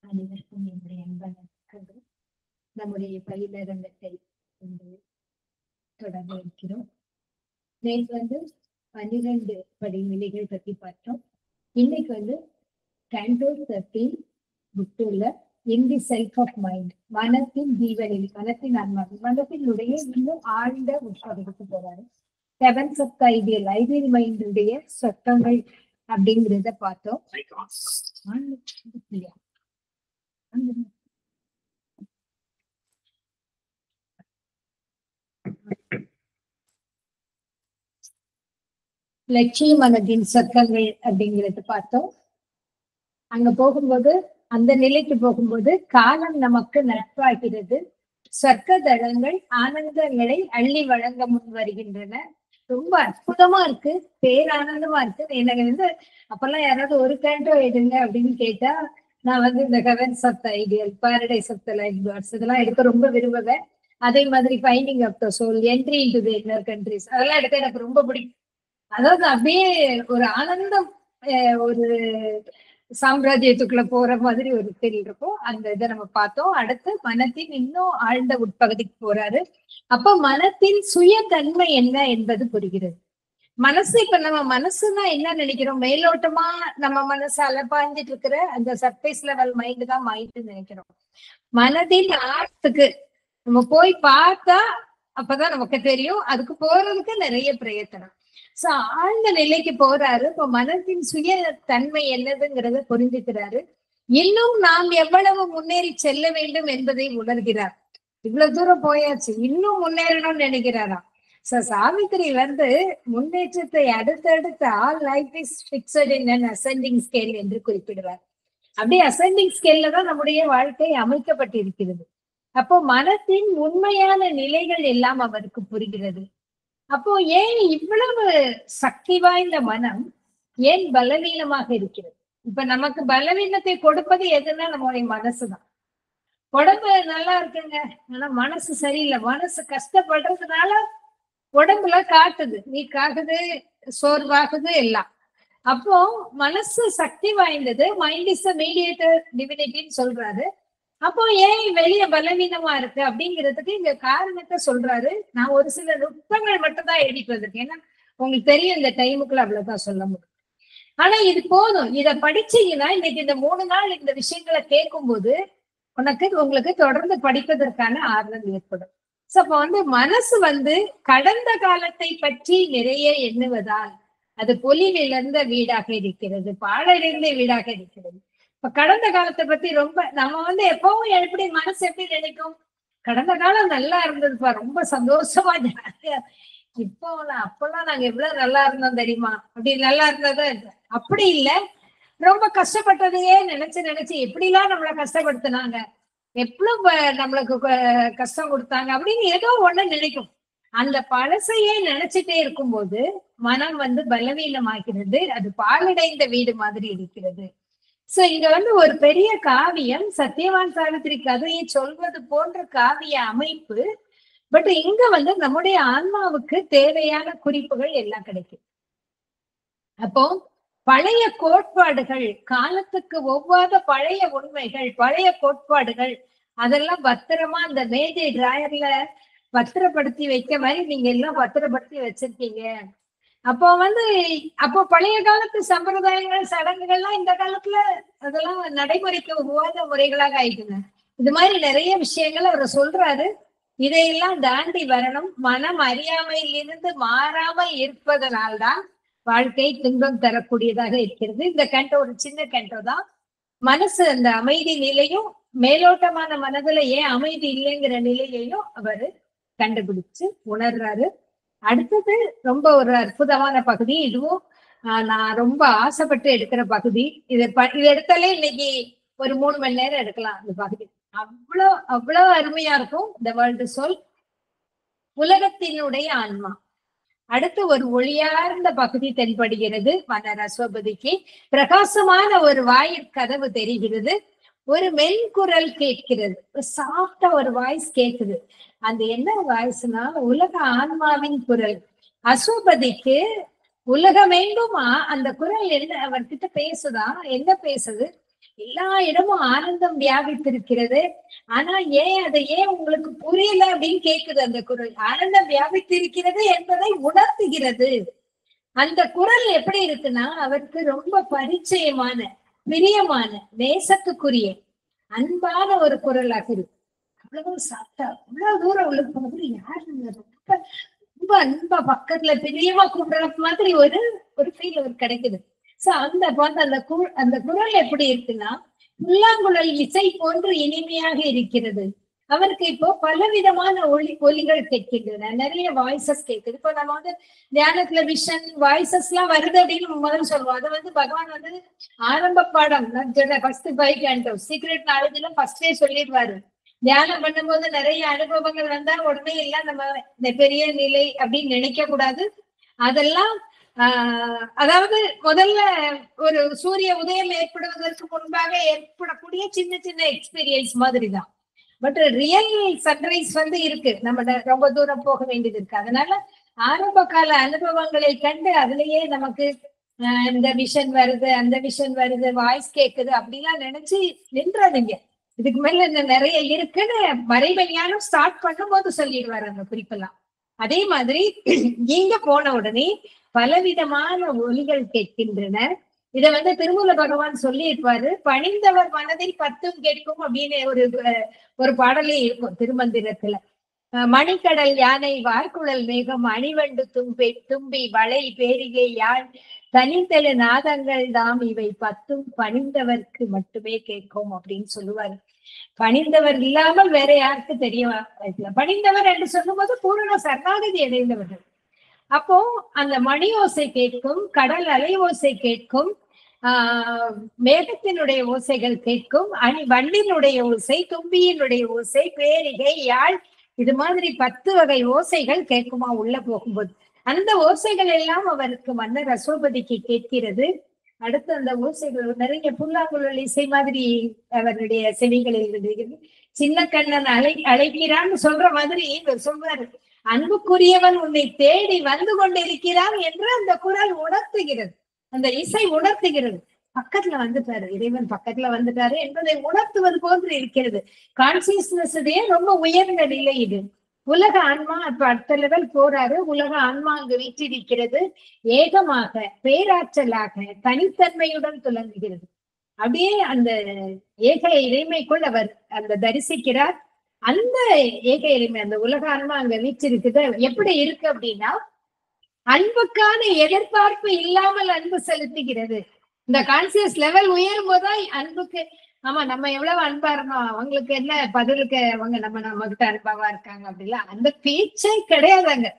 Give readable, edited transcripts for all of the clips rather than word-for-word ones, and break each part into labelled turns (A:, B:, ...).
A: அனைவருக்கும் என்னுடைய அன்பான நம்முடைய பயிலரங்கத்தை தொடங்க இருக்கிறோம். நேற்று 12 படிநிலைகள் பத்தி பார்த்தோம். இன்னைக்கு Canto 13 புக்குள்ள in the self of mind, மனத்தின் ஜீவனில், மனத்தின் ஆன்மாவில், மனத்தினுடைய இன்னும் ஆழ்ந்த உட்பகுதிக்கு போறாரு. Heavens of the ideal, ideal மைண்டுடைய சொத்தங்கள் அப்படிங்கிறத பார்த்தோம். லட்சிய மனதின் சொத்தங்கள் அப்படிங்கிறது பார்த்தோம். அங்க போகும்போது, அந்த நிலைக்கு போகும்போது காலம் நமக்கு நட்பாகிறது. சொர்க்க தளங்கள் ஆனந்தங்களை அள்ளி வழங்க முன் வருகின்றன. ரொம்ப அற்புதமா இருக்கு, பேரானந்தமா இருக்கு. எனக்கு அப்பெல்லாம் யாராவது ஒரு கேண்டோ எடுங்க அப்படின்னு கேட்டா, நான் இந்த heavens of the ideal, paradise of the life gods இதெல்லாம் எடுக்க ரொம்ப விரும்புவேன். அதே மாதிரி finding of the soul, entry into the inner countries அதெல்லாம் எடுக்க எனக்கு ரொம்ப பிடிக்கும். அதாவது அப்படியே ஒரு ஆனந்தம், ஒரு சாம்ராஜ்யத்துக்குள்ள போற மாதிரி ஒரு ஃபீல் இருக்கும். அந்த இதை நம்ம பார்த்தோம். அடுத்து மனத்தின் இன்னும் ஆழ்ந்த உட்பகுதிக்கு போறாரு. அப்ப மனத்தின் சுய தன்மை என்ன என்பது புரிகிறது. மனசு, இப்ப நம்ம மனசுன்னா என்ன நினைக்கிறோம்? மேலோட்டமா நம்ம மனசு அலப்பாஞ்சிட்டு இருக்கிற அந்த சர்ஃபேஸ் லெவல் மைண்ட் தான் மைண்ட் நினைக்கிறோம். மனதின் ஆழத்துக்கு நம்ம போய் பார்த்தா அப்பதான் நமக்கு தெரியும். அதுக்கு போறதுக்கு நிறைய பிரயத்தனம். சோ ஆழ்ந்த நிலைக்கு போறாரு. இப்ப மனத்தின் சுய தன்மை என்னதுங்கிறத புரிஞ்சுக்கிறாரு. இன்னும் நாம் எவ்வளவு முன்னேறி செல்ல வேண்டும் என்பதை உணர்கிறார். இவ்வளவு தூரம் போயாச்சு, இன்னும் முன்னேறணும்னு நினைக்கிறாராம். சோ சாவித்திரி முன்னேற்றத்தை அடுத்தடுத்து all life is fixed in an ascending scale என்று குறிப்பிடுவார். அப்படியே அசெண்டிங் ஸ்கேல்ல தான் நம்முடைய வாழ்க்கை அமைக்கப்பட்டிருக்கிறது. அப்போ மனத்தின் உண்மையான நிலைகள் எல்லாம் அவருக்கு புரிகிறது. அப்போ ஏன் இவ்வளவு சக்தி வாய்ந்த மனம் ஏன் பலவீனமாக இருக்கிறது? இப்ப நமக்கு பலவீனத்தை கொடுப்பது எதுன்னா நம்மளுடைய மனசுதான். உடம்பு நல்லா இருக்குங்க, ஆனா மனசு சரியில்லை. மனசு கஷ்டப்படுறதுனால உடம்புல காட்டுது, வீக் ஆகுது, சோர்வாகுது எல்லாம். அப்போ மனசு சக்தி வாய்ந்தது. மைண்ட் இஸ் அ மீடியேட்டர் டிவினிட்டின்னு சொல்றாரு. அப்போ ஏன் வெளிய பலவீனமா இருக்கு அப்படிங்கிறதுக்கு இங்க காரணத்தை சொல்றாரு. நான் ஒரு சில நுட்பங்கள் மட்டும் தான் எழுதிட்டு ஏன்னா உங்களுக்கு தெரியும் இந்த டைமுக்குள்ள அவ்வளவுதான் சொல்ல முடியும். ஆனா இது போதும். இத படிச்சீங்கன்னா இன்னைக்கு இந்த 3 நாள் இந்த விஷயங்களை கேட்கும் போது உங்களுக்கு தொடர்ந்து படிப்பதற்கான ஆர்வம் ஏற்படும். சோ அப்ப மனசு கடந்த காலத்தை பற்றி நிறைய எண்ணுவதால் அது பொலிவிழந்த வீடாக இருக்கிறது, பாழடைந்த வீடாக இருக்கிறது. இப்ப கடந்த காலத்தை பத்தி ரொம்ப நம்ம எப்பவும் எப்படி மனசு எப்படி நினைக்கும்? கடந்த காலம் நல்லா இருந்ததுப்பா, ரொம்ப சந்தோஷமா ஜாலியா. இப்போ அப்பெல்லாம் நாங்க எவ்வளவு நல்லா இருந்தோம் தெரியுமா? அப்படி நல்லா இருந்ததா? அப்படி இல்ல, ரொம்ப கஷ்டப்பட்டதையே நினைச்சு எப்படி எல்லாம் நம்மள கஷ்டப்படுத்தினாங்க, எவ்வளவு நம்மளுக்கு கஷ்டம் கொடுத்தாங்க அப்படின்னு ஏதோ ஒண்ணு நினைக்கும். அந்த பழசையே நினைச்சிட்டே இருக்கும்போது மனம் பலவீனமாகிறது. அது பாழடைந்த வீடு மாதிரி இருக்கிறது. சோ இங்க ஒரு பெரிய காவியம், சத்யவான் சாவித்திரி கதையை சொல்வது போன்ற காவிய அமைப்பு. பட் இங்க நம்முடைய ஆன்மாவுக்கு தேவையான குறிப்புகள் எல்லாம் கிடைக்கும். அப்போ பழைய கோட்பாடுகள், காலத்துக்கு ஒவ்வாத பழைய உண்மைகள், பழைய கோட்பாடுகள் அதெல்லாம் பத்திரமா அந்த மேஜை டிராயர்ல பத்திரப்படுத்தி வைக்க மாதிரி நீங்க எல்லாம் பத்திரப்படுத்தி வச்சிருக்கீங்க. அப்போ அப்போ பழைய காலத்து சம்பிரதாயங்கள், சடங்குகள்லாம் இந்த காலத்துல அதெல்லாம் நடைமுறைக்கு உருவாத முறைகளாக ஆயிட்டுங்க. இது மாதிரி நிறைய விஷயங்கள் அவர் சொல்றாரு. இதையெல்லாம் தாண்டி வரணும். மனம் அறியாமையிலிருந்து மாறாமல் இருப்பதனால்தான் வாழ்க்கை துன்பம் தரக்கூடியதாக இருக்கிறது. இந்த கண்டோ ஒரு சின்ன கண்டோ தான். மனசு அந்த அமைதி நிலையும் மேலோட்டமான மனதுல ஏன் அமைதி இல்லைங்கிற நிலையையும் அவரு கண்டுபிடிச்சு உணர்றாரு. அடுத்தது ரொம்ப ஒரு அற்புதமான பகுதி. இதுவும் நான் ரொம்ப ஆசைப்பட்டு எடுக்கிற பகுதி. இது எடுத்தாலே இன்னைக்கு ஒரு 3 மணி நேரம் எடுக்கலாம். அந்த பகுதி அவ்வளவு அருமையா இருக்கும். இந்த வேர்ல்டு சோல், உலகத்தினுடைய ஆன்மா. அடுத்து ஒரு ஒளியார்ந்த பகுதி தென்படுகிறது. மன்னர் அஸ்வபதிக்கு பிரகாசமான ஒரு வாயிற்கதவு தெரிகிறது. ஒரு மென்குரல் கேட்கிறது. சாஃப்டா ஒரு வாய்ஸ் கேட்குது. அந்த என்ன வாய்ஸ்னா உலக ஆன்மாவின் குரல். அஸ்வபதிக்கு உலகமெங்குமா அந்த குரல் என்ன அவர்கிட்ட பேசுதா? என்ன பேசுது? எல்லா இடமும் ஆனந்தம் வியாபித்திருக்கிறது. ஆனா ஏன் உங்களுக்கு புரியல அப்படின்னு கேக்குது. அந்த குரல் ஆனந்தம் வியாபித்திருக்கிறது என்பதை உணர்த்துகிறது. அந்த குரல் எப்படி இருக்குன்னா அவருக்கு ரொம்ப பரிச்சயமான, பிரியமான, நேசத்துக்குரிய, அன்பான ஒரு குரலாக இருக்கு. அவ்வளவு சாப்பிட்டா அவ்வளவு தூரம் உள்ள போனது யாருங்க ரொம்ப ரொம்ப அன்பா பக்கத்துல பிரியமா கூப்பிடுற மாதிரி ஒரு ஃபீல் அவருக்கு கிடைக்குது. சோ அந்த குரல் எப்படி இருக்குன்னா புல்லாங்குழல் இசை போன்று இனிமையாக இருக்கிறது. அவருக்கு இப்போ பலவிதமான ஒலிகள் கேட்கின்றன. நிறைய வாய்ஸஸ் கேட்குது. இப்போ நம்ம தியானத்துல விஷன் வாய்ஸஸ் எல்லாம் வருது அப்படின்னு முதல்ல சொல்லுவோம். அதை பகவான் ஆரம்ப பாடம் ஃபர்ஸ்ட் 5 cantos சீக்ரெட் நாலேஜ்ல ஃபர்ஸ்டே சொல்லிடுவாரு. தியானம் பண்ணும்போது நிறைய அனுபவங்கள் வந்தா உடனே எல்லாம் நம்ம இந்த பெரிய நிலை அப்படின்னு நினைக்க கூடாது. அதெல்லாம் அதாவது முதல்ல ஒரு சூரிய உதயம் ஏற்படுவதற்கு முன்பாக ஏற்படக்கூடிய சின்ன சின்ன எக்ஸ்பீரியன்ஸ் மாதிரி தான். பட் ரியல் சன்ரைஸ் இருக்கு. நம்ம ரொம்ப தூரம் போக வேண்டியது இருக்கு. அதனால ஆரம்ப கால அனுபவங்களை கண்டு அதுலயே நமக்கு இந்த விஷன் வருது, அந்த விஷன் வருது, வாய்ஸ் கேக்குது அப்படிலாம் நினைச்சு நின்றாதீங்க. இதுக்கு மேல இன்னும் நிறைய இருக்குன்னு மறைவிஞ்ஞானம் ஸ்டார்ட் பண்ணும்போது சொல்லிடுவாரு அந்த குறிப்பெல்லாம். அதே மாதிரி இங்க போன உடனே பலவிதமான ஒலிகள் கேட்கின்றன. இத திருமூல பகவான் சொல்லியிருப்பாரு. பணிந்தவர் மனதில் 10ம் கேட்கும் அப்படின்னு ஒரு பாடலே இருக்கும் திருமந்திரத்துல. மணிக்கடல் யானை வார்குழல் மேகம் அணிவண்டு தும்பி வளை பேரிகை யாழ் தனித்தெழு நாதங்கள் தாம் இவை 10ம் பணிந்தவர்க்கு மட்டுமே கேட்கும் அப்படின்னு சொல்லுவாரு. பணிந்தவர் இல்லாமல் வேற யாருக்கு தெரியவா? பணிந்தவர் என்று சொல்லும் போது பூரண சரணாகதி அடைந்தவர்கள். அப்போ அந்த மணி ஓசை கேட்கும், கடல் அலை ஓசை கேட்கும், மேகத்தினுடைய ஓசைகள் கேட்கும், வண்டினுடைய ஓசை, தும்பியினுடைய ஓசை, பேரிகை, யாழ், இது மாதிரி 10 வகை ஓசைகள் கேட்குமா உள்ள போகும்போது. அந்த ஓசைகள் எல்லாம் அவருக்கு மன்னர் அசோபதிக்கு கேட்கிறது. அடுத்து அந்த ஓசைகள் நிறைய புல்லாங்குழல் இசை மாதிரி அவருடைய செவிகளில் விழுகிறது. சின்ன கண்ணன் அழைக்கிறான்னு சொல்ற மாதிரி இவர் சொல்றாரு. அன்புக்குரியவன் உன்னை தேடி வந்து கொண்டிருக்கிறான் என்று அந்த குரல் உணர்த்துகிறது. அந்த இசை உணர்த்துகிறது. பக்கத்துல வந்துட்டாரு, இறைவன் பக்கத்துல வந்துட்டாரு என்பதை உணர்த்துவது போன்று இருக்கிறது. கான்சியஸ்னஸ் ரொம்ப உயர்ந்த நிலை இது. உலக ஆன்மா இப்ப அடுத்த லெவல் போறாரு. உலக ஆன்மா அங்கு வீற்றிருக்கிறது. ஏகமாக, பேராற்றலாக, தனித்தன்மையுடன் துலங்குகிறது. அப்படியே அந்த ஏக இறைமைக்குள் அவர் அந்த தரிசிக்கிறார். அந்த ஏக இறைமை, அந்த உலக ஆன்மா அங்க வீற்றிருக்குது. எப்படி இருக்கு அப்படின்னா அன்புக்கான எதிர்பார்ப்பு இல்லாமல் அன்பு செலுத்துகிறது. இந்த கான்சியஸ் லெவல் உயரும் போதுதான் அன்புக்கு, ஆமா நம்ம எவ்வளவு அன்பா இருந்தோம், அவங்களுக்கு என்ன பதிலுக்கு அவங்க நம்ம கிட்ட அன்பாவா இருக்காங்க அப்படிலாம் அந்த பேச்சே கிடையாதாங்க.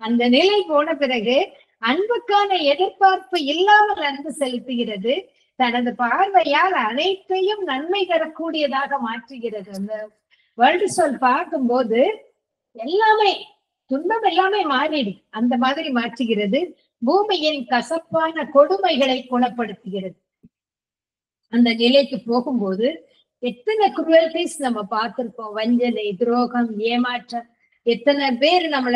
A: அந்த நிலை போன பிறகு அன்புக்கான எதிர்பார்ப்பு இல்லாமல் அன்பு செலுத்துகிறது. தனது பார்வையால் அனைத்தையும் நன்மை தரக்கூடியதாக மாற்றுகிறது. அந்த வேர்ல்டு சோல் பார்க்கும்போது எல்லாமே துன்பம் எல்லாமே மாறிடு அந்த மாதிரி மாற்றுகிறது. பூமியின் கசப்பான கொடுமைகளை குணப்படுத்துகிறது. அந்த நிலைக்கு போகும்போது எத்தனை குரூவல்டிஸ் நம்ம பார்த்திருப்போம். வஞ்சனை, துரோகம், ஏமாற்றம், எத்தனை பேர் நம்மள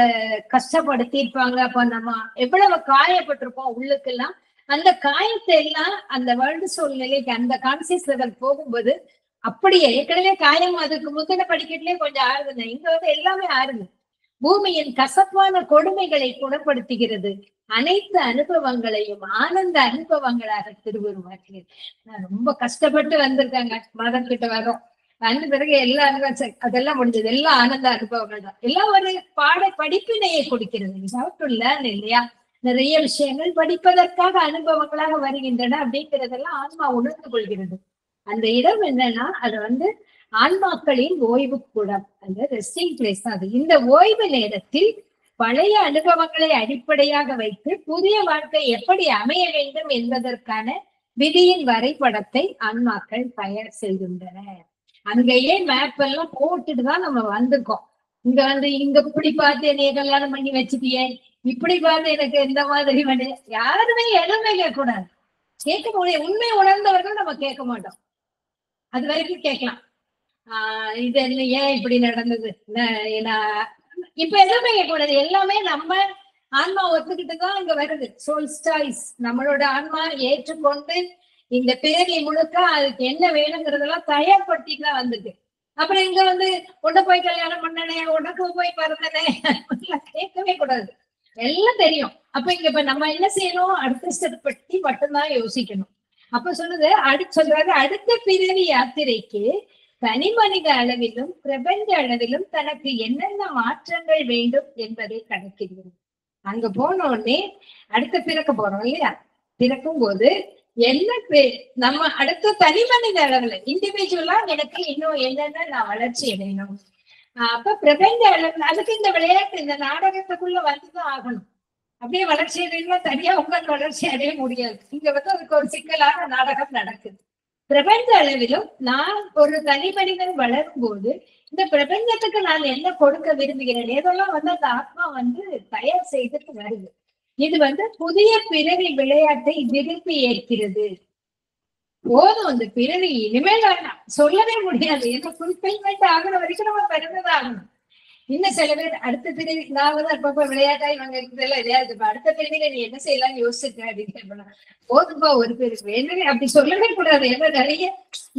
A: கஷ்டப்படுத்திருப்பாங்க. அப்ப நம்ம எவ்வளவு காயப்பட்டிருப்போம் உள்ளுக்கெல்லாம். அந்த காயத்தை எல்லாம் அந்த வேர்ல்டு சோல் நிலைக்கு, அந்த கான்சியஸ் லெவல் போகும்போது அப்படியே ஏற்கனவே காயம் அதுக்கு முந்தின படிக்கட்டிலே கொஞ்சம் ஆறுதுங்க, இங்க எல்லாமே ஆறுது. பூமியின் கசப்பான கொடுமைகளை குணப்படுத்துகிறது. அனைத்து அனுபவங்களையும் ஆனந்த அனுபவங்களாக திருவுருவாக்குகிறது. நான் ரொம்ப கஷ்டப்பட்டு வந்திருக்காங்க, மதம் கிட்ட வரோம். அந்த பிறகு எல்லா அதெல்லாம் முடிஞ்சது. எல்லாம் ஆனந்த அனுபவங்கள் தான். எல்லாம் ஒரு படிப்பினையை கொடுக்கிறது. இல்லையா? நிறைய விஷயங்கள் படிப்பதற்காக அனுபவங்களாக வருகின்றன அப்படிங்கிறதெல்லாம் ஆன்மா உணர்ந்து கொள்கிறது. அந்த இடம் என்னன்னா, அது ஆன்மாக்களின் ஓய்வு கூடம், அந்த ரெஸ்டிங் பிளேஸ் தான் அது. இந்த ஓய்வு நேரத்தில் பழைய அனுபவங்களை அடிப்படையாக வைத்து புதிய வாழ்க்கை எப்படி அமைய வேண்டும் என்பதற்கான விதியின் வரைபடத்தை ஆன்மாக்கள் தயார் செய்கின்றன. அங்கேயே மேப் எல்லாம் போட்டுட்டுதான் நம்ம வந்திருக்கோம். இங்க இப்படி பார்த்து என்னைய கல்யாணம் பண்ணி வச்சுட்டியே, இப்படி பார்த்து எனக்கு எந்த மாதிரி பண்ணு, யாருமே எதுவுமே கேட்கக்கூடாது. கேட்க முடியாது. உண்மை உணர்ந்தவர்கள் நம்ம கேட்க மாட்டோம். அது வரைக்கும் கேட்கலாம். இது என்ன, ஏன் இப்படி நடந்தது, இப்ப எதுவுமே கேட்கக்கூடாது. எல்லாமே நம்ம ஆன்மா ஒத்துக்கிட்டுதான் இங்க வருது. சோல் சாய்ஸ், நம்மளோட ஆன்மா ஏற்றுக்கொண்டு இந்த பிறவி முழுக்க அதுக்கு என்ன வேணுங்கிறதெல்லாம் தயார்படுத்திட்டு தான் வந்துட்டு. அப்புறம் இங்க உன்னை போய் கல்யாணம் பண்ணனே, உனக்கு போய் பிறந்தனே, கேட்கவே கூடாது. எல்லாம் தெரியும். அப்ப இப்ப நம்ம என்ன செய்யணும், அடுத்த ஸ்டெப் பற்றி மட்டும்தான் யோசிக்கணும். அப்ப சொல்றாரு அடுத்த பிறவி யாத்திரைக்கு தனி மனித அளவிலும் பிரபஞ்ச அளவிலும் தனக்கு என்னென்ன மாற்றங்கள் வேண்டும் என்பதை கணக்கிடுகிறது. அங்க போன உடனே அடுத்த பிறக்க போறோம் இல்லையா? பிறக்கும் போது என்ன நம்ம அடுத்த தனி மனித அளவுல இண்டிவிஜுவலா எனக்கு இன்னும் என்னென்ன நான் வளர்ச்சி அடையணும். அப்ப பிரபஞ்ச அளவுல அதுக்கு இந்த விளையாட்டு, இந்த நாடகத்துக்குள்ள வந்துதான் ஆகணும். அப்படியே வளர்ச்சி அடையணும், தனியா உட்கார்ந்து வளர்ச்சி அடைய முடியாது. இங்க அதுக்கு ஒரு சிக்கலான நாடகம் நடக்குது. பிரபஞ்ச அளவிலும் நான் ஒரு தனி மனிதன் வளரும் போது இந்த பிரபஞ்சத்துக்கு நான் என்ன கொடுக்க விரும்புகிறேன், ஏதெல்லாம் அந்த ஆத்மா தயார் செய்துட்டு வருது. இது புதிய பிறவி விளையாட்டை விரும்பி ஏற்கிறது. போதும், அந்த பிறவி இனிமேல் வேண்டாம், சொல்லவே முடியாது. என்ன ஃபுல்ஃபில்மெண்ட் ஆகுற வரைக்கும் நம்ம பிறந்ததாகணும். இன்னும் சில பேர் அடுத்த பிறவி, நான் அப்பப்ப விளையாட்டா இவங்க இருக்கிறதெல்லாம் விளையாட்டு, அடுத்த பிறவில நீ என்ன செய்யலாம்னு யோசிச்சிருக்க அப்படின்னு போதும்பா ஒரு பிறகு வேணுமே அப்படி சொல்லவே கூடாது. ஏன்னா நிறைய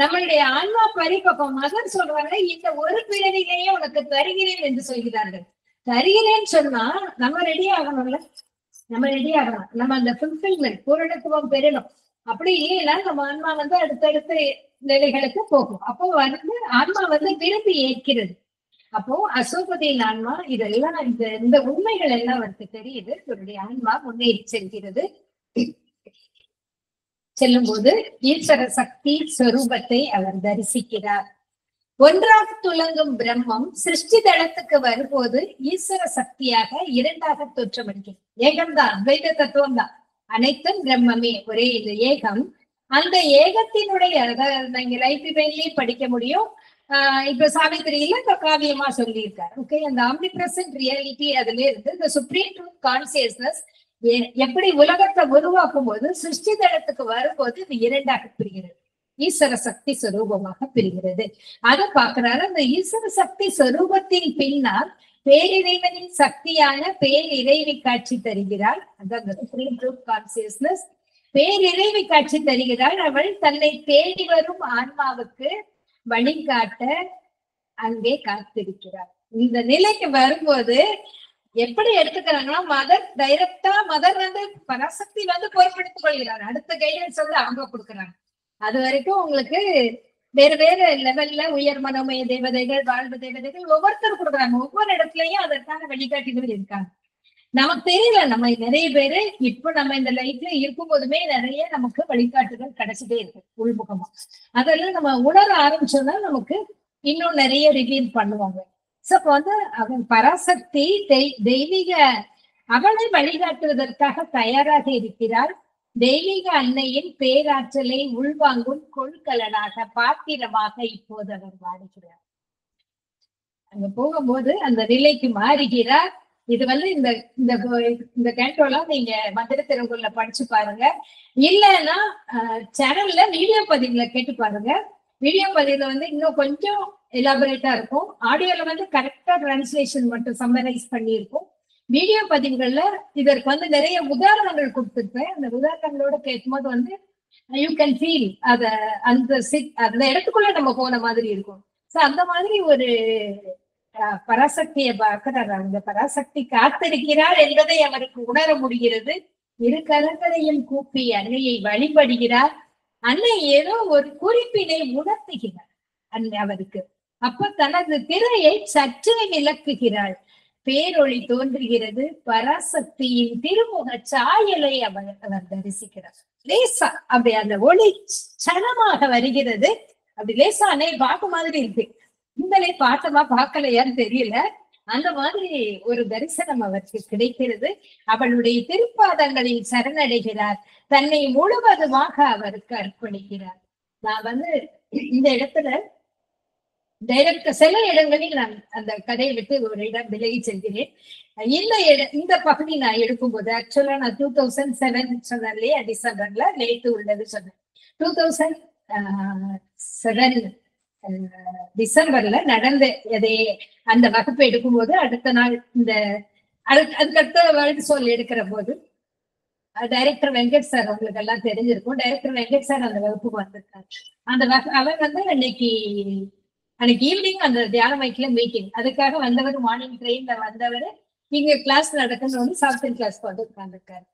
A: நம்மளுடைய ஆன்மா பரிபக்கம் மகன் சொல்றாங்க, இந்த ஒரு பிறவிலேயே உனக்கு தருகிறேன் என்று சொல்கிறார்கள். தருகிறேன்னு சொன்னா நம்ம ரெடி ஆகணும்ல, நம்ம ரெடி ஆகணும். நம்ம அந்த ஃபுல்ஃபில்மெண்ட் பூரணத்துவம் பெறணும். அப்படி இல்லைன்னா நம்ம ஆன்மா அடுத்தடுத்த நிலைகளுக்கு போகும். அப்போ ஆன்மா விரும்பி ஏற்கிறது. அப்போ அசோபதியின் ஆன்மா இதெல்லாம் இந்த உண்மைகள் எல்லாம் அவருக்கு தெரியுது. இவருடைய ஆன்மா முன்னேறி செல்கிறது. செல்லும் போது ஈஸ்வர சக்தி ஸ்வரூபத்தை அவர் தரிசிக்கிறார். ஒன்றாக துலங்கும் பிரம்மம் சிருஷ்டி தளத்துக்கு வரும்போது ஈஸ்வர சக்தியாக இரண்டாக தோற்றமளிக்கிறது. ஏகம்தான், அத்வைத தத்துவம் தான். அனைத்தும் பிரம்மமே, ஒரே இந்த ஏகம். அந்த ஏகத்தினுடைய நீங்க லைப்ரரியிலேயே படிக்க முடியும். இப்ப சாவித்திரியில காவியமா சொல்லியிருக்காரு. ஓகே, அந்த ஆம்னி பிரசன்ட் ரியாலிட்டி அதுல இருந்து இந்த சுப்ரீம் ட்ரூத் கான்சியஸ்னஸ் எப்படி உலகத்தை உருவாக்கும் போது சிருஷ்டி தளத்துக்கு வரும்போது இது இரண்டாக பிரிகிறது. ஈஸ்வர சக்தி ஸ்வரூபமாக பிரிகிறது. அதை பாக்குறாரு. அந்த ஈஸ்வர சக்தி ஸ்வரூபத்தின் பின்னால் பேரிறைவனின் சக்தியான பேரிறைவி காட்சி தருகிறாள். அதாவது சுப்ரீம் ட்ரூத் கான்சியஸ்னஸ் பேரிறைவி காட்சி தருகிறாள். அவள் தன்னை தேடி வரும் ஆன்மாவுக்கு வழிகாட்ட அங்கே காத்திருக்கிறார். இந்த நிலைக்கு வரும்போது எப்படி எடுத்துக்கிறாங்கன்னா, மதர் டைரக்டா பராசக்தி பொறுப்படுத்திக் கொள்கிறார். அடுத்த கைடன்ஸ் அவங்க கொடுக்குறாங்க. அது வரைக்கும் உங்களுக்கு வேற வேற லெவல்ல உயர் மனோமய தேவதைகள், வாழ்வு தேவதைகள் ஒவ்வொருத்தரும் கொடுக்குறாங்க. ஒவ்வொரு இடத்துலயும் அதற்கான வழிகாட்டிகள் இருக்காங்க. நமக்கு தெரியல, நம்ம நிறைய பேரு இப்ப நம்ம இந்த லைஃப்ல இருக்கும் போதுமே நிறைய நமக்கு வழிகாட்டுகள் கிடைச்சிட்டே இருக்கு உள்முகமா. அதெல்லாம் நம்ம உணர ஆரம்பிச்சோம்னா நமக்கு இன்னும் நிறைய ரிவீல் பண்ணுவாங்க. சோ அப்ப அவன் பராசக்தி தெய்வீக அவளை வழிகாட்டுவதற்காக தயாராக இருக்கிறார். தெய்வீக அன்னையின் பேராற்றலை உள்வாங்கும் கொள்கலனாக பாத்திரமாக இப்போது அவர் மாறுகிறார். அங்க போகும்போது அந்த நிலைக்கு மாறுகிறார். இது இந்த கேண்டோலாம் நீங்க மந்திர திருக்குள்ள படிச்சு பாருங்க. இல்லைன்னா சேனல்ல வீடியோ பதிவுல கேட்டு பாருங்க. வீடியோ பதிவுல இன்னும் கொஞ்சம் எலாபரேட்டா இருக்கும். ஆடியோல கரெக்டா டிரான்ஸ்லேஷன் மட்டும் சம்மரைஸ் பண்ணியிருக்கும். வீடியோ பதிவுகள்ல இதற்கு நிறைய உதாரணங்கள் கொடுத்துருப்பேன். அந்த உதாரணங்களோட கேட்கும்போது யூ கேன் ஃபீல் அந்த இடத்துக்குள்ள நம்ம போன மாதிரி இருக்கும். சோ அந்த மாதிரி ஒரு பராசக்தியை பார்க்கிறார். அந்த பராசக்தி காத்திருக்கிறார் என்பதை அவருக்கு உணர முடிகிறது. இரு கரங்களையும் கூப்பி அன்னையை வழிபடுகிறார். அன்னை ஏதோ ஒரு குறிப்பினை உணர்த்துகிறார். அவருக்கு. அப்ப தனது திரையை சற்றே விளக்குகிறாள். பேரொளி தோன்றுகிறது. பராசக்தியின் திருமுக சாயலை அவர் தரிசிக்கிறார். லேசா அப்படி அந்த ஒளி சனமாக வருகிறது. அப்படி லேசா அன்னை பார்க்க மாதிரி இருக்கு. இந்தனை பார்த்தமா பார்க்கலையான்னு தெரியல. அந்த மாதிரி ஒரு தரிசனம் அவருக்கு கிடைக்கிறது. அவளுடைய திருப்பாதங்களில் சரணடைகிறார். தன்னை முழுவதுமாக அவருக்கு அர்ப்பணிக்கிறார். நான் இந்த இடத்துல சில இடங்களில் நான் அந்த கதையை விட்டு ஒரு இடம் விலகி செல்கிறேன். இந்த பகுதி நான் எடுக்கும்போது ஆக்சுவலா நான் 2007 சொன்னேன், டிசம்பர்ல நேற்று உள்ளது சொன்னேன். 2007 டிசம்பர்ல நடந்த அந்த வகுப்பு எடுக்கும்போது அடுத்த நாள் அதுக்கடுத்த வேர்ல்டு சோல் எடுக்கிற போது டைரக்டர் வெங்கட் சார் அவங்களுக்கு எல்லாம் தெரிஞ்சிருக்கும். டைரக்டர் வெங்கட் சார் அந்த வகுப்புக்கு வந்திருக்காரு. அவர் அன்னைக்கு ஈவினிங் அந்த தியான மைக்ல மீட்டிங், அதுக்காக வந்தவர். மார்னிங் ட்ரெயின்ல வந்தவர் இங்க கிளாஸ் நடக்கணும்னு சாப்டிங் கிளாஸ் வந்து உட்கார்ந்துருக்காரு.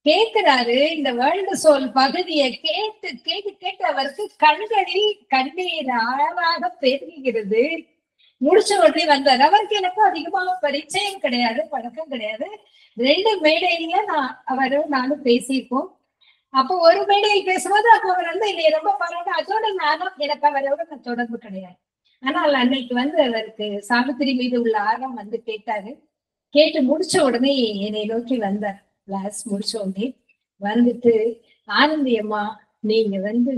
A: கேட்கிறாரு. இந்த வேர்ல்டு சோல் பகுதியை கேட்டு கேட்டு கேட்டு அவருக்கு கண்களில் கண்ணீர் ஆழமாக பெருகுகிறது. முடிச்ச உடனே வந்தார். அவருக்கு எனக்கும் அதிகமாக பரிச்சயம் கிடையாது, பழக்கம் கிடையாது. 2 மேடையில நானும் பேசியிருக்கோம். அப்போ ஒரு மேடையில் பேசும்போது அப்ப அவர் என்னை ரொம்ப பாராட்டு. அதோட எனக்கு அவரோட தொடர்பு கிடையாது. ஆனால் அன்னைக்கு அவருக்கு சாவித்திரி மீது உள்ள ஆர்வம் கேட்டாரு. கேட்டு முடிச்ச உடனே என்னை நோக்கி வந்தார். கிளாஸ் முடிச்ச உடனே வந்துட்டு, ஆனந்தி அம்மா, நீங்க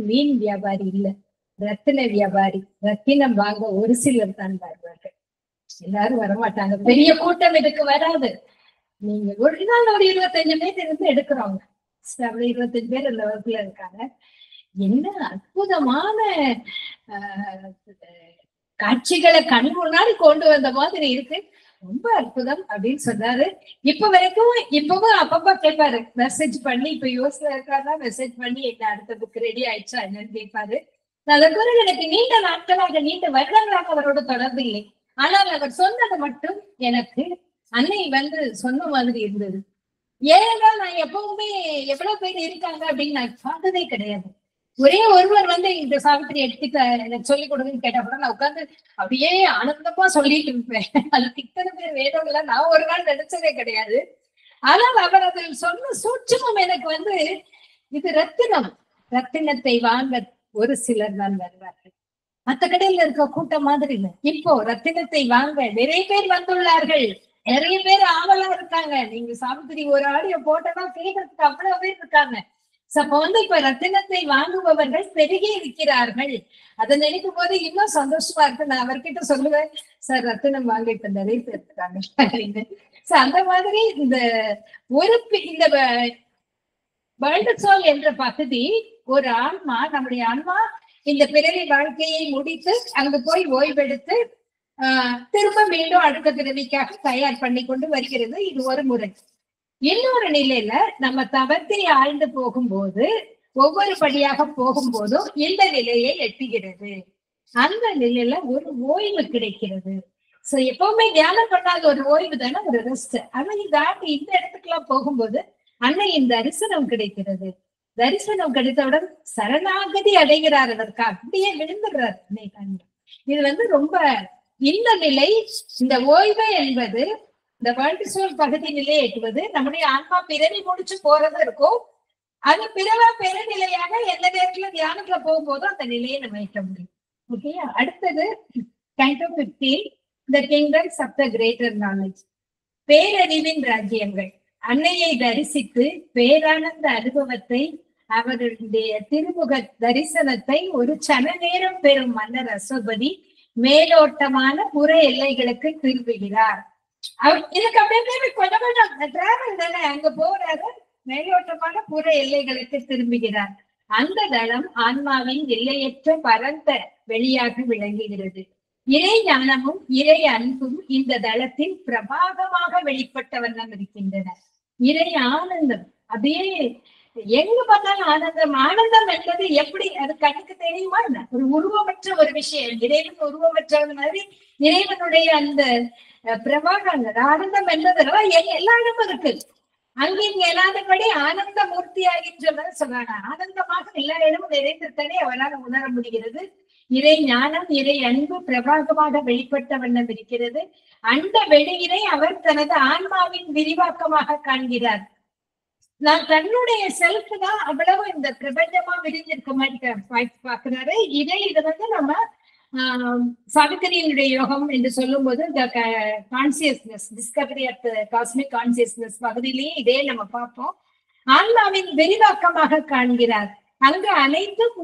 A: மீன் வியாபாரி இல்ல, ரத்தின வியாபாரி. ரத்தினம் வாங்க ஒரு சிலர் தான் வருவார்கள், எல்லாரும் வரமாட்டாங்க. பெரிய கூட்டம் இதுக்கு வராது. நீங்க ஒரு நாள் ஒரு 25 பேர் இருந்து எடுக்கிறோங்க. 25 பேர் அந்த வகுப்புல இருக்காங்க. என்ன அற்புதமான காட்சிகளை கண் முன்னாடி கொண்டு வந்த மாதிரி இருக்கு, ரொம்ப அற்புதம் அப்படின்னு சொன்னாரு. இப்பவும் அப்பப்ப கேட்பாரு, மெசேஜ் பண்ணி. இப்ப யோசனை இருக்காருன்னா மெசேஜ் பண்ணி என்ன அடுத்த புக் ரெடி ஆயிடுச்சா என்னன்னு கேட்பாரு. அதற்கு எனக்கு நீண்ட நாட்களாக, நீண்ட வருடங்களாக அவரோட தொடர்பு இல்லை. ஆனால் அவர் சொன்னதை மட்டும் எனக்கு அன்னை சொன்ன மாதிரி இருந்தது. ஏன்னா நான் எப்பவுமே எவ்வளவு பேர் இருக்காங்க அப்படின்னு நான் பார்த்ததே கிடையாது. ஒரே ஒருவர் இந்த சாவித்திரி எடுத்துக்க எனக்கு சொல்லிக் கொடுங்கன்னு கேட்டா கூட நான் உட்காந்து அப்படியே ஆனந்தமா சொல்லிட்டு இருப்பேன். அதுக்கு இத்தனை பேர் வேணும்லாம் நான் ஒரு நாள் நினைச்சதே கிடையாது. ஆனால் அவர் அதில் சொன்ன சூட்சமும் எனக்கு இது ரத்தினத்தை வாங்க ஒரு சிலர் தான் வருவார்கள். மத்த கடையில இருக்க கூட்டம் மாதிரி இல்லை. இப்போ ரத்தினத்தை வாங்க நிறைய பேர் வந்துள்ளார்கள். நிறைய பேர் ஆவலா இருக்காங்க. நீங்க சாவித்திரி ஒரு ஆடியோ போட்டோம்னா கேட்கறதுக்கு அவ்வளவு பேர் இருக்காங்க. அப்ப இப்ப ரத்தினத்தை வாங்குபவர்கள் பெருகி இருக்கிறார்கள். அதை நினைக்கும் போது இன்னும் சந்தோஷமா இருக்கு. நான் அவர்கிட்ட சொல்லுவேன், சார் ரத்தினம் வாங்க இப்ப நிறைய பேர் இருக்காங்க அப்படின்னு. அந்த மாதிரி இந்த வேர்ல்டு சோல் என்ற பகுதி ஒரு ஆன்மா, நம்முடைய ஆன்மா இந்த பிறவி வாழ்க்கையை முடித்து அங்கு போய் ஓய்வெடுத்து திரும்ப மீண்டும் அடுத்த பிறவிக்காக தயார் பண்ணி கொண்டு வருகிறது. இது ஒரு முறை. இன்னொரு நிலையில நம்ம தவத்தை ஆழ்ந்து போகும்போது, ஒவ்வொரு படியாக போகும்போதும் இந்த நிலையை எட்டுகிறது. அந்த நிலையில ஒரு ஓய்வு கிடைக்கிறது. சோ எப்பவுமே தியானம் பண்ணாத ஒரு ஓய்வு தானே, ஒரு ரெஸ்ட். ஆனா இந்த இடத்துக்கு எல்லாம் போகும்போது அன்னையின் தரிசனம் கிடைக்கிறது. தரிசனம் கிடைத்தவுடன் சரணாகதி அடைகிறார். அதற்கு அப்படியே விழுந்துடுறார். இது ரொம்ப இந்த நிலை, இந்த ஓய்வு என்பது இந்த வேர்ல்டு சோல் பகுதி நிலையை எட்டுவது. நம்முடைய ஆன்மா பிறவி முடிச்சு போறது இருக்கும். அது பெருநிலையாக எந்த நேரத்துல தியானத்துல போகும்போதும் அந்த நிலையை நம்ம எட்ட முடியும். ஓகேயா? அடுத்தது Canto 15, The Kingdoms of the Greater Knowledge. பேரறிவின் ராஜ்யங்கள். அன்னையை தரிசித்து பேரானந்த அனுபவத்தை, அவருடைய திருமுக தரிசனத்தை ஒரு சன நேரம் பெறும் மன்னர் அசோபதி மேலோட்டமான புற எல்லைகளுக்கு திரும்புகிறார். இதுக்கு அப்படியே கொஞ்சம் டிராவல் தானே, அங்க போறாரு, மேலோட்டமான புற எல்லைகளுக்கு திரும்புகிறார். அந்த தளம் ஆன்மாவின் எல்லையற்ற பரந்த வெளியாக விளங்குகிறது. இறை ஞானமும் இறை அன்பும் இந்த தளத்தில் பிரபாகமாக வெளிப்பட்ட வண்ணம் இருக்கின்றன. இறை ஆனந்தம் அப்படியே எங்க பார்த்தாலும் ஆனந்தம். ஆனந்தம் என்பது எப்படி, அது கண்ணுக்கு தெரியுமா? ஒரு உருவமற்ற ஒரு விஷயம். இறைவன் உருவமற்றது மாதிரி இறைவனுடைய அந்த பிரபாகங்கள், ஆனந்தம் என்பதெல்லாம் எல்லா இடமும் இருக்கு. அங்கிங்க எல்லாதபடி ஆனந்த மூர்த்தி ஆகின்றவர் சொல்றாங்க. ஆனந்தமாக எல்லா இடமும் நிறைந்திருக்கனே அவரால் உணர முடிகிறது. இறை ஞானம், இறை அன்பு பிரபாகமாக வெளிப்பட்ட வண்ணம் இருக்கிறது. அந்த வெளியினை அவர் தனது ஆன்மாவின் விரிவாக்கமாக காண்கிறார். நான் தன்னுடைய செல்ஃப் தான் அவ்வளவு இந்த பிரபஞ்சமா விரிஞ்சிருக்க மாதிரி பாக்குறாரு. இது வந்து நம்ம சாவித்திரியினுடைய யோகம் என்று சொல்லும் போது இந்த consciousness, discovery of cosmic consciousness பகுதியிலேயே இதே நம்ம பார்ப்போம். ஆன்மாவின் விரிவாக்கமாக காண்கிறார். அங்கு அனைத்தும்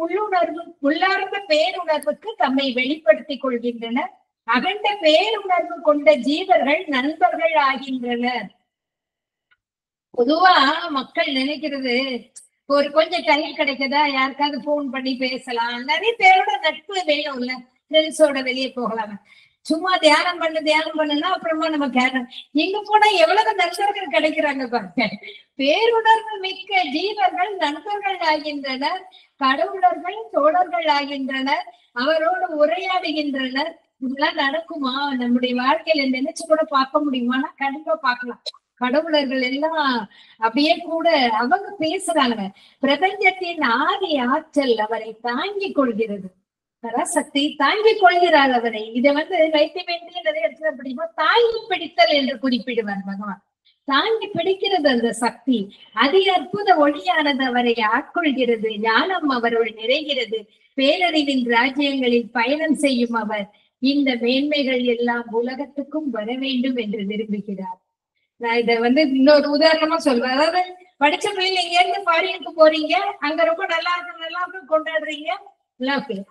A: உள்ளார்ந்த பேருணர்வுக்கு தம்மை வெளிப்படுத்திக் கொள்கின்றனர். அகண்ட பேருணர்வு கொண்ட ஜீவர்கள் நண்பர்கள் ஆகின்றனர். பொதுவா மக்கள் நினைக்கிறது, ஒரு கொஞ்சம் டைம் கிடைக்குதா, யாருக்காவது போன் பண்ணி பேசலாம், நிறைய பேரோட நட்பு வேணும்ல, ஃப்ரெண்ட்ஸோட வெளியே போகலாம். சும்மா தியானம் பண்ணுன்னா அப்புறமா நம்ம கேட்கணும். இங்க போனா எவ்வளவு நண்பர்கள் கிடைக்கிறாங்க பாருங்க. பேருணர்வு மிக்க ஜீவர்கள் நண்பர்கள் ஆகின்றனர். கடவுளர்கள் தோழர்கள் ஆகின்றனர். அவரோடு உரையாடுகின்றனர். இதெல்லாம் நடக்குமா? நம்முடைய வாழ்க்கையில நினைச்சு கூட பார்க்க முடியுமானா கண்டிப்பா பார்க்கலாம். கடவுளர்கள் எல்லாம் அப்படியே கூட அவங்க பேசுறாங்க. பிரபஞ்சத்தின் ஆதி ஆற்றல் அவரை தாங்கிக் கொள்கிறது. பராசக்தி தாங்கிக் கொள்கிறார் அவரை. இதை வந்து வைத்தியவேண்டிய நிறைய இடத்துல பிடிக்கும், தாங்கி பிடித்தல் என்று குறிப்பிடுவார் பகவான். தாங்கி பிடிக்கிறது அந்த சக்தி. அதி அற்புத ஒளியானது அவரை ஆட்கொள்கிறது. ஞானம் அவருள் நிறைகிறது. பேரறிவின் ராஜ்யங்களில் பயணம் செய்யும் அவர் இந்த மேன்மைகள் எல்லாம் உலகத்துக்கும் வர வேண்டும் என்று விரும்புகிறார். நான் இதை வந்து இன்னொரு உதாரணமா சொல்றேன். அதாவது படிச்ச பிள்ளைங்க இங்க இருந்து ஃபாரினுக்கு போறீங்க, அங்க ரொம்ப நல்லா இருக்கு கொண்டாடுறீங்க.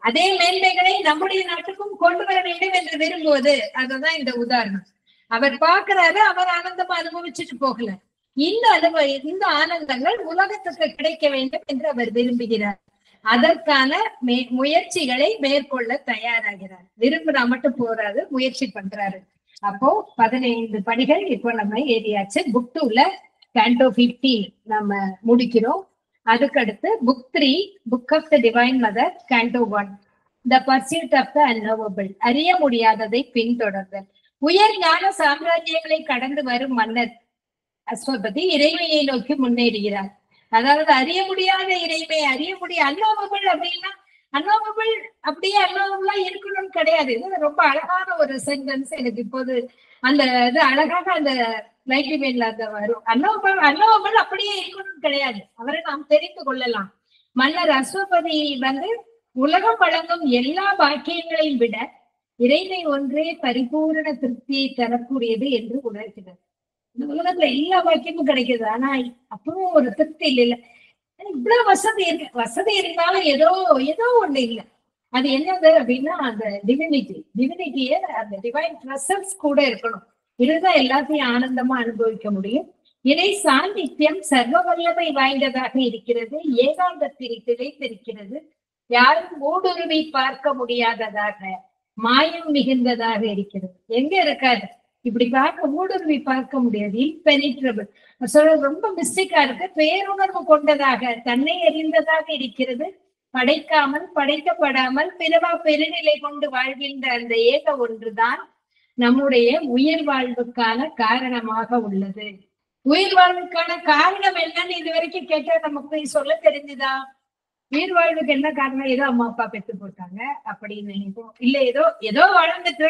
A: அதே மேன்மைகளை நம்முடைய நாட்டுக்கும் கொண்டு வர வேண்டும் என்று விரும்புவது, அதுதான் இந்த உதாரணம். அவர் பார்க்கிறாரு, அவர் ஆனந்தமா அனுபவிச்சுட்டு போகல. இந்த ஆனந்தங்கள் உலகத்துக்கு கிடைக்க வேண்டும் என்று அவர் விரும்புகிறார். அதற்கான முயற்சிகளை மேற்கொள்ள தயாராகிறார். விரும்புறா மட்டும் போறாரு, முயற்சி பண்றாரு. அப்போ 15 படிகள் இப்போ நம்ம ஏறியாச்சு. புக் 2ல கேண்டோ 50 நம்ம முடிக்கிறோம். அதுக்கடுத்து book 3, book of the divine mother, canto 1, the pursuit of the unknowable, அறிய முடியாததை பின்தொடர்தல். உயர் ஞான சாம்ராஜ்யங்களை கடந்து வரும் மன்னர் அஸ்வபதி இறைமையை நோக்கி முன்னேறுகிறார். அதாவது அறிய முடியாத இறைமை, அன்னோவபிள் அப்படின்னா அன்னோவபிள் அப்படியே அன்னோவபிளா இருக்கணும்னு கிடையாது. இது ரொம்ப அழகான ஒரு சென்டென்ஸ். எனக்கு இப்போது அந்த இது அழகாக அந்த லைட்ரிவேன்ல அந்த வரும். அன்னோவபிள் அப்படியே இருக்கணும்னு கிடையாது. அவரை நாம் தெரிந்து கொள்ளலாம். மன்னர் அஸ்வபதி வந்து உலகம் வழங்கும் எல்லா பாக்கியங்களையும் விட இறைமை ஒன்றே பரிபூரண திருப்தியை தரக்கூடியது என்று உணர்கிறது. இந்த உலகத்துல எல்லா பாக்கியமும் கிடைக்குது, ஆனா அப்பவும் ஒரு திருப்தி இல்லை. இவ்வளவு வசதி இருந்தாலும் ஏதோ ஒண்ணு இல்லை. அது என்னது அப்படின்னா அந்த டிவினிட்டிய அந்த டிவைன் பிரசன்ஸ் கூட இருக்கணும். இதுதான் எல்லாத்தையும் ஆனந்தமா அனுபவிக்க முடியும். இறை சாநித்தியம் சர்வ வல்லமை வாய்ந்ததாக இருக்கிறது. ஏகாந்தத்தில் திளைத்திருக்கிறது. யாரும் ஊடுருவி பார்க்க முடியாததாக, மாயம் மிகுந்ததாக இருக்கிறது. எங்க இருக்காது, இப்படி ஊடுருவி பார்க்க முடியாது. இம்பெனிட்ரபிள் சொல்ற ரொம்ப மிஸ்டிக்கா இருக்கு. பேருணர்வு கொண்டதாக, தன்னை அறிந்ததாக இருக்கிறது. படைக்காமல் படைக்கப்படாமல் பிறவா பெருநிலை கொண்டு வாழ்கின்ற அந்த ஏக ஒன்றுதான் நம்முடைய உயிர் வாழ்வுக்கான காரணமாக உள்ளது. உயிர் வாழ்வுக்கான காரணம் என்னன்னு இது வரைக்கும் கேட்டா நமக்கு சொல்ல தெரிஞ்சுதா? உயிர் வாழ்வுக்கு என்ன காரணம்? ஏதோ அம்மா அப்பா பெற்று போட்டாங்க அப்படின்னு நினைப்போம். இல்ல ஏதோ வாழ்ந்துட்டு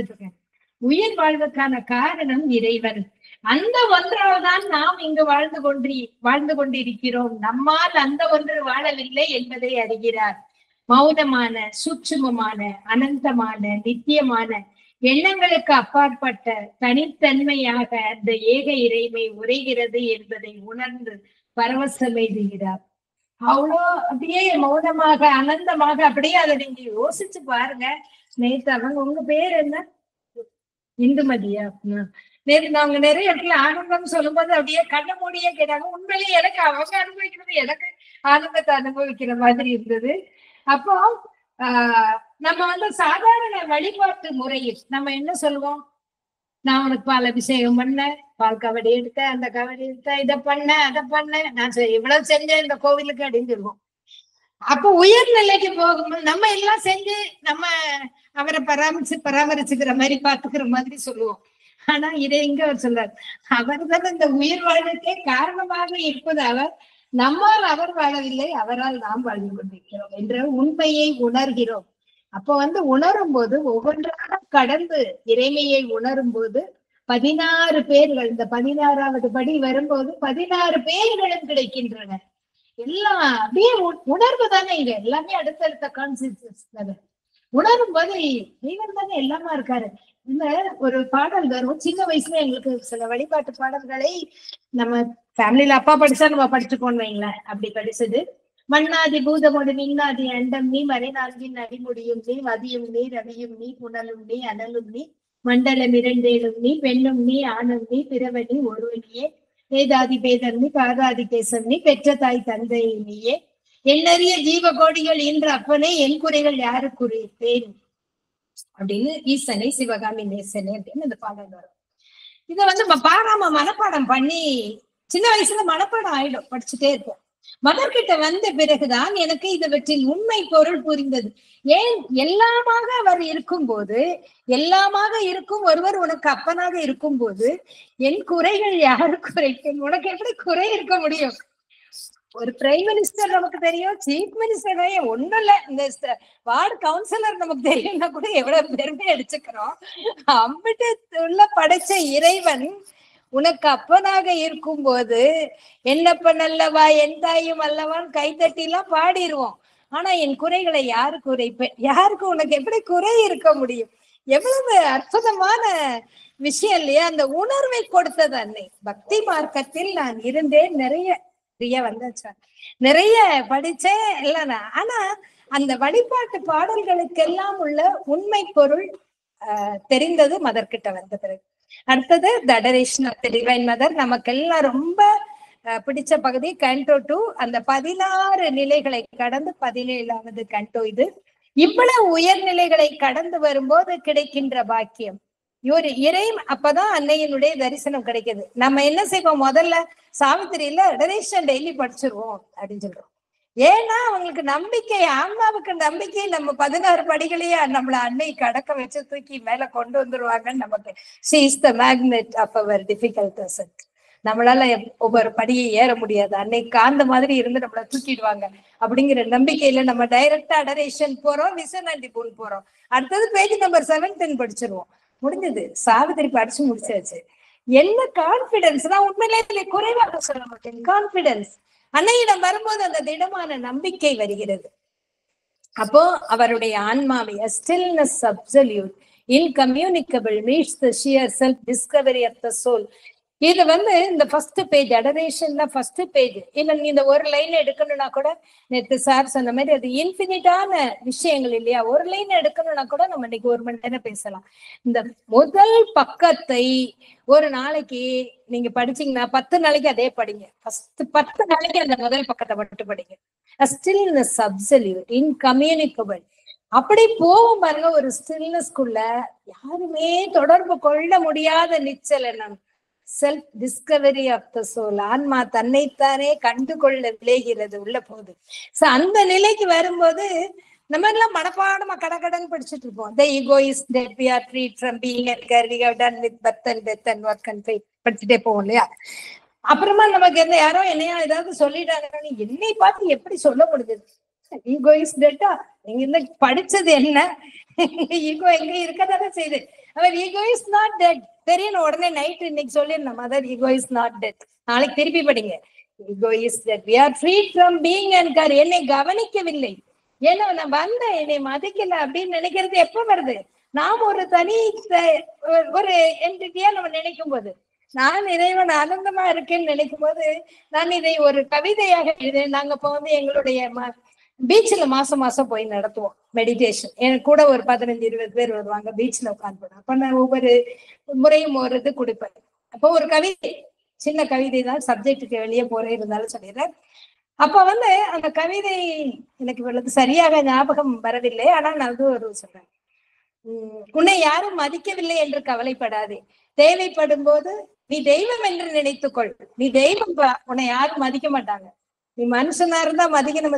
A: இருக்கேன். உயிர் வாழ்வுக்கான காரணம் இறைவன். அந்த ஒன்றால் தான் நாம் இங்கு வாழ்ந்து கொண்டிருக்கிறோம். நம்மால் அந்த ஒன்று வாழவில்லை என்பதை அறிகிறார். மௌனமான, சூட்சுமமான, அனந்தமான, நித்தியமான, எண்ணங்களுக்கு அப்பாற்பட்ட தனித்தன்மையாக அந்த ஏக இறைமை உரைகிறது என்பதை உணர்ந்து பரவசமெய்துகிறார். அவ்வளோ அப்படியே மௌனமாக, அனந்தமாக அப்படியே அதை நீங்க யோசிச்சு பாருங்க. நேற்று அவங்க, உங்க பேர் என்ன? இந்துமதியா? நேற்று நாங்க நிறைய இடத்துல ஆனந்தம் சொல்லும் போது அப்படியே கண்ண மூடியே கேட்டாங்க. உண்மையிலேயே எனக்கு அவங்க அனுபவிக்கிறது எனக்கு ஆனந்தத்தை அனுபவிக்கிற மாதிரி இருந்தது. அப்போ நம்ம வந்து சாதாரண வழிபாட்டு முறையில் நம்ம என்ன சொல்லுவோம்? நான் உனக்கு பால் அபிஷேகம் பண்ண, பால் கவடி எடுத்த, அந்த கவடி எடுத்த, இதை பண்ண, அதை பண்ண, நான் இவ்வளவு செஞ்சேன் இந்த கோவிலுக்கு அப்படின்னு சொல்லுவோம். அப்ப உயர்நிலைக்கு போகும்போது நம்ம எல்லாம் செஞ்சு நம்ம அவரை பராமரிச்சுக்கிற மாதிரி பாத்துக்கிற மாதிரி சொல்லுவோம். ஆனா இதை இங்க அவர் சொல்றாரு, அவர் தான் இந்த உயிர் வாழ்க்கை காரணமாக இருப்பது அவர். நம்மால் அவர் வாழவில்லை, அவரால் நாம் வாழ்ந்து கொண்டிருக்கிறோம் என்ற உண்மையை உணர்கிறோம். அப்ப உணரும் போது ஒவ்வொன்றாக கடந்து இறைமையை உணரும் போது 16 பேர்கள், இந்த 16வது படி வரும்போது 16 பேர்களும் கிடைக்கின்றன. எல்லாம் அப்படியே உணர்வு தானே, இங்க எல்லாமே அடுத்தடுத்த கான்சியஸ் தானே. உணரும் போது தெய்வம் தானே எல்லாமா இருக்காரு. இந்த ஒரு பாடல் வரும் சின்ன வயசுல, எங்களுக்கு சில வழிபாட்டு பாடல்களை நம்ம ஃபேமிலியில அப்பா படிச்சா நம்ம படிச்சுக்கோன்னு வைங்களேன், அப்படி படிச்சது. மண்ணாதி பூதமோடு மின்னாதி அண்டம் நீ, மறைநான்கின் அடிமுடியும் நீ, மதியும் நீ, ரவியும் நீ, புனலும் நீ, அனலும் நீ, மண்டலம் இரண்டேலும் நீ, பெண்ணும் நீ, ஆணும் நீ, பிறவனி ஒருவனியே, வேதாதி பேதம் நீ, பாதாதி கேசம் நீ, பெற்ற தாய் தந்தை நீயே, எண்ணறிய ஜீவ கோடிகள் என்ற அப்பனே என் குறைகள் யாரு குறிப்பேன் அப்படின்னு ஈசனை சிவகாமி நேசனே அப்படின்னு அந்த பாடல் வரும். இதை பாராம மனப்பாடம் பண்ணி சின்ன வயசுல மனப்பாடம் ஆயிடும், படிச்சுட்டே இருப்போம். மகர்கிட்ட வந்த பிறகுதான் எனக்கு இவற்றின் உண்மை பொருள் புரிந்தது. ஏன் எல்லாமாக அவர் இருக்கும்போது, எல்லாமாக இருக்கும் ஒருவர் உனக்கு அப்பனாக இருக்கும் போது என் குறைகள் யாரு குறைக்கும்? உனக்கு எப்படி குறை இருக்க முடியும்? ஒரு பிரைம் மினிஸ்டர் நமக்கு தெரியும், சீஃப் மினிஸ்டர் ஒண்ணும் இல்ல, இந்த வார்டு கவுன்சிலர் நமக்கு தெரியும்னா கூட எவ்வளவு பெருமை அடிச்சுக்கிறோம். அம்பிட்டு உள்ள படைச்ச இறைவன் உனக்கு அப்பனாக இருக்கும் போது என்னப்பன் அல்லவா என் தாயும் அல்லவான்னு கைத்தட்டி எல்லாம் பாடிடுவோம். ஆனா என் குறைகளை யாரு குறைப்பேன்? யாருக்கு உனக்கு எப்படி குறை இருக்க முடியும்? எவ்வளவு அற்புதமான விஷயம் இல்லையா? அந்த உணர்வை கொடுத்தது அன்னை. பக்தி மார்க்கத்தில் நான் இருந்தேன், நிறைய வந்தாச்சா, நிறைய படிச்சேன் இல்லைன்னா. ஆனா அந்த வழிபாட்டு பாடல்களுக்கெல்லாம் உள்ள உண்மை பொருள் தெரிந்தது மதர்கிட்ட வந்த பிறகு. அடுத்தது the adoration of the divine mother. நமக்கெல்லாம் ரொம்ப பிடிச்ச பகுதி கேண்டோ 2. அந்த 16 நிலைகளை கடந்து 17வது கேண்டோ இது. இவ்வளவு உயர்நிலைகளை கடந்து வரும்போது கிடைக்கின்ற பாக்கியம் ஒரு இறை. அப்பதான் அன்னையினுடைய தரிசனம் கிடைக்குது. நம்ம என்ன செய்வோம், முதல்ல சாவித்திரியில அடரேஷன் டெய்லி படிச்சிருவோம் அப்படின்னு சொல்றோம். ஏன்னா அவங்களுக்கு நம்பிக்கை, ஆன்மாவுக்கு நம்பிக்கை, நம்ம 16 படிகளையே நம்மள அன்னை கடக்க வச்சு தூக்கி மேல கொண்டு வந்துருவாங்கன்னு நமக்கு. she is the magnet of our difficult ascent. நம்மளால ஒவ்வொரு படியை ஏற முடியாது, அன்னைக்கு அந்த மாதிரி இருந்து நம்மள தூக்கிடுவாங்க அப்படிங்கிற நம்பிக்கையில நம்ம டைரக்டா அடரேஷன் போறோம், விசனண்டி பூல் போறோம். அடுத்தது பேஜ் நம்பர் 710 படிச்சிருவோம். முடிஞ்சது, சாவித்திரி படிச்சு முடிச்சாச்சு. என்ன கான்பிடன்ஸ், நான் உண்மையிலே குறைவாக சொல்ல மாட்டேன், கான்பிடன்ஸ். அன்னையிடம் வரும்போது அந்த திடமான நம்பிக்கை வருகிறது. அப்போ அவருடைய ஆன்மாவை stillness absolute incommunicable meets the sheer self discovery of the soul. இது இந்த ஃபர்ஸ்ட் பேஜ், அடரேஷன்ல ஃபர்ஸ்ட் பேஜ். இல்ல இந்த ஒரு லைன் எடுக்கணும்னா கூட, நேற்று சார் சொன்ன மாதிரி அது இன்ஃபினிட்டான விஷயங்கள் இல்லையா, ஒரு லைன் எடுக்கணும்னா கூட நம்ம இன்னைக்கு 1 மணி நேரம் பேசலாம். இந்த முதல் பக்கத்தை ஒரு நாளைக்கு நீங்க படிச்சீங்கன்னா 10 நாளைக்கு அதே படிங்க. ஃபர்ஸ்ட் 10 நாளைக்கு அந்த முதல் பக்கத்தை மட்டும் படிங்க. Stillness absolute incommunicable. அப்படி போகும் பாருங்க ஒரு ஸ்டில்னஸ்குள்ள, யாருமே தொடர்பு கொள்ள முடியாத நிச்சல் என்ன, self discovery of the soul. ஆன்மா தன்னைத்தானே கண்டுகொள்ள விளைகிறது உள்ள போது. சோ அந்த நிலைக்கு வரும்போது நம்ம எல்லாம் மனப்பாடமா கடகடன் படிச்சுட்டு இருப்போம். The ego is dead, we are freed from being and care, we have done with birth and death and work and fate படிச்சுட்டே போவோம் இல்லையா. அப்புறமா நமக்கு யாரோ என்னையா ஏதாவது சொல்லிட்டாங்க, என்னை பார்த்து எப்படி சொல்ல முடிஞ்சது, ஈகோ இஸ் டெட்டா? நீங்க இந்த படிச்சது என்ன, ஈகோ எங்க இருக்கதானே செய்யுது. அவர் ஈகோ இஸ் நாட் டெட் தெரியணும். உடனே நைட் இன்னைக்கு சொல்லிருந்தேன், mother ego is not dead. நாளைக்கு திருப்பி படிங்க, ego is dead, we are freed from being and care. என்னை கவனிக்கவில்லை, ஏன்னா நான் என்னை மதிக்கல அப்படின்னு நினைக்கிறது எப்ப வருது, நாம் ஒரு தனி ஒரு என்டிட்டியா நம்ம நினைக்கும் போது. நான் இறைவன் ஆனந்தமா இருக்கேன்னு நினைக்கும் போது நான் இதை ஒரு கவிதையாக எழுதுறேன். நாங்க இப்ப எங்களுடைய பீச்ல மாசம் போய் நடத்துவோம் மெடிடேஷன். எனக்கு கூட ஒரு 15-20 பேர் வருவாங்க, பீச்ல உட்காந்து. அப்ப நான் ஒவ்வொரு முறையும் ஒரு இது கொடுப்பேன். அப்போ ஒரு கவிதை, சின்ன கவிதை தான், சப்ஜெக்டுக்கு வெளியே போறே இருந்தாலும் சொல்லிடுறேன். அப்ப அந்த கவிதை எனக்கு இவ்வளவு சரியாக ஞாபகம் வரவில்லை, ஆனா நான் ஒரு சொல்றேன். உன்னை யாரும் மதிக்கவில்லை என்று கவலைப்படாதே, தேவைப்படும் போது நீ தெய்வம் என்று நினைத்துக்கொள். நீ தெய்வம், உன்னை யாரும் மதிக்க மாட்டாங்க, நீ மனுஷனா இருந்தா மதிக்கணும்,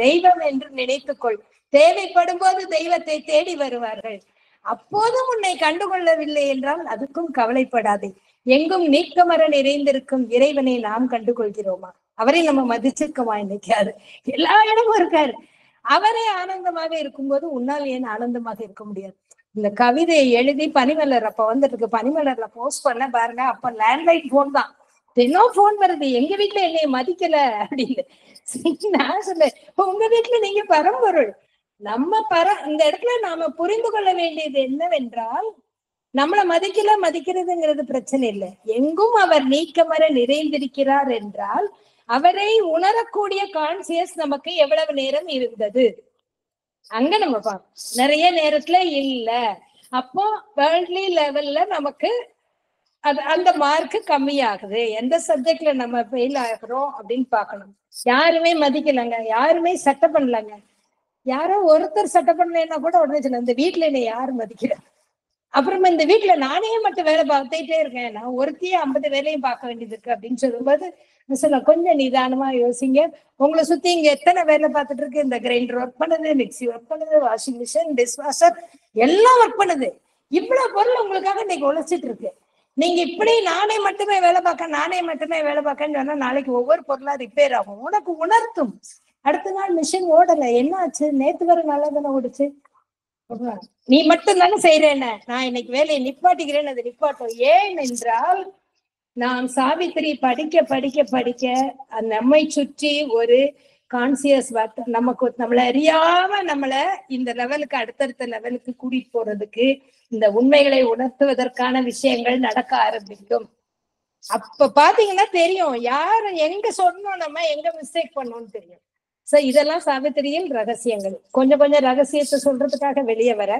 A: தெய்வம் என்று நினைத்துக்கொள். தேவைப்படும் போது தெய்வத்தை தேடி வருவார்கள். அப்போதும் உன்னை கண்டுகொள்ளவில்லை என்றால் அதுக்கும் கவலைப்படாதே. எங்கும் நீக்கமர நிறைந்திருக்கும் இறைவனை நாம் கண்டுகொள்கிறோமா? அவரை நம்ம மதிச்சிருக்கோமா? இன்னைக்காது எல்லா இடமும் இருக்காரு. அவரே ஆனந்தமாக இருக்கும்போது உன்னால் ஏன் ஆனந்தமாக இருக்க முடியாது? இந்த கவிதையை எழுதி பனிமலர் அப்ப வந்துட்டு இருக்கு, பனிமலர்ல போஸ்ட் பண்ண பாருங்க. அப்ப லேண்ட்லைன் போன் தான், தினம் போன் வருது, எங்க வீட்டுல என்னைய மதிக்கல அப்படின்னு. நான் சொன்னேன், உங்க வீட்டுல நீங்க பரம்பொருள், நம்ம இந்த இடத்துல நாம புரிந்து கொள்ள வேண்டியது என்னவென்றால், நம்மள மதிக்கிறதுங்கிறது பிரச்சனை இல்லை. எங்கும் அவர் நீக்கமர நிறைந்திருக்கிறார் என்றால் அவரை உணரக்கூடிய கான்சியஸ் நமக்கு எவ்வளவு நேரம் இருந்தது அங்க நம்ம பார்க்கணும். நிறைய நேரத்துல இல்ல. அப்போ வேர்ல்ட்லி லெவல்ல நமக்கு அந்த மார்க் கம்மியாகுது. எந்த சப்ஜெக்ட்ல நம்ம ஃபெயில் ஆகிறோம் அப்படின்னு பார்க்கணும். யாருமே மதிக்கலங்க, யாருமே சட்டை பண்ணலங்க. யாரோ ஒருத்தர் சட்டை பண்ணலன்னா கூட உடனே சொன்ன, இந்த வீட்டுல என்னை யாரு மதிக்கிற? அப்புறமா இந்த வீட்டுல நானே மட்டும் வேலை பார்த்துட்டே இருக்கேன், நான் ஒருத்தையே 50 வேலையும் பார்க்க வேண்டியது இருக்கு அப்படின்னு சொல்லும்போது சொல்ல, கொஞ்சம் நிதானமா யோசிங்க. உங்களை சுத்தி இங்க எத்தனை வேலை பார்த்துட்டு இருக்கு? இந்த கிரைண்டர் ஒர்க் பண்ணுது, மிக்சி ஒர்க் பண்ணுது, வாஷிங் மிஷின், டிஷ்வாஷர் எல்லாம் ஒர்க் பண்ணுது. இவ்வளவு பொருள் உங்களுக்காக இன்னைக்கு உழைச்சிட்டு இருக்கு. நீங்க இப்படி நானே மட்டுமே வேலை பார்க்கன்னு சொன்னா நாளைக்கு ஒவ்வொரு பொருளா ரிப்பேர் ஆகும். உனக்கு உணர்த்தும். அடுத்த நாள் மிஷின் ஓடல, என்ன ஆச்சு? நேத்து வரை நல்லா தானே ஓடுச்சு, நீ மட்டும் தானே செய்யறேன், நான் இன்னைக்கு வேலையை நிப்பாட்டிக்கிறேன்னு அது நிப்பாட்டும். ஏன் என்றால் நாம் சாவித்திரி படிக்க படிக்க படிக்க நம்மை சுற்றி ஒரு கான்சியஸ் நமக்கு நம்மளை அறியாம நம்மள இந்த லெவலுக்கு அடுத்தடுத்த லெவலுக்கு கூட்டிட்டு போறதுக்கு இந்த உண்மைகளை உணர்த்துவதற்கான விஷயங்கள் நடக்க ஆரம்பிக்கும். அப்ப பாத்தீங்கன்னா தெரியும் யாரு எங்க சொன்னோம், நம்ம எங்க மிஸ்டேக் பண்ணோம்னு தெரியும். சோ இதெல்லாம் சாவித்திரியில் ரகசியங்கள். கொஞ்சம் கொஞ்சம் ரகசியத்தை சொல்றதுக்காக வெளியே வர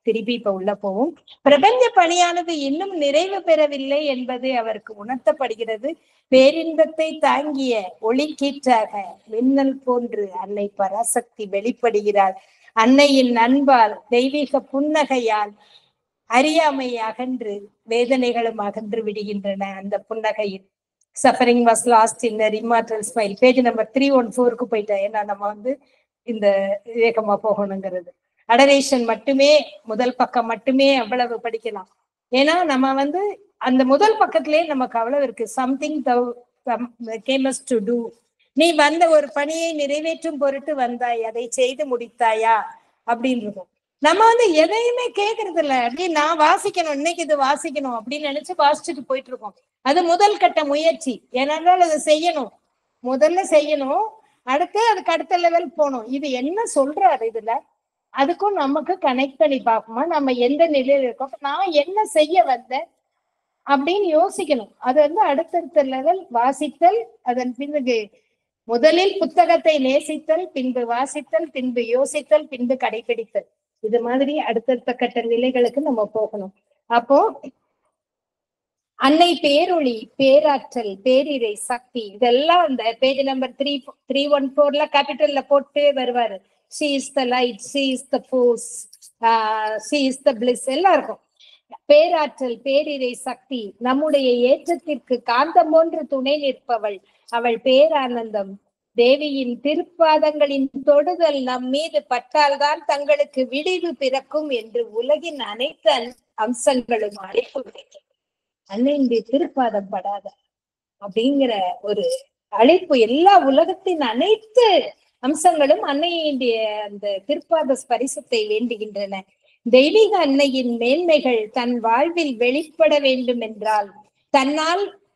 A: திருப்பி இப்ப உள்ள போவோம். பிரபஞ்ச பணியானது இன்னும் நிறைவு பெறவில்லை என்பது அவருக்கு உணர்த்தப்படுகிறது. பேரின்பத்தை தாங்கிய ஒளிக்கீற்றாக மின்னல் போன்று அன்னை பராசக்தி வெளிப்படுகிறார். அன்னையின் அன்பால் தெய்வீக புன்னகையால் அறியாமை அகன்று வேதனைகளும் அகன்று விடுகின்றன. அந்த புன்னகையில் suffering was lost in immortal smile. Page number 314க்கு போயிட்டேன். ஏன்னா நம்ம இந்த வேகமா போகணுங்கிறது. அடரேஷன் மட்டுமே, முதல் பக்கம் மட்டுமே அவ்வளவு படிக்கலாம். ஏன்னா நம்ம அந்த முதல் பக்கத்திலேயே நமக்கு அவ்வளவு இருக்கு. Something comes to do. நீ வந்த ஒரு பணியை நிறைவேற்றும் பொருட்டு வந்தாய், அதை செய்து முடித்தாயா அப்படின்னு இருக்கும். நம்ம எதையுமே கேட்கறது இல்லை. அப்படி நான் வாசிக்கணும், இன்னைக்கு இது வாசிக்கணும் அப்படின்னு நினைச்சு வாசிச்சுட்டு போயிட்டு இருக்கோம். அது முதல் கட்ட முயற்சி. ஏனென்றால் அதை செய்யணும், முதல்ல செய்யணும், அடுத்து அதுக்கு அடுத்த லெவல் போகணும். இது என்ன சொல்றாரு இதுல, அதுக்கும் நமக்கு கனெக்ட் பண்ணி பார்ப்போமா, நம்ம எந்த நிலையில இருக்கோம், நான் என்ன செய்ய வந்தேன் அப்படின்னு யோசிக்கணும். அது அடுத்தடுத்த லெவல் வாசித்தல். அதன் பின்பு முதலில் புத்தகத்தை நேசித்தல், பின்பு வாசித்தல், பின்பு யோசித்தல், பின்பு கடைபிடித்தல். இது மாதிரி அடுத்தடுத்த கட்ட நிலைகளுக்கு நம்ம போகணும். அப்போ அன்னை பேரொளி, பேராற்றல், பேரிரை, சக்தி, இதெல்லாம் அந்த பேஜ் நம்பர் 314ல கேபிட்டல்ல போட்டு வருவாரு. she is the light, she is the force, she is the bliss எல்லாம் இருக்கும். பேராற்றல், பேரிரை, சக்தி, நம்முடைய ஏற்றத்திற்கு காந்தம் போன்று துணை நிற்பவள், அவள் பேரானந்தம். தேவியின் திருப்பாதங்களின் தொடுதல் நம் மீது பட்டால்தான் தங்களுக்கு விடிவு பிறக்கும் என்று உலகின் அனைத்து அம்சங்களும் அழைப்பு விடுகிறது. அன்னையுடைய திருப்பாதம் படாத அப்படிங்கிற ஒரு அழைப்பு எல்லா உலகத்தின் அனைத்து அம்சங்களும் அன்னையுடைய அந்த திருப்பாத ஸ்பரிசத்தை வேண்டுகின்றன. தெய்வீக அன்னையின் மேன்மைகள் தன் வாழ்வில் வெளிப்பட வேண்டும் என்றால்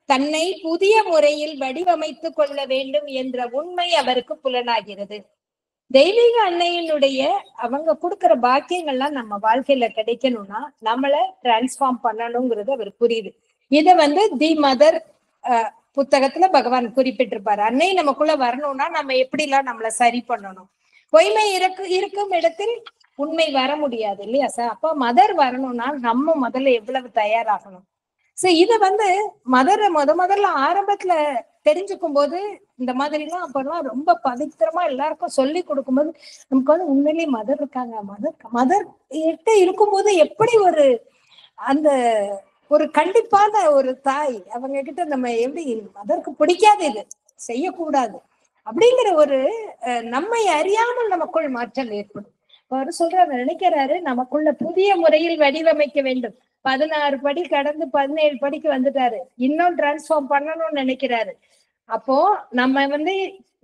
A: தன்னை புதிய முறையில் வடிவமைத்துக் கொள்ள வேண்டும் என்ற உண்மை அவருக்கு புலனாகிறது. தெய்வீக அன்னையினுடைய அவங்க கொடுக்கிற பாக்கியங்கள்லாம் நம்ம வாழ்க்கையில கிடைக்கணும்னா நம்மள டிரான்ஸ்ஃபார்ம் பண்ணணுங்கிறது அவர் புரியுது. இத தி மதர் புத்தகத்துல பகவான் குறிப்பிட்டிருப்பாரு. அன்னை நமக்குள்ள வரணும்னா நம்ம எப்படி எல்லாம் நம்மள சரி பண்ணணும். பொய்மை இருக்கும் இடத்தில் உண்மை வர முடியாது இல்லையா சார்? அப்ப மதர் வரணும்னா நம்ம முதல்ல எவ்வளவு தயாராகணும். சோ இத மதரை முதல்ல ஆரம்பத்துல தெரிஞ்சுக்கும் போது இந்த மாதிரி எல்லாம் அப்பெல்லாம் ரொம்ப பவித்திரமா எல்லாருக்கும் சொல்லி கொடுக்கும்போது நமக்கு உண்மையிலேயே மதர் இருக்காங்க, மதர் கிட்ட இருக்கும்போது எப்படி அந்த ஒரு கண்டிப்பான ஒரு தாய் அவங்க கிட்ட நம்ம எப்படி மதருக்கு பிடிக்காது, இது செய்யக்கூடாது அப்படிங்கிற ஒரு நம்மை அறியாமல் நமக்குள் மாற்றம் ஏற்படும். அவர் சொல்றாரு, நினைக்கிறாரு நமக்குள்ள புதிய முறையில் வடிவமைக்க வேண்டும். 16 படி கடந்து 17 படிக்கு வந்துட்டாரு, இன்னும் டிரான்ஸ்ஃபார்ம் பண்ணணும்னு நினைக்கிறாரு. அப்போ நம்ம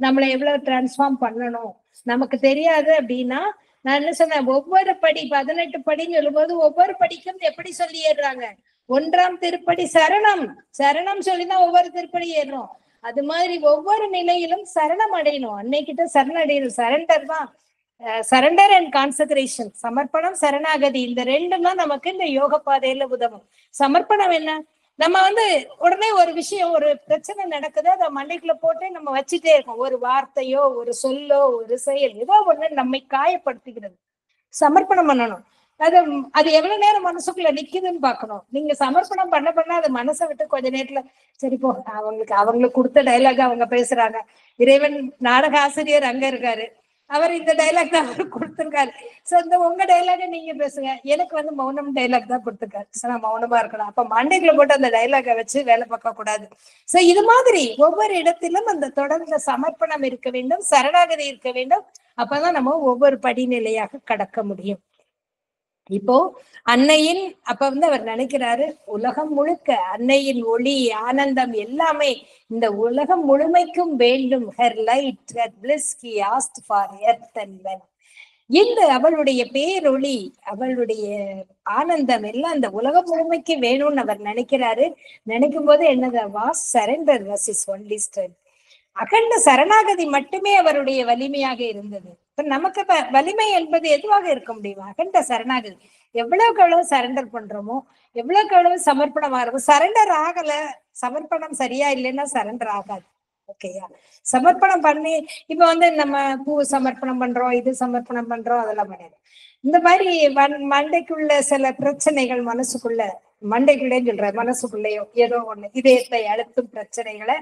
A: நம்மளை எவ்வளவு டிரான்ஸ்ஃபார்ம் பண்ணணும் நமக்கு தெரியாது அப்படின்னா, நான் என்ன சொன்னேன், ஒவ்வொரு படி 18 படின்னு சொல்லும்போது ஒவ்வொரு படிக்கும் எப்படி சொல்லி ஏறுறாங்க. 1ஆம் திருப்படி சரணம், சரணம் சொல்லிதான் ஒவ்வொரு திருப்படி ஏறுறோம். அது மாதிரி ஒவ்வொரு நிலையிலும் சரணம் அடையணும். அன்னைக்கிட்ட சரணடையணும். சரண்டர் தான். சரண்டர் அண்ட் கான்செக்ரேஷன், சமர்ப்பணம் சரணாகதி, இந்த ரெண்டும் தான் நமக்கு இந்த யோக பாதையில உதவும். சமர்ப்பணம் என்ன, நம்ம உடனே ஒரு விஷயம், ஒரு பிரச்சனை நடக்குது, அதை மண்டைக்குள்ள போட்டு நம்ம வச்சுட்டே இருக்கோம். ஒரு வார்த்தையோ ஒரு சொல்லோ ஒரு செயல் ஏதோ ஒண்ணு நம்மை காயப்படுத்துகிறது. சமர்ப்பணம் பண்ணணும். அது எவ்வளவு நேரம் மனசுக்குள்ள நிக்குதுன்னு பாக்கணும். நீங்க சமர்ப்பணம் பண்ண அது மனசை விட்டு கொஞ்ச நேரத்துல சரி போ, அவங்களுக்கு கொடுத்த டைலாக் அவங்க பேசுறாங்க. இறைவன் நாடக ஆசிரியர் அங்க இருக்காரு, அவர் இந்த டைலாக் தான் அவர் கொடுத்திருக்காரு. சோ இந்த உங்க டைலாக நீங்க பேசுங்க. எனக்கு மௌனம் டைலாக் தான் கொடுத்திருக்காரு. நான் மௌனமா இருக்கணும். அப்ப மண்டைக்குள்ள போட்டு அந்த டைலாக வச்சு வேலை பார்க்க கூடாது. சோ இது மாதிரி ஒவ்வொரு இடத்திலும் அந்த தொடர்ந்த சமர்ப்பணம் இருக்க வேண்டும், சரணாகதி இருக்க வேண்டும். அப்பதான் நம்ம ஒவ்வொரு படிநிலையாக கடக்க முடியும். இப்போ அன்னையின் அவர் நினைக்கிறாரு, உலகம் முழுக்க அன்னையின் ஒளி ஆனந்தம் எல்லாமே இந்த உலகம் முழுமைக்கும் வேண்டும். Her light, her bliss he asked for earth and when. இந்த அவளுடைய பேரொளி, அவளுடைய ஆனந்தம் எல்லாம் அந்த உலகம் முழுமைக்கு வேணும்னு அவர் நினைக்கிறாரு. நினைக்கும் போது என்னது, was surrender was is only strength. அகண்ட சரணாகதி மட்டுமே அவருடைய வலிமையாக இருந்தது. இப்ப நமக்கு வலிமை என்பது எதுவாக இருக்க முடியும்? அகண்ட சரணாகதி. எவ்வளவுக்கு எவ்வளவு சரண்டர் பண்றோமோ, எவ்வளவுக்கு எவ்வளவு சமர்ப்பணம் ஆகிறோமோ. சரண்டர் ஆகல, சமர்ப்பணம் சரியா இல்லைன்னா சரண்டர் ஆகாது. ஓகேயா? சமர்ப்பணம் பண்ணி இப்ப நம்ம பூ சமர்ப்பணம் பண்றோம், இது சமர்ப்பணம் பண்றோம், அதெல்லாம் பண்ணாது. இந்த மாதிரி மண்டைக்குள்ள சில பிரச்சனைகள், மண்டைக்குள்ளேன்னு சொல்ற மனசுக்குள்ளேயோ ஏதோ ஒண்ணு இதயத்தை அழுத்தும் பிரச்சனைகளை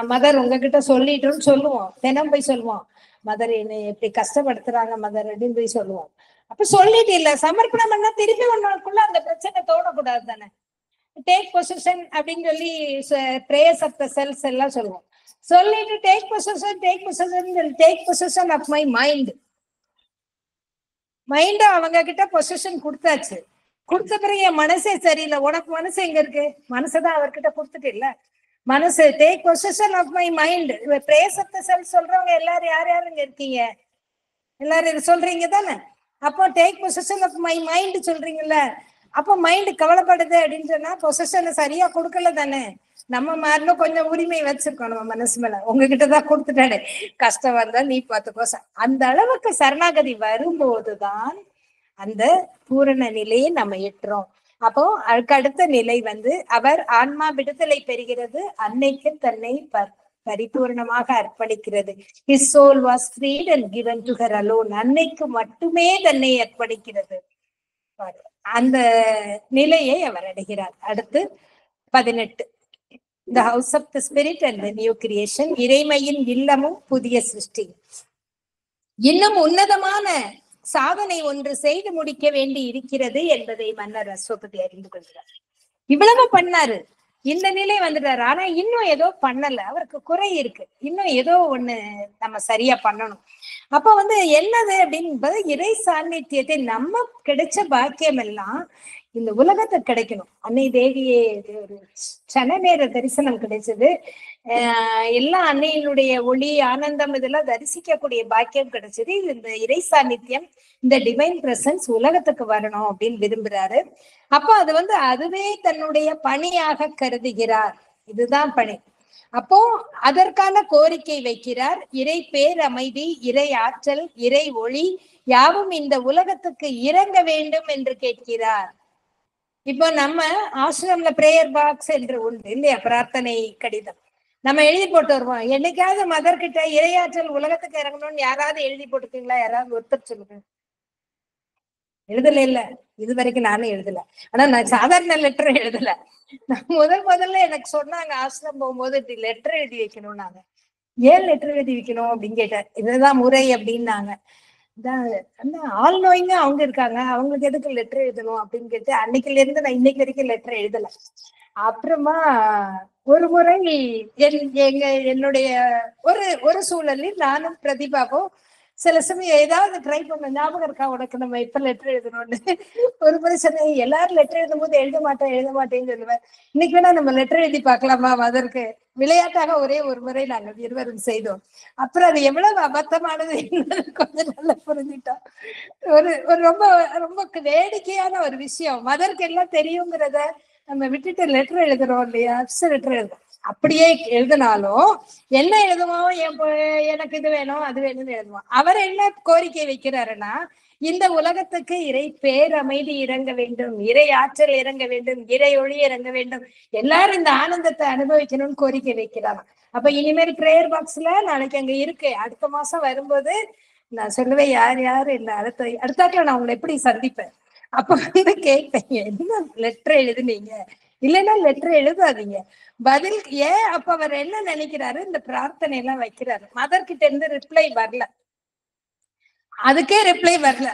A: மதர் உங்ககிட்ட சொல்லிட்டோம்னு சொல்லுவோம். தினம் போய் சொல்லுவோம், மதர் என்னை எப்படி கஷ்டப்படுத்துறாங்க மதர் அப்படின்னு போய் சொல்லுவோம். அப்ப சொல்லிட்டு இல்ல, சமர்ப்பணம் பண்ணா திருப்பி ஒன்னுக்குள்ள அந்த பிரச்சனை தோணக்கூடாது தானே. டேக் பொசிஷன் அப்படின்னு சொல்லி பிரேயர்ஸ் ஆஃப் த செல்ஸ் எல்லாம் சொல்லுவோம். சொல்லிட்டு take position of my mind. மைண்ட அவங்க கிட்ட பொசிஷன் கொடுத்தாச்சு. கொடுத்த பிறகு என் மனசே சரியில்லை. உனக்கு மனசு எங்க இருக்கு? மனசுதான் அவர்கிட்ட கொடுத்துட்டு இல்ல. மனசு take position of my mind. Prayers of the cells சொல்றவங்க எல்லாரும் யார் இங்க இருக்கீங்க? எல்லாரும் இது சொல்றீங்க தானே. அப்போ take position of my mind சொல்றீங்கல்ல. அப்போ மைண்ட் கவலைப்படுது அப்படின்னு சொன்னா பொசிஷனை சரியா கொடுக்கல தானே. நம்ம மாதிரில கொஞ்சம் உரிமை வச்சிருக்கோம் நம்ம மனசு மேல. உங்ககிட்டதான் கொடுத்துட்டானே, கஷ்டம் வந்தா நீ பார்த்துக்கோ. அந்த அளவுக்கு சரணாகதி வரும்போதுதான் அந்த பூரண நிலையை நம்ம எட்டுறோம். அப்போ அதுக்கு அடுத்த நிலை அவர் ஆன்மா விடுதலை பெறுகிறது, அன்னைக்கு தன்னை பரிபூர்ணமாக அர்ப்பணிக்கிறது. His soul was freed and given to her alone. அன்னைக்கு மட்டுமே தன்னை அர்ப்பணிக்கிறது. அந்த நிலையை அவர் அடைகிறார். அடுத்து 18, The House of the Spirit and the New Creation. இறைமையின் இல்லமும் புதிய சிருஷ்டி. இன்னும் உன்னதமான சாதனை ஒன்று செய்து முடிக்க வேண்டி இருக்கிறது என்பதை மன்னர் அஸ்வபதி அறிந்து கொள்கிறார். இவ்வளவு பண்ணாரு, இந்த நிலை வந்துட்டாரு. ஆனா இன்னும் ஏதோ பண்ணல, அவருக்கு குறை இருக்கு. இன்னும் ஏதோ ஒண்ணு நம்ம சரியா பண்ணணும். அப்ப என்னது அப்படின்பது, இறை சாநித்தியத்தை நம்ம கிடைச்ச பாக்கியம் எல்லாம் இந்த உலகத்துக்கு கிடைக்கணும். அன்னை தேவியே ஒரு சன நேர தரிசனம் கிடைச்சது. எல்லாம் அன்னையினுடைய ஒளி ஆனந்தம் இதெல்லாம் தரிசிக்கக்கூடிய பாக்கியம் கிடைச்சது. இந்த இறை சாநித்தியம், இந்த டிவைன் பிரசன்ஸ் உலகத்துக்கு வரணும் அப்படின்னு விரும்புறாரு. அப்போ அது அதுவே தன்னுடைய பணியாக கருதுகிறார். இதுதான் பணி. அப்போ அதற்கான கோரிக்கை வைக்கிறார். இறை பேர் அமைதி, இறை ஆற்றல், இறை ஒளி யாவும் இந்த உலகத்துக்கு இறங்க வேண்டும் என்று கேட்கிறார். இப்போ நம்ம ஆசிரம்ல பிரேயர் பாக்ஸ் என்று உண்டு இல்லையா, பிரார்த்தனை கடிதம் நம்ம எழுதி போட்டு வருவோம். என்னைக்காவது மதர் கிட்ட இறையாற்றல் உலகத்துக்கு இறங்கணும்னு யாராவது எழுதி போட்டுருக்கீங்களா? யாராவது ஒருத்தர் சொல்லுங்க. எழுதல இல்ல, இது வரைக்கும் நானும் எழுதல. ஆனா நான் சாதாரண லெட்டர் எழுதல. நான் முதல்ல எனக்கு சொன்னாங்க ஆசிரம் போகும்போது, இப்படி லெட்டர் எழுதி வைக்கணும். நாங்க ஏன் லெட்டர் எழுதி வைக்கணும் அப்படின்னு கேட்டேன். இதுதான் முறை அப்படின்னாங்க. ஆல் நோயிங்க அவங்க இருக்காங்க, அவங்களுக்கு எதுக்கு லெட்டர் எழுதணும் அப்படின்னு கேட்டு அன்னைக்குல இருந்து நான் இன்னைக்கு வரைக்கும் லெட்டர் எழுதல. அப்புறமா ஒரு முறை என்னுடைய ஒரு சூழலில் நானும் பிரதிபாவும் சில சமயம் ஏதாவது ட்ரை பண்ண ஞாபகம் இருக்கா உனக்கு, நம்ம இப்ப லெட்டர் எழுதணும்னு. ஒரு முறை சொன்னேன், எல்லாரும் லெட்டர் எழுதும் போது எழுத மாட்டேன்னு சொல்லுவேன். இன்னைக்கு வேணா நம்ம லெட்டர் எழுதி பார்க்கலாமா மதருக்கு விளையாட்டாக ஒரே ஒரு முறை நாங்கள் இருவரும் செய்தோம். அப்புறம் அது எவ்வளவு அபத்தமானது கொஞ்சம் நல்லா புரிஞ்சுட்டோம். ஒரு ஒரு ரொம்ப ரொம்ப வேடிக்கையான ஒரு விஷயம். மதருக்கு எல்லாம் தெரியுங்கிறத நம்ம விட்டுட்டு லெட்டர் எழுதுறோம் இல்லையா, லெட்டர் எழுதுறோம். அப்படியே எழுதினாலும் என்ன எழுதுவோம், எனக்கு இது வேணும் அது வேணும்னு எழுதுவோம். அவர் என்ன கோரிக்கை வைக்கிறாருன்னா, இந்த உலகத்துக்கு இறை பேரமைதி இறங்க வேண்டும், இறை ஆற்றல் இறங்க வேண்டும், இறை ஒளி இறங்க வேண்டும், எல்லாரும் இந்த ஆனந்தத்தை அனுபவிக்கணும்னு கோரிக்கை வைக்கிறாங்க. அப்ப இனிமேல் பிரேயர் பாக்ஸ்ல நாளைக்கு அங்க இருக்கு, அடுத்த மாசம் வரும்போது நான் சொல்லுவேன் யார் யாரு இல்லை, அடுத்தாக்குல நான் உங்களை எப்படி சந்திப்பேன். அப்ப வந்து கேட்பேன், என்ன லெட்டர் எழுதுனீங்க, இல்லைன்னா லெட்டர் எழுதாதீங்க, பதில் ஏன். அப்ப அவர் என்ன நினைக்கிறாரு, இந்த பிரார்த்தனை எல்லாம் வைக்கிறாரு, மதர் கிட்ட இருந்து ரிப்ளை வரல, அதுக்கே ரிப்ளை வரல.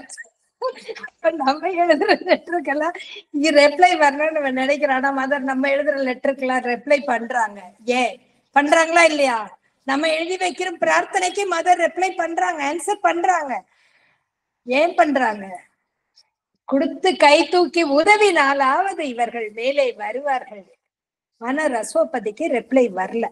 A: நம்ம எழுதுற லெட்டருக்கெல்லாம் இங்க ரிப்ளை வரணும்னு நம்ம நினைக்கிறானா, மதர் நம்ம எழுதுற லெட்டருக்கெல்லாம் ரிப்ளை பண்றாங்க. ஏன் பண்றாங்களா இல்லையா? நம்ம எழுதி வைக்கிற பிரார்த்தனைக்கு மதர் ரிப்ளை பண்றாங்க, ஆன்சர் பண்றாங்க. ஏன் பண்றாங்க? கொடுத்து கை தூக்கி உதவினாலாவது இவர்கள் மேலே வருவார்கள். ஆனா ரசோபதிக்கு ரிப்ளை வரல.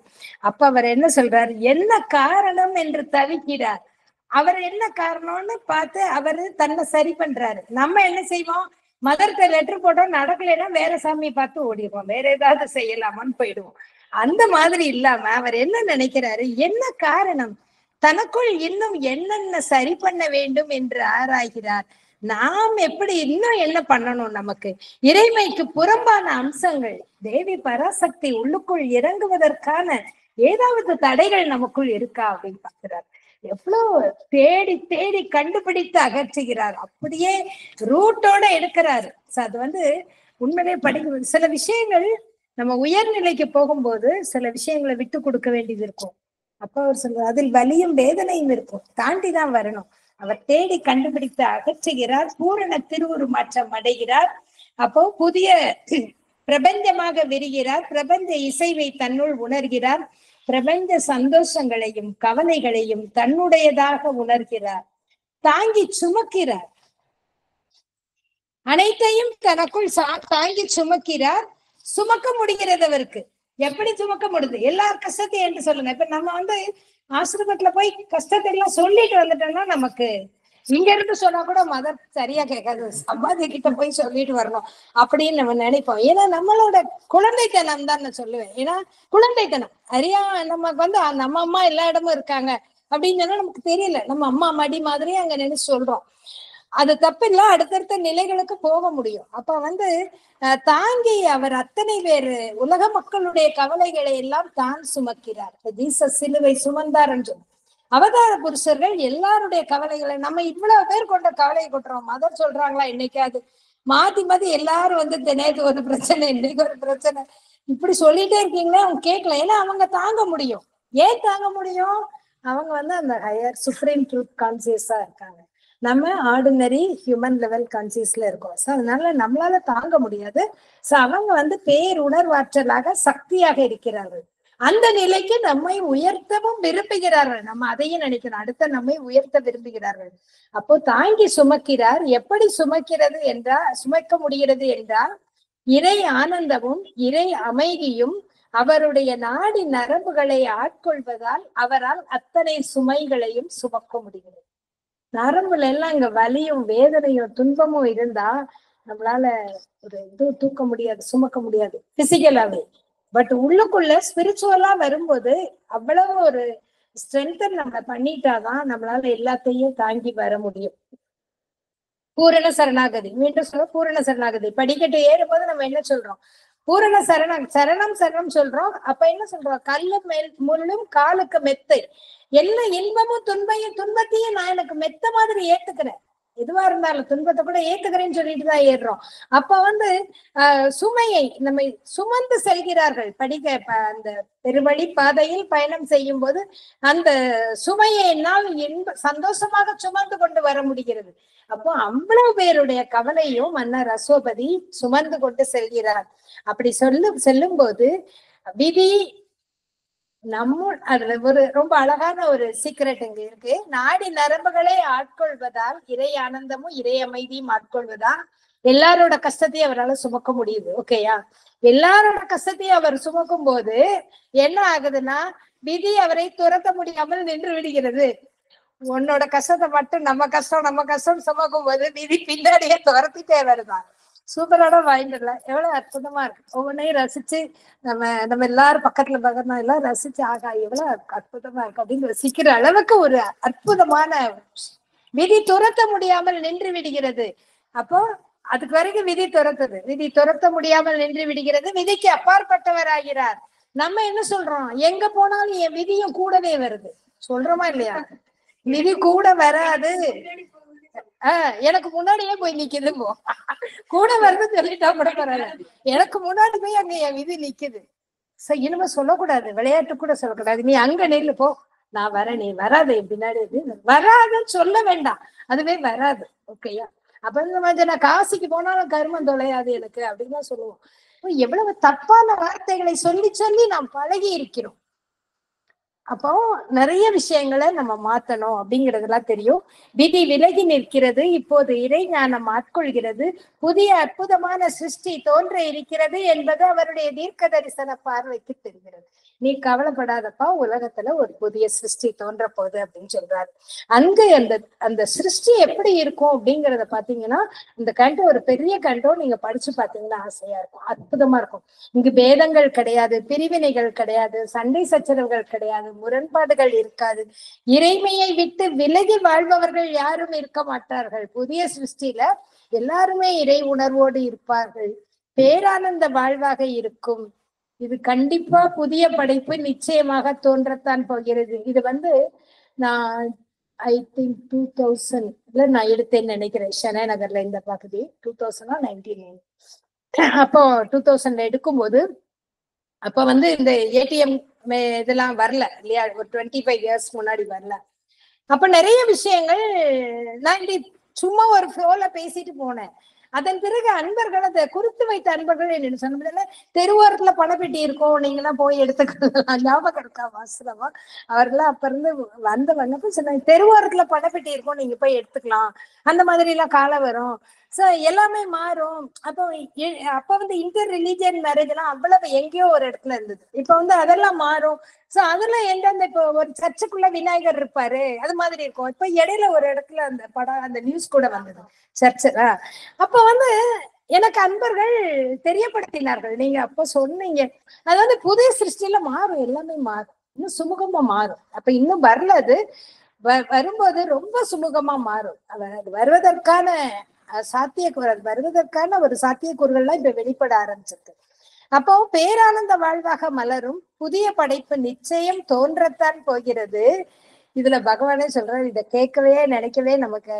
A: அப்ப அவர் என்ன சொல்றாரு, என்ன காரணம் என்று தவிக்கிறார். அவர் என்ன காரணம்னு பார்த்து அவரு தன்னை சரி பண்றாரு. நம்ம என்ன செய்வோம், மதர்கிட்ட லெட்டர் போட்டோம், நடக்கலைன்னா வேற சாமியை பார்த்து ஓடிடுவோம், வேற ஏதாவது செய்யலாமான்னு போயிடுவோம். அந்த மாதிரி இல்லாம அவர் என்ன நினைக்கிறாரு, என்ன காரணம், தனக்குள் இன்னும் என்னென்ன சரி பண்ண வேண்டும் என்று ஆராய்கிறார். நாம் எப்படி இன்னும் என்ன பண்ணணும், நமக்கு இறைமைக்கு புறம்பான அம்சங்கள், தேவி பராசக்தி உள்ளுக்குள் இறங்குவதற்கான ஏதாவது தடைகள் நமக்குள் இருக்கா அப்படின்னு பார்க்கிறார். எவ்வளவு தேடி தேடி கண்டுபிடித்து அகற்றுகிறார், அப்படியே ரூட்டோட எடுக்கிறாரு. அது வந்து உண்மையிலே படிக்க சில விஷயங்கள் நம்ம உயர்நிலைக்கு போகும்போது சில விஷயங்களை விட்டு கொடுக்க வேண்டியது இருக்கும். அப்ப அவர் சொல்றார், அதில் வலியும் வேதனையும் இருக்கும், தாண்டிதான் வரணும். அவர் தேடி கண்டுபிடித்து அகற்றுகிறார், பூரண திருவுருமாற்றம் அடைகிறார். அப்போ புதிய பிரபஞ்சமாக விரிகிறார், பிரபஞ்ச இசைவை தன்னுள் உணர்கிறார், பிரபஞ்ச சந்தோஷங்களையும் கவலைகளையும் தன்னுடையதாக உணர்கிறார், தாங்கி சுமக்கிறார், அனைத்தையும் தனக்குள் தாங்கி சுமக்கிறார். சுமக்க முடிகிறது அவருக்கு. எப்படி சுமக்க முடியுது, எல்லா கஷ்டத்தையும் என்று சொல்லுங்க. இப்ப நம்ம வந்து ஆசிரமத்துல போய் கஷ்டத்தை எல்லாம் சொல்லிட்டு வந்துட்டோம்னா, நமக்கு இங்க இருந்து சொன்னா கூட மதர் சரியா கேட்காது, சமாதி கிட்ட போய் சொல்லிட்டு வரணும் அப்படின்னு நம்ம நினைப்போம். ஏன்னா நம்மளோட குழந்தைத்தனம் தான் நான் சொல்லுவேன். ஏன்னா குழந்தைத்தனம் அறியா, நமக்கு வந்து நம்ம அம்மா எல்லா இடமும் இருக்காங்க அப்படின்னு சொன்னா நமக்கு தெரியல, நம்ம அம்மா மடி மாதிரியே அங்க நினைச்சு சொல்றோம். அது தப்பில்ல, அடுத்தடுத்த நிலைகளுக்கு போக முடியும். அப்ப வந்து தாங்கி அவர் அத்தனை பேரு உலக மக்களுடைய கவலைகளை எல்லாம் தான் சுமக்கிறார். ஜீசஸ் சிலுவை சுமந்தார் என்று அவதார புருஷர்கள் எல்லாருடைய கவலைகளை, நம்ம இவ்வளவு பேர் கொண்ட கவலையை கொட்டுறோம். மதர் சொல்றாங்களா என்னைக்காவது மாத்தி எல்லாரும் வந்து நேற்று ஒரு பிரச்சனை, இன்னைக்கு ஒரு பிரச்சனை, இப்படி சொல்லிட்டே இருக்கீங்களா, அவங்க கேட்கல. ஏன்னா அவங்க தாங்க முடியும். ஏன் தாங்க முடியும், அவங்க வந்து அந்த ஹையர் சுப்ரீம் ட்ரூத் கான்சியஸா இருக்காங்க, நம்ம ஆர்டினரி ஹியூமன் லெவல் கான்சியஸ்ல இருக்கோம். சோ அதனால நம்மளால தாங்க முடியாது. சோ அவங்க வந்து பேருணர்வாற்றலாக சக்தியாக இருக்கிறார்கள். அந்த நிலைக்கு நம்மை உயர்த்தவும் விரும்புகிறார்கள். நம்ம அதையும் நினைக்கணும், அடுத்த நம்மை உயர்த்த விரும்புகிறார்கள். அப்போ தாங்கி சுமக்கிறார். எப்படி சுமக்கிறது என்றால், சுமக்க முடிகிறது என்றால், இறை ஆனந்தமும் இறை அமைதியும் அவருடைய நாடி நரம்புகளை ஆட்கொள்வதால் அவரால் அத்தனை சுமைகளையும் சுமக்க முடிகிறது. நரம்புல எல்லாம் இங்க வலியும் வேதனையும் துன்பமும் இருந்தா நம்மளால ஒரு இது தூக்க முடியாது, சுமக்க முடியாது பிசிக்கலாவே. பட் உள்ளுக்குள்ள ஸ்பிரிச்சுவலா வரும்போது அவ்வளவு ஒரு ஸ்ட்ரென்தன் நம்ம பண்ணிட்டாதான் நம்மளால எல்லாத்தையும் தாங்கி வர முடியும். பூரண சரணாகதி, மீண்டும் சொல்ல பூரண சரணாகதி. படிக்கட்டு ஏறும்போது நம்ம என்ன சொல்றோம், பூரண சரணம் சரணம் சொல்றோம். அப்ப என்ன சொல்றோம், கல்லும் முள்ளும் காலுக்கு மெத்தை, எல்லா இன்பமும் துன்பத்தையும் நான் எனக்கு மெத்த மாதிரி ஏத்துக்கிறேன், எதுவா இருந்தாலும் துன்பத்தை கூட ஏத்துக்கிறேன்னு சொல்லிட்டுதான் ஏறுறோம். அப்ப வந்து சுமையை நம்ம சுமந்து செல்கிறார்கள். அந்த பெருவழி பாதையில் பயணம் செய்யும் போது அந்த சுமையை என்னால் சந்தோஷமாக சுமந்து கொண்டு வர முடிகிறது. அப்போ அவ்வளவு பேருடைய கவலையும் மன்னர் ரசோபதி சுமந்து கொண்டு செல்கிறார். அப்படி செல்லும் போது விதி அதுல ஒரு ரொம்ப அழகான ஒரு சீக்ரெட் இங்க இருக்கு. நாடி நரம்புகளை ஆட்கொள்வதால் இறை ஆனந்தமும் இறை அமைதியும் ஆட்கொள்வதால் எல்லாரோட கஷ்டத்தையும் அவரால் சுமக்க முடியுது. ஓகேயா, எல்லாரோட கஷ்டத்தையும் அவர் சுமக்கும் போது என்ன ஆகுதுன்னா விதி அவரை துரத்த முடியாமல் நின்று விடுகிறது. உன்னோட கஷ்டத்தை மட்டும் நம்ம கஷ்டம் சுமக்கும் போது விதி பின்னாடியே துரத்திட்டே வருதான். சூப்பரான வாய்ந்தல எவ்வளவு அற்புதமா இருக்கு. ஒவ்வொன்னையும் ரசிச்சு நம்ம எல்லாரும் பக்கத்துல எல்லாம் ரசிச்சு ஆகா எவ்வளவு அற்புதமா இருக்கு அப்படின்னு ரசிக்கிற அளவுக்கு ஒரு அற்புதமான விதி துரத்த முடியாமல் நின்று விடுகிறது. அப்போ அதுக்கு வரைக்கும் விதி துரத்த முடியாமல் நின்று விடுகிறது. விதிக்கு அப்பாற்பட்டவராகிறார். நம்ம என்ன சொல்றோம், எங்க போனாலும் என் விதியும் கூடவே வருது சொல்றோமா இல்லையா? விதி கூட வராது, எனக்கு முன்னாடியே போய் நிக்குது. கூட வருதுன்னு சொல்லிட்டா கூட பரவாயில்ல, எனக்கு முன்னாடி போய் அங்க என் விதி நிக்குது. இனிமே சொல்லக்கூடாது, விளையாட்டு கூட சொல்லக்கூடாது, நீ அங்க நெல்லு போ, நான் வரேன், நீ வராது என் பின்னாடி வராதுன்னு சொல்ல வேண்டாம், அதுவே வராது. ஓகேயா? அப்ப இந்த மாதிரி நான் காசிக்கு போனாலும் கருமம் தொலையாது எனக்கு அப்படின்னு தான் சொல்லுவோம். எவ்வளவு தப்பான வார்த்தைகளை சொல்லி சொல்லி நாம் பழகி இருக்கிறோம். அப்போ நிறைய விஷயங்களை நம்ம மாத்தணும் அப்படிங்கிறதுலாம் தெரியும். விதி விலகி நிற்கிறது, இப்போது இறை ஞானம் ஆட்கொள்கிறது, புதிய அற்புதமான சிருஷ்டி தோன்ற இருக்கிறது என்பது அவருடைய தீர்க்க தரிசன பார்வைக்கு தெரிகிறது. நீ கவலைப்படாதப்பா, உலகத்துல ஒரு புதிய சிருஷ்டி தோன்ற போகுது அப்படின்னு சொல்றாரு. அங்கு அந்த சிருஷ்டி எப்படி இருக்கும் அப்படிங்கிறத பாத்தீங்கன்னா, இந்த கண்டோ ஒரு பெரிய கண்டோ நீங்க படிச்சு பாத்தீங்கன்னா ஆசையா இருக்கும், அற்புதமா இருக்கும். இங்கு பேதங்கள் கிடையாது, பிரிவினைகள் கிடையாது, சண்டை சச்சரவுகள் கிடையாது, முரண்பாடுகள் இருக்காது, இறைமையை விட்டு விலகி வாழ்பவர்கள் யாரும் இருக்க மாட்டார்கள். புதிய சிருஷ்டியில எல்லாருமே இறை உணர்வோடு இருப்பார்கள், பேரானந்த வாழ்வாக இருக்கும். இது கண்டிப்பா புதிய படைப்பு நிச்சயமாக தோன்றத்தான் போகிறது. இது நான் ஐ திங்க் 2000 நான் எடுத்தேன்னு நினைக்கிறேன், ஷெனா நகர்ல இந்த பகுதி 2019. அப்போ 2000 எடுக்கும்போது அப்ப இந்த ஏடிஎம் இதெல்லாம் வரல இல்லையா, ஒரு 25 years முன்னாடி வரல. அப்ப நிறைய விஷயங்கள் நான் சும்மா ஒரு ஃப்ளோல பேசிட்டு போனேன். அதன் பிறகு அன்பர்கள், அதை குறித்து வைத்த அன்பர்கள் என்ன சொன்ன, தெருவோரத்துல பணப்பெட்டி இருக்கும், நீங்க எல்லாம் போய் எடுத்துக்கலாம். ஞாபகம் இருக்கா வாசலமா? அவர்களாம் அப்ப இருந்து வந்தவங்க சொன்னாங்க, தெருவோரத்துல பணப்பெட்டி இருக்கும், நீங்க போய் எடுத்துக்கலாம், அந்த மாதிரி எல்லாம் காலம் வரும், சோ எல்லாமே மாறும். அப்ப இன்டர் ரிலீஜியன் மேரேஜ் எல்லாம் அவ்வளவு எங்கேயோ ஒரு இடத்துல இருந்தது. இப்ப அதெல்லாம் மாறும். சோ அதெல்லாம் எந்தெந்த இப்போ ஒரு சர்ச்சுக்குள்ள விநாயகர் இருப்பாரு, அது மாதிரி இருக்கும். இப்ப இடையில ஒரு இடத்துல அந்த படம், அந்த நியூஸ் கூட வந்தது சர்ச்சுல. அப்ப எனக்கு அன்பர்கள் தெரியப்படுத்தினார்கள், நீங்க அப்ப சொன்னீங்க அது புதிய சிருஷ்டியில மாறும், எல்லாமே மாறும், இன்னும் சுமூகமா மாறும். அப்ப இன்னும் வரல, அது வரும்போது ரொம்ப சுமூகமா மாறும். அது வருவதற்கான வருவதற்கான ஒரு சாத்தியக்கூறுகள்லாம் இப்ப வெளிப்பட ஆரம்பிச்சிருக்கு. அப்போ பேரானந்த வாழ்வாக மலரும் புதிய படைப்பு நிச்சயம் தோன்றத்தான் போகிறது. இதுல பகவானே சொல்றாரு, இதை கேட்கவே நினைக்கவே நமக்கு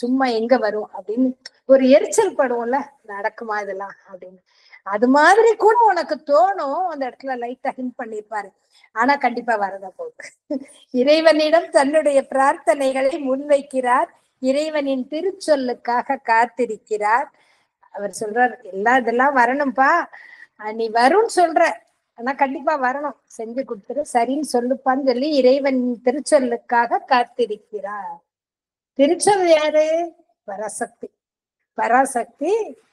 A: சும்மா எங்க வரும் அப்படின்னு ஒரு எரிச்சல் படுவோம்ல, நடக்குமா இதெல்லாம் அப்படின்னு. அது மாதிரி கூட உனக்கு தோணும், அந்த இடத்துல லைட்டா ஹிண்ட் பண்ணிருப்பாரு. ஆனா கண்டிப்பா வரதா போகுது. இறைவனிடம் தன்னுடைய பிரார்த்தனைகளை முன்வைக்கிறார், இறைவனின் திருச்சொல்லுக்காக காத்திருக்கிறார். அவர் சொல்றார், இதெல்லாம் வரணும்பா, நீ வரும்னு சொல்ற, ஆனா கண்டிப்பா வரணும், செஞ்சு கொடுத்துரு, சரின்னு சொல்லுப்பான்னு சொல்லி இறைவன் திருச்சொல்லுக்காக காத்திருக்கிறார். திருச்சொல் யாரு? Parashakti. Parashakti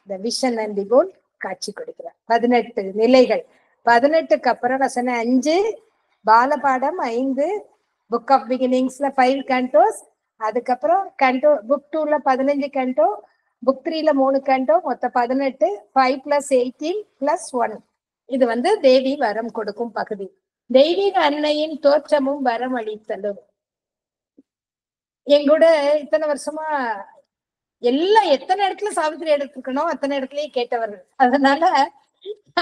A: the vision and the goal காட்சி கொடுக்கிறார். 18 நிலைகள். 18க்கு அப்புறம் வசன 5, பாலபாடம் 5, புக் ஆஃப் பிகினிங்ஸ்ல 5 கேண்டோஸ், அதுக்கப்புறம் கேண்டோ புக் 2ல 15 கேண்டோ, புக் 3ல 3 கேண்டோ, மொத்தம் 18. 5 + 18 + 1. இது தேவி வரம் கொடுக்கும் பகுதி. தெய்வீக அன்னையின் தோற்றமும் வரம் அளித்தலும். எங்கூட இத்தனை வருஷமா எல்லாம் எத்தனை இடத்துல சாவித்திரி எடுத்துக்கணும் அத்தனை இடத்துலயே கேட்டவர்கள். அதனால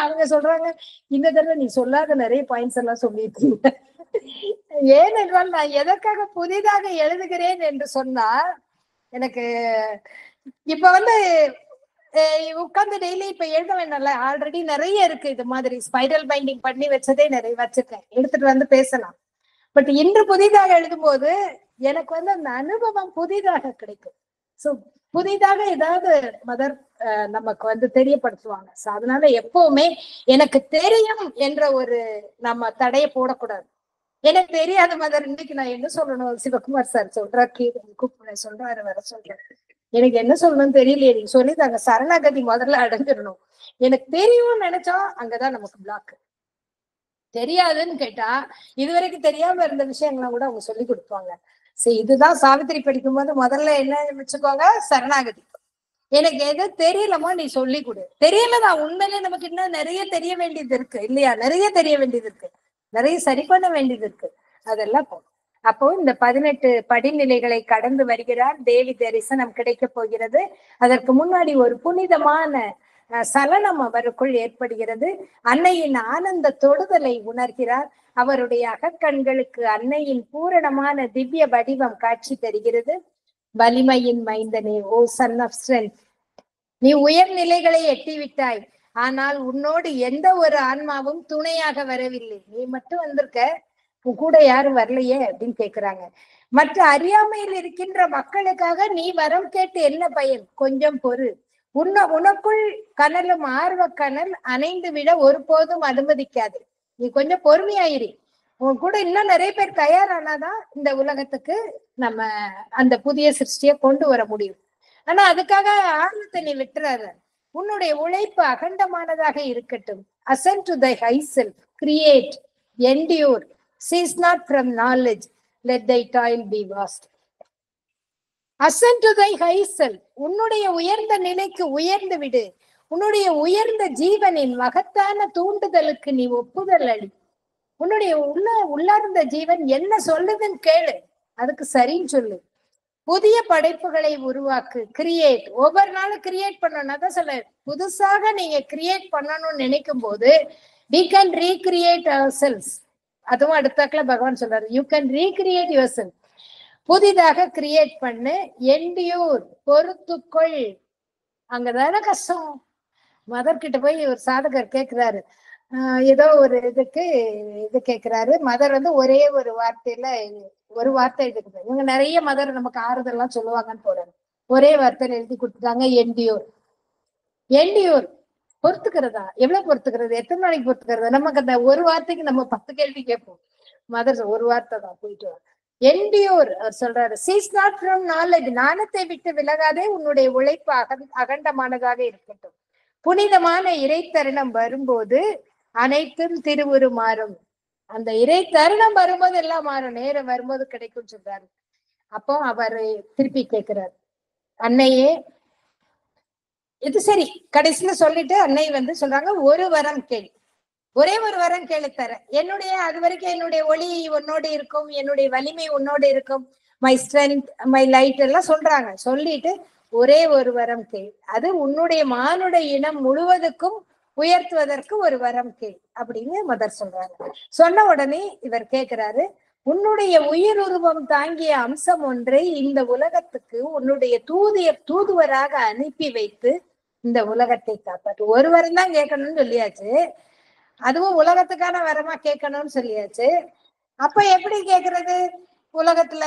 A: அவங்க சொல்றாங்க, இந்த தடவை நீ சொல்லாத நிறைய பாயிண்ட்ஸ் எல்லாம் சொல்லியிருக்கீங்க. ஏனென்றால் நான் எதற்காக புதிதாக எழுதுகிறேன் என்று சொன்னா, எனக்கு இப்ப உட்கார்ந்து டெய்லி இப்ப எழுத வேண்டாம்ல, ஆல்ரெடி நிறைய இருக்கு. இது மாதிரி ஸ்பைரல் பைண்டிங் பண்ணி வச்சதே நிறைய வச்சிருக்கேன், எடுத்துட்டு பேசலாம். பட் இன்று புதிதாக எழுதும் போது எனக்கு அந்த அனுபவம் புதிதாக கிடைக்கும். சோ புதிதாக ஏதாவது மதர் நமக்கு தெரியப்படுத்துவாங்க. சோ அதனால எப்பவுமே எனக்கு தெரியும் என்ற ஒரு நம்ம தடைய போடக்கூடாது. எனக்கு தெரியாத மதர், இன்னைக்கு நான் என்ன சொல்லணும், சிவகுமார் சார் சொல்றாரு, கூப்பிட சொல்றாரு, வர சொல்றாரு, எனக்கு என்ன சொல்லணும்னு தெரியலையே, நீங்க சொல்லிதாங்க. சரணாகதி முதல்ல அடைஞ்சிடணும். எனக்கு தெரியும்னு நினைச்சா அங்கதான் நமக்கு பிளாக். தெரியாதுன்னு கேட்டா இதுவரைக்கும் தெரியாம இருந்த விஷயங்கள்லாம் கூட அவங்க சொல்லி கொடுப்பாங்க. சரி, இதுதான் சாவித்திரி படிக்கும்போது முதல்ல என்ன வச்சுக்கோங்க, சரணாகதி. எனக்கு எது தெரியலமா நீ சொல்லி கொடு. தெரியலதான், உண்மையிலே நமக்கு இன்னும் நிறைய தெரிய வேண்டியது இருக்கு இல்லையா? நிறைய தெரிய வேண்டியது இருக்கு, நிறைய சரி பண்ண வேண்டியது இருக்கு. அதெல்லாம் போகும். அப்போ இந்த 18 படிநிலைகளை கடந்து வருகிறார். தேவி தரிசனம் கிடைக்க போகிறது. அதற்கு முன்னாடி ஒரு புனிதமான சலனம் அவருக்குள் ஏற்படுகிறது. அன்னையின் ஆனந்த தொடுதலை உணர்கிறார். அவருடைய அகக்கண்களுக்கு அன்னையின் பூரணமான திவ்ய வடிவம் காட்சி தருகிறது. வலிமையின் மைந்தனே, ஓ சன் ஆஃப் ஸ்ட்ரென்த், நீ உயர்நிலைகளை எட்டிவிட்டாய். ஆனால் உன்னோடு எந்த ஒரு ஆன்மாவும் துணையாக வரவில்லை. நீ மட்டும் வந்திருக்க, உன் கூட யாரும் வரலையே அப்படின்னு கேக்குறாங்க. மற்ற அறியாமையில் இருக்கின்ற மக்களுக்காக நீ வரம் கேட்டு என்ன பயன்? கொஞ்சம் பொறு. உனக்குள் கனலும் ஆர்வ கனல் அணைந்து விட ஒருபோதும் அனுமதிக்காது. நீ கொஞ்சம் பொறுமையாயிரு. உன் கூட இன்னும் நிறைய பேர் தயாரானாதான் இந்த உலகத்துக்கு நம்ம அந்த புதிய சிருஷ்டியை கொண்டு வர முடியும். ஆனா அதுக்காக ஆர்வத்தை நீ விட்டுறாத. உன்னுடைய உழைப்பு அகண்டமானதாக இருக்கட்டும். Ascend to thy high self, create, endure, cease not from knowledge, let thy toil be vast. Ascend to thy high self, உன்னுடைய உயர்ந்த நிலைக்கு உயர்ந்து விடு. உன்னுடைய உயர்ந்த ஜீவனின் மகத்தான தூண்டுதலுக்கு நீ ஒப்புதல் அளி. உன்னுடைய உள்ளார்ந்த ஜீவன் என்ன சொல்லுதுன்னு கேளு, அதுக்கு சரின்னு சொல்லு. புதிய படைப்புகளை உருவாக்கு, கிரியேட். ஒவ்வொரு நாளும் கிரியேட் பண்ணணும். அதான் சொல்ல, புதுசாக நீங்க கிரியேட் பண்ணணும்னு நினைக்கும் போது we can recreate ourselves. அதுவும் அடுத்தாக்குல பகவான் சொல்றாரு, you can recreate your self. புதிதாக கிரியேட் பண்ணு. என்டியூர், பொறுத்துக்கொள். அங்கதானே கஷ்டம். மதர் கிட்ட போய் ஒரு சாதகர் கேட்கிறாரு, ஏதோ ஒரு இது கேட்கிறாரு. மதர் ஒரே ஒரு வார்த்தையில, ஒரு வார்த்தை இதுக்கு இவங்க நிறைய மதர் நமக்கு ஆறுதல்லாம் சொல்லுவாங்கன்னு போறாரு. ஒரே வார்த்தையில எழுதி கொடுத்துட்டாங்க, என்டியூர். என்டியூர், பொறுத்துக்கிறதா? எவ்வளவு பொறுத்துக்கிறது? எத்தனை நாளைக்கு பொறுத்துக்கிறது? நமக்கு அந்த ஒரு வார்த்தைக்கு நம்ம 10 கேள்வி கேட்போம். மதர் ஒரு வார்த்தை தான், போயிட்டு வா. என்டியூர் அவர் சொல்றாரு, சீஸ் நாட் ஃப்ரம் நாலேஜ், ஞானத்தை விட்டு விலகாதே. உன்னுடைய உழைப்பு அகண்டமானதாக இருக்கட்டும். புனிதமான இறை தருணம் வரும்போது அனைத்தும் திருவுரு மாறும். அந்த இறை தருணம் வரும்போது எல்லாம் மாறும், நேரம் வரும்போது கிடைக்கும் சொல்றாரு. அப்போ அவர் திருப்பி கேட்கிறார், அன்னையே இது சரி. கடைசியில சொல்லிட்டு அன்னை சொல்றாங்க, ஒரு வரம் கேள், ஒரே ஒரு வரம் கேளு தர. அது வரைக்கும் என்னுடைய ஒளி உன்னோடு இருக்கும், என்னுடைய வலிமை உன்னோடு இருக்கும், மை ஸ்ட்ரென்த், மை லைட் எல்லாம் சொல்றாங்க. சொல்லிட்டு ஒரே ஒரு வரம் கேள், அது உன்னுடைய மானுட இனம் முழுவதுக்கும் உயர்த்துவதற்கு ஒரு வரம் கேள் அப்படின்னு மதர் சொல்றாங்க. சொன்ன உடனே இவர் கேட்கிறாரு, உன்னுடைய உயிர் உருவம் தாங்கிய அம்சம் ஒன்றை இந்த உலகத்துக்கு உன்னுடைய தூதுவராக அனுப்பி வைத்து இந்த உலகத்தை காப்பாற்று. ஒரு வரம் தான் கேட்கணும்னு சொல்லியாச்சு, அதுவும் உலகத்துக்கான வரமா கேட்கணும்னு சொல்லியாச்சு. அப்ப எப்படி கேக்குறது? உலகத்துல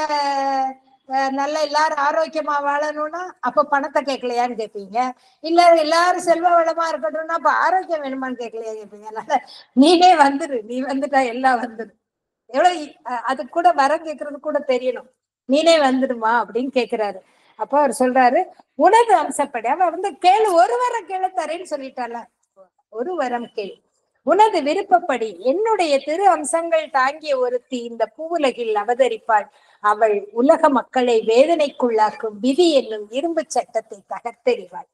A: நல்ல எல்லாரும் ஆரோக்கியமா வாழணும்னா அப்ப பணத்தை கேட்கலையான்னு கேட்பீங்க. இல்ல எல்லாரும் செல்வ வளமா இருக்கட்டும்னா அப்ப ஆரோக்கியம் வேணுமான்னு கேட்கலையா கேட்பீங்க. நீனே வந்துரு, நீ வந்துட்டா எல்லாம் வந்துரு. எவ்வளவு அது கூட வரம் கேட்கறது கூட தெரியணும். நீனே வந்துடுமா அப்படின்னு கேட்கிறாரு. அப்ப அவர் சொல்றாரு, உனது அம்சப்படி. அவ கேளு, ஒரு வரம் கேளு தரேன்னு சொல்லிட்டால, ஒரு வரம் கேளு. உனது விருப்பப்படி என்னுடைய திரு அம்சங்கள் தாங்கிய ஒருத்தி இந்த பூவுலகில் அவதரிப்பாள். அவள் உலக மக்களை வேதனைக்குள்ளாக்கும் விதி என்னும் இரும்பு சட்டத்தை தகர்த்தெறிவாள்.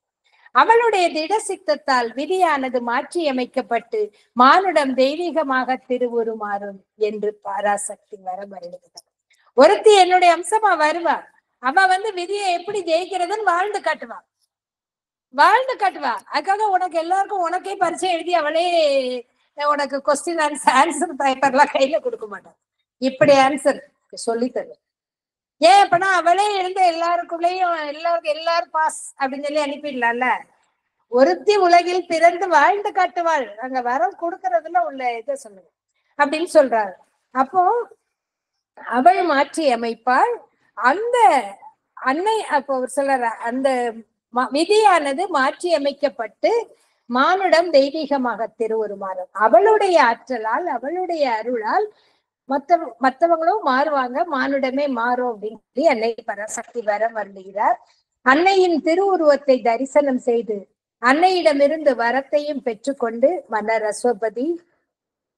A: அவளுடைய திட சித்தத்தால் விதியானது மாற்றி அமைக்கப்பட்டு மானுடம் தெய்வீகமாக திருவுருமாறும் என்று பாராசக்தி வரமருகிறது. ஒருத்தி என்னுடைய அம்சமா வருவா. அவ விதியை எப்படி ஜெயிக்கிறதுன்னு வாழ்ந்து காட்டுவா. அதுக்காக உனக்கு எல்லாருக்கும் உனக்கே பரிச்சை எழுதி அவளே உனக்கு கொஸ்டின் ஆன்சர் பேப்பர்லாம் கையில கொடுக்க மாட்டான். இப்படி ஆன்சர் சொல்லி தரு. ஏன் அப்படின்னா அவளே எழுந்த எல்லாருக்குள்ளேயும் எல்லாரும் பாஸ் அப்படின்னு சொல்லி அனுப்பிடலாம்ல. ஒருத்தி உலகில் பிறந்து வாழ்ந்து காட்டுவாள். அங்க வரம் கொடுக்கறதுல உள்ள இதை சொல்லுங்க அப்படின்னு சொல்றாரு. அப்போ அவள் மாற்றி அமைப்பாள். அந்த அன்னை அப்போ சொல்ற அந்த விதியானது மாற்றி அமைக்கப்பட்டு மானுடம் தெய்வீகமாக திருவுருமாறும். அவளுடைய ஆற்றலால், அவளுடைய அருளால் மற்றவங்களும் மாறுவாங்க, மானுடமே மாறும் அப்படின்னு சொல்லி அன்னை பராசக்தி வரம் வருகிறார். அன்னையின் திருவுருவத்தை தரிசனம் செய்து அன்னையிடமிருந்து வரத்தையும் பெற்றுக்கொண்டு மன்னர் அஸ்வபதி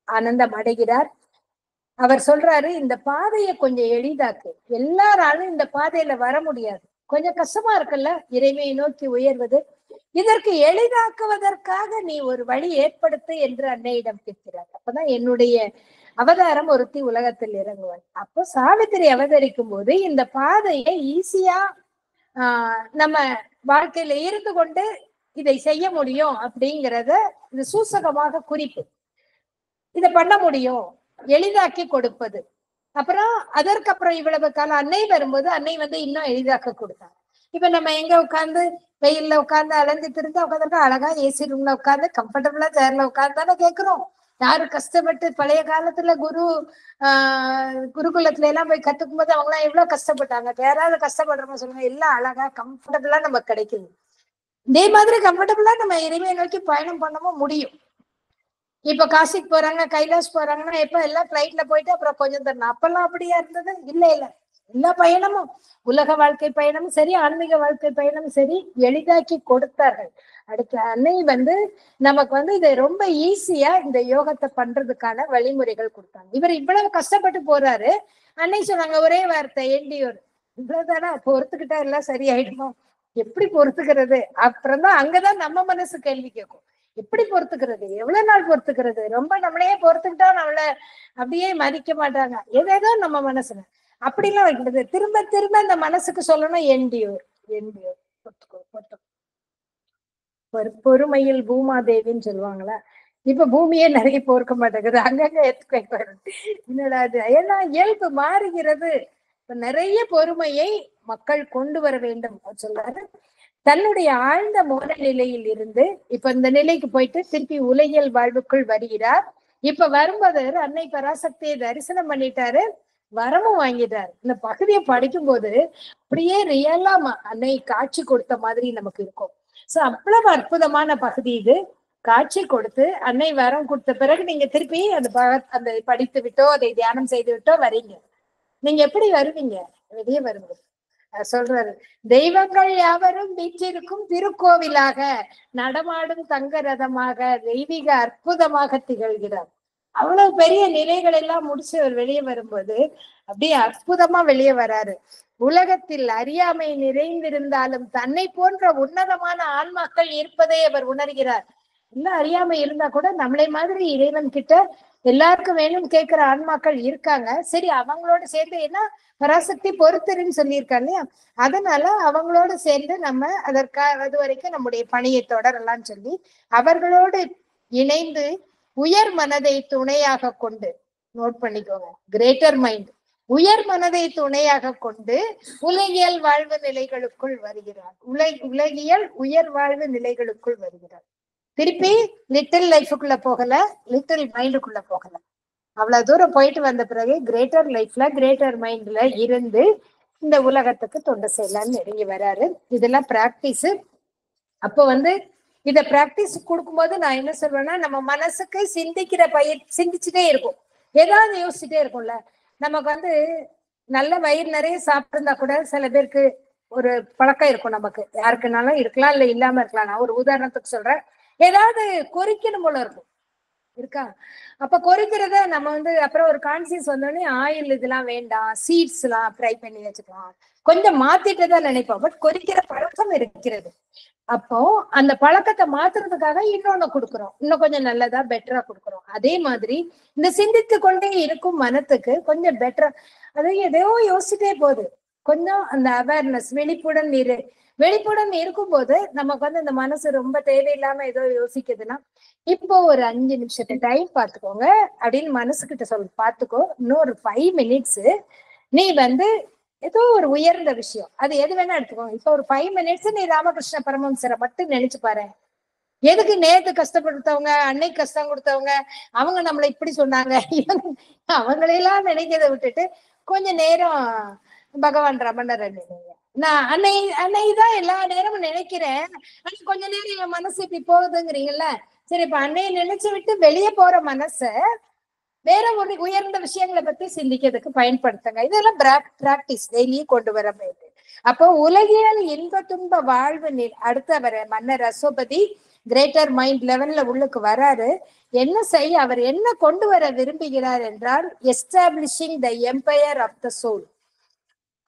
A: ஆனந்தம் அடைகிறார். அவர் சொல்றாரு, இந்த பாதையை கொஞ்சம் எளிதாக்கு, எல்லாராலும் இந்த பாதையில வர முடியாது, கொஞ்சம் கஷ்டமா இருக்குல்ல இறைமையை நோக்கி உயர்வது, இதற்கு எளிதாக்குவதற்காக நீ ஒரு வழி ஏற்படுத்து என்று அன்னையிடம் கேட்கிறார். அப்பதான் என்னுடைய அவதாரம் ஒருத்தி உலகத்தில் இறங்குவாள். அப்போ சாவித்திரி அவதரிக்கும் போது இந்த பாதையை ஈஸியா நம்ம வாழ்க்கையில இருந்து கொண்டு இதை செய்ய முடியும் அப்படிங்கிறத இது சூசகமாக குறிப்பு. இதை பண்ண முடியும், எளிதாக்கி கொடுப்பது. அப்புறம் அதற்கப்புறம் இவ்வளவு காலம் அன்னை வரும்போது அன்னை வந்து இன்னும் எளிதாக்க கொடுத்தாங்க. இப்ப நம்ம எங்க உட்கார்ந்து வெயில்ல உட்கார்ந்து அலைஞ்சிட்டு இருந்தா உட்காந்துருக்கா, அழகா ஏசி ரூம்ல உட்கார்ந்து கம்ஃபர்டபுளா சேர்ல உட்கார்ந்து தானே கேட்கிறோம். யாரு கஷ்டப்பட்டு பழைய காலத்துல குருகுலத்துல எல்லாம் போய் கத்துக்கும் போது அவங்க எல்லாம் எவ்வளவு கஷ்டப்பட்டாங்க. யாராவது கஷ்டப்படுறவங்க சொல்லுங்க, எல்லாம் அழகா கம்ஃபர்டபுளா நமக்கு கிடைக்குது. இதே மாதிரி கம்ஃபர்டபுளா நம்ம இறைமையை நோக்கி பயணம் பண்ணவும் முடியும். இப்ப காசிக்கு போறாங்க, கைலாஷ் போறாங்கன்னா எப்ப எல்லாம் பிளைட்ல போயிட்டு அப்புறம் கொஞ்சம் தரணும். அப்பெல்லாம் அப்படியா இருந்தது? இல்ல இல்ல, எல்லா பயணமும், உலக வாழ்க்கை பயணமும் சரி, ஆன்மீக வாழ்க்கை பயணமும் சரி, எளிதாக்கி கொடுத்தார்கள். அடுத்து அன்னை வந்து நமக்கு வந்து இதை ரொம்ப ஈஸியா இந்த யோகத்தை பண்றதுக்கான வழிமுறைகள் கொடுத்தாங்க. இவர் இவ்வளவு கஷ்டப்பட்டு போறாரு, அன்னை சொன்னாங்க ஒரே வார்த்தை, எண்டியோர், இவ்வளவுதானா, பொறுத்துக்கிட்டா எல்லாம் சரியாயிடுமா? எப்படி பொறுத்துக்கிறது? அப்புறம் தான் அங்கதான் நம்ம மனசு கேள்வி கேட்கும், எப்படி பொறுத்துக்கிறது, எவ்வளவு நாள் பொறுத்துக்கிறது? ரொம்ப நம்மளையே பொறுத்துக்கிட்டா நம்மள அப்படியே மதிக்க மாட்டாங்க, ஏதேதோ நம்ம மனசுல அப்படிலாம் வைக்கிறது. திரும்ப திரும்ப இந்த மனசுக்கு சொல்லணும், எண்டியோர் எண்டியோர், பொறுத்துக்கோ பொறுத்துக்கோ. பொறுமையில் பூமாதேவின்னு சொல்லுவாங்களா, இப்ப பூமியே நிறைய பொறுக்க மாட்டேங்குது, அங்கங்க ஏத்துக்க என்னடா அது, ஏன்னா இயல்பு மாறுகிறது. இப்ப நிறைய பொறுமையை மக்கள் கொண்டு வர வேண்டும் சொல்றாரு. தன்னுடைய ஆழ்ந்த மோன நிலையில் இருந்து இப்ப இந்த நிலைக்கு போயிட்டு திருப்பி உலகியல் வாழ்வுக்குள் வருகிறார். இப்ப வரும்போது அன்னை பராசக்தியை தரிசனம் பண்ணிட்டாரு, வரமும் வாங்கிட்டாரு. இந்த பகுதியை படிக்கும் போது அப்படியே ரியலா அன்னை காட்சி கொடுத்த மாதிரி நமக்கு இருக்கும். சோ அவ்வளவு அற்புதமான பகுதி இது. காட்சி கொடுத்து அன்னை வரம் கொடுத்த பிறகு நீங்க திருப்பி அந்த படித்து விட்டோ அதை தியானம் செய்து விட்டோ வரீங்க. நீங்க எப்படி வருவீங்க? வெளியே வரும்போது சொல்றாரு, தெய்வங்கள் யாவரும் வீற்றிருக்கும் திருக்கோவிலாக நடமாடும் தங்க ரதமாக தெய்வீக அற்புதமாக திகழ்கிறார். அவ்வளவு பெரிய நிலைகள் எல்லாம் முடிச்சு அவர் வெளியே வரும்போது அப்படியே அற்புதமா வெளியே வராரு. உலகத்தில் அறியாமை நிறைந்திருந்தாலும் தன்னை போன்ற உன்னதமான ஆன்மாக்கள் இருப்பதை அவர் உணர்கிறார். எல்லாம் அறியாமை இருந்தா கூட நம்மளை மாதிரி இறைவன் கிட்ட எல்லாருக்கும் வேணும் கேட்கிற ஆன்மாக்கள் இருக்காங்க. சரி, அவங்களோட சேர்ந்து ஏன்னா பராசக்தி பொறுத்தருன்னு சொல்லியிருக்காங்க இல்லையா, அதனால அவங்களோட சேர்ந்து நம்ம அது வரைக்கும் நம்முடைய பணியை தொடரலாம்னு சொல்லி அவர்களோடு இணைந்து உயர் மனதை துணையாக கொண்டு, நோட் பண்ணிக்கோங்க, கிரேட்டர் மைண்ட், உயர் மனதை துணையாக கொண்டு உலகியல் வாழ்வு நிலைகளுக்குள் வருகிறார். உலகியல் உயர் வாழ்வு நிலைகளுக்குள் வருகிறார். திருப்பி லிட்டில் லைஃபுக்குள்ள போகல, லிட்டில் மைண்டுக்குள்ள போகல. அவ்வளவு தூரம் போயிட்டு வந்த பிறகு கிரேட்டர் லைஃப்ல கிரேட்டர் மைண்ட்ல இருந்து இந்த உலகத்துக்கு தொண்டு செய்யலாம்னு நெருங்கி வராரு. இதெல்லாம் பிராக்டிஸ். அப்போ இத பிராக்டிஸ் கொடுக்கும்போது நான் என்ன சொல்வேன்னா, நம்ம மனசுக்கு சிந்திச்சுட்டே இருக்கும், ஏதாவது யோசிச்சுட்டே இருக்கும்ல. நமக்கு நல்ல வயிறு நிறைய சாப்பிட்டிருந்தா கூட சில பேருக்கு ஒரு பழக்கம் இருக்கும், நமக்கு யாருக்குனாலும் இருக்கலாம், இல்ல இல்லாம இருக்கலாம். நான் ஒரு உதாரணத்துக்கு சொல்றேன், ஏதாவது கொறிக்கணும் போல இருக்கும் இருக்கா, அப்ப கொறிக்கிறத நம்ம அப்புறம் ஒரு கான்சியஸ் வந்தோடனே ஆயில் இதெல்லாம் வேண்டாம், சீட்ஸ் எல்லாம் ஃப்ரை பண்ணி வச்சுக்கலாம், கொஞ்சம் மாத்திட்டு தான் நினைப்போம். பட் கொறிக்கிற பழக்கம் இருக்கிறது. அப்போ அந்த பழக்கத்தை மாத்துறதுக்காக இன்னொன்னு கொடுக்குறோம், இன்னும் கொஞ்சம் நல்லதா பெட்டரா கொடுக்குறோம். அதே மாதிரி இந்த சிந்தித்து கொண்டே இருக்கும் மனத்துக்கு கொஞ்சம் பெட்டரா, எதையோ யோசிச்சுட்டே போகுது, கொஞ்சம் அந்த அவேர்னஸ், வெளிப்புடன் இருக்கும்போது நமக்கு இந்த மனசு ரொம்ப தேவையில்லாம ஏதோ யோசிக்குதுன்னா, இப்போ ஒரு 5 நிமிஷத்து டைம் பார்த்துக்கோங்க அப்படின்னு மனசுகிட்ட பார்த்துக்கோ, இன்னொரு 5 மினிட்ஸ் நீ ஏதோ ஒரு உயர்ந்த விஷயம், அது எது வேணா எடுத்துக்கோங்க. இப்போ ஒரு 5 மினிட்ஸ் நீ ராமகிருஷ்ண பரமஹம்சரை மட்டும் நினைச்சு பாரு. எதுக்கு நேத்து கஷ்டப்படுத்தவங்க, அன்னைக்கு கஷ்டம் கொடுத்தவங்க, அவங்க நம்மளை இப்படி சொன்னாங்க, அவங்களையெல்லாம் நினைக்கிறத விட்டுட்டு கொஞ்ச நேரம் பகவான் ரமணரை நினைங்க. நான் அன்னைதான் எல்லா நேரமும் நினைக்கிறேன், ஆனா கொஞ்ச நேரம் என் மனசு இப்படி போகுதுங்கிறீங்கல்ல. சரி, இப்ப அன்னையை நினைச்சு விட்டு வெளியே போற மனச வேற ஒரு உயர்ந்த விஷயங்களை பத்தி சிந்திக்கிறதுக்கு பயன்படுத்துங்க. இதெல்லாம் பிராக்டிஸ் டெய்லியும் கொண்டு வர வேண்டும். அப்போ உலகியல் இன்ப துன்ப வாழ்வு அடுத்த மன்னர் அசோபதி கிரேட்டர் மைண்ட் லெவல்ல உள்ளுக்கு வராரு. என்ன செய்ய அவர் என்ன கொண்டு வர விரும்புகிறார் என்றால், establishing the empire of the soul,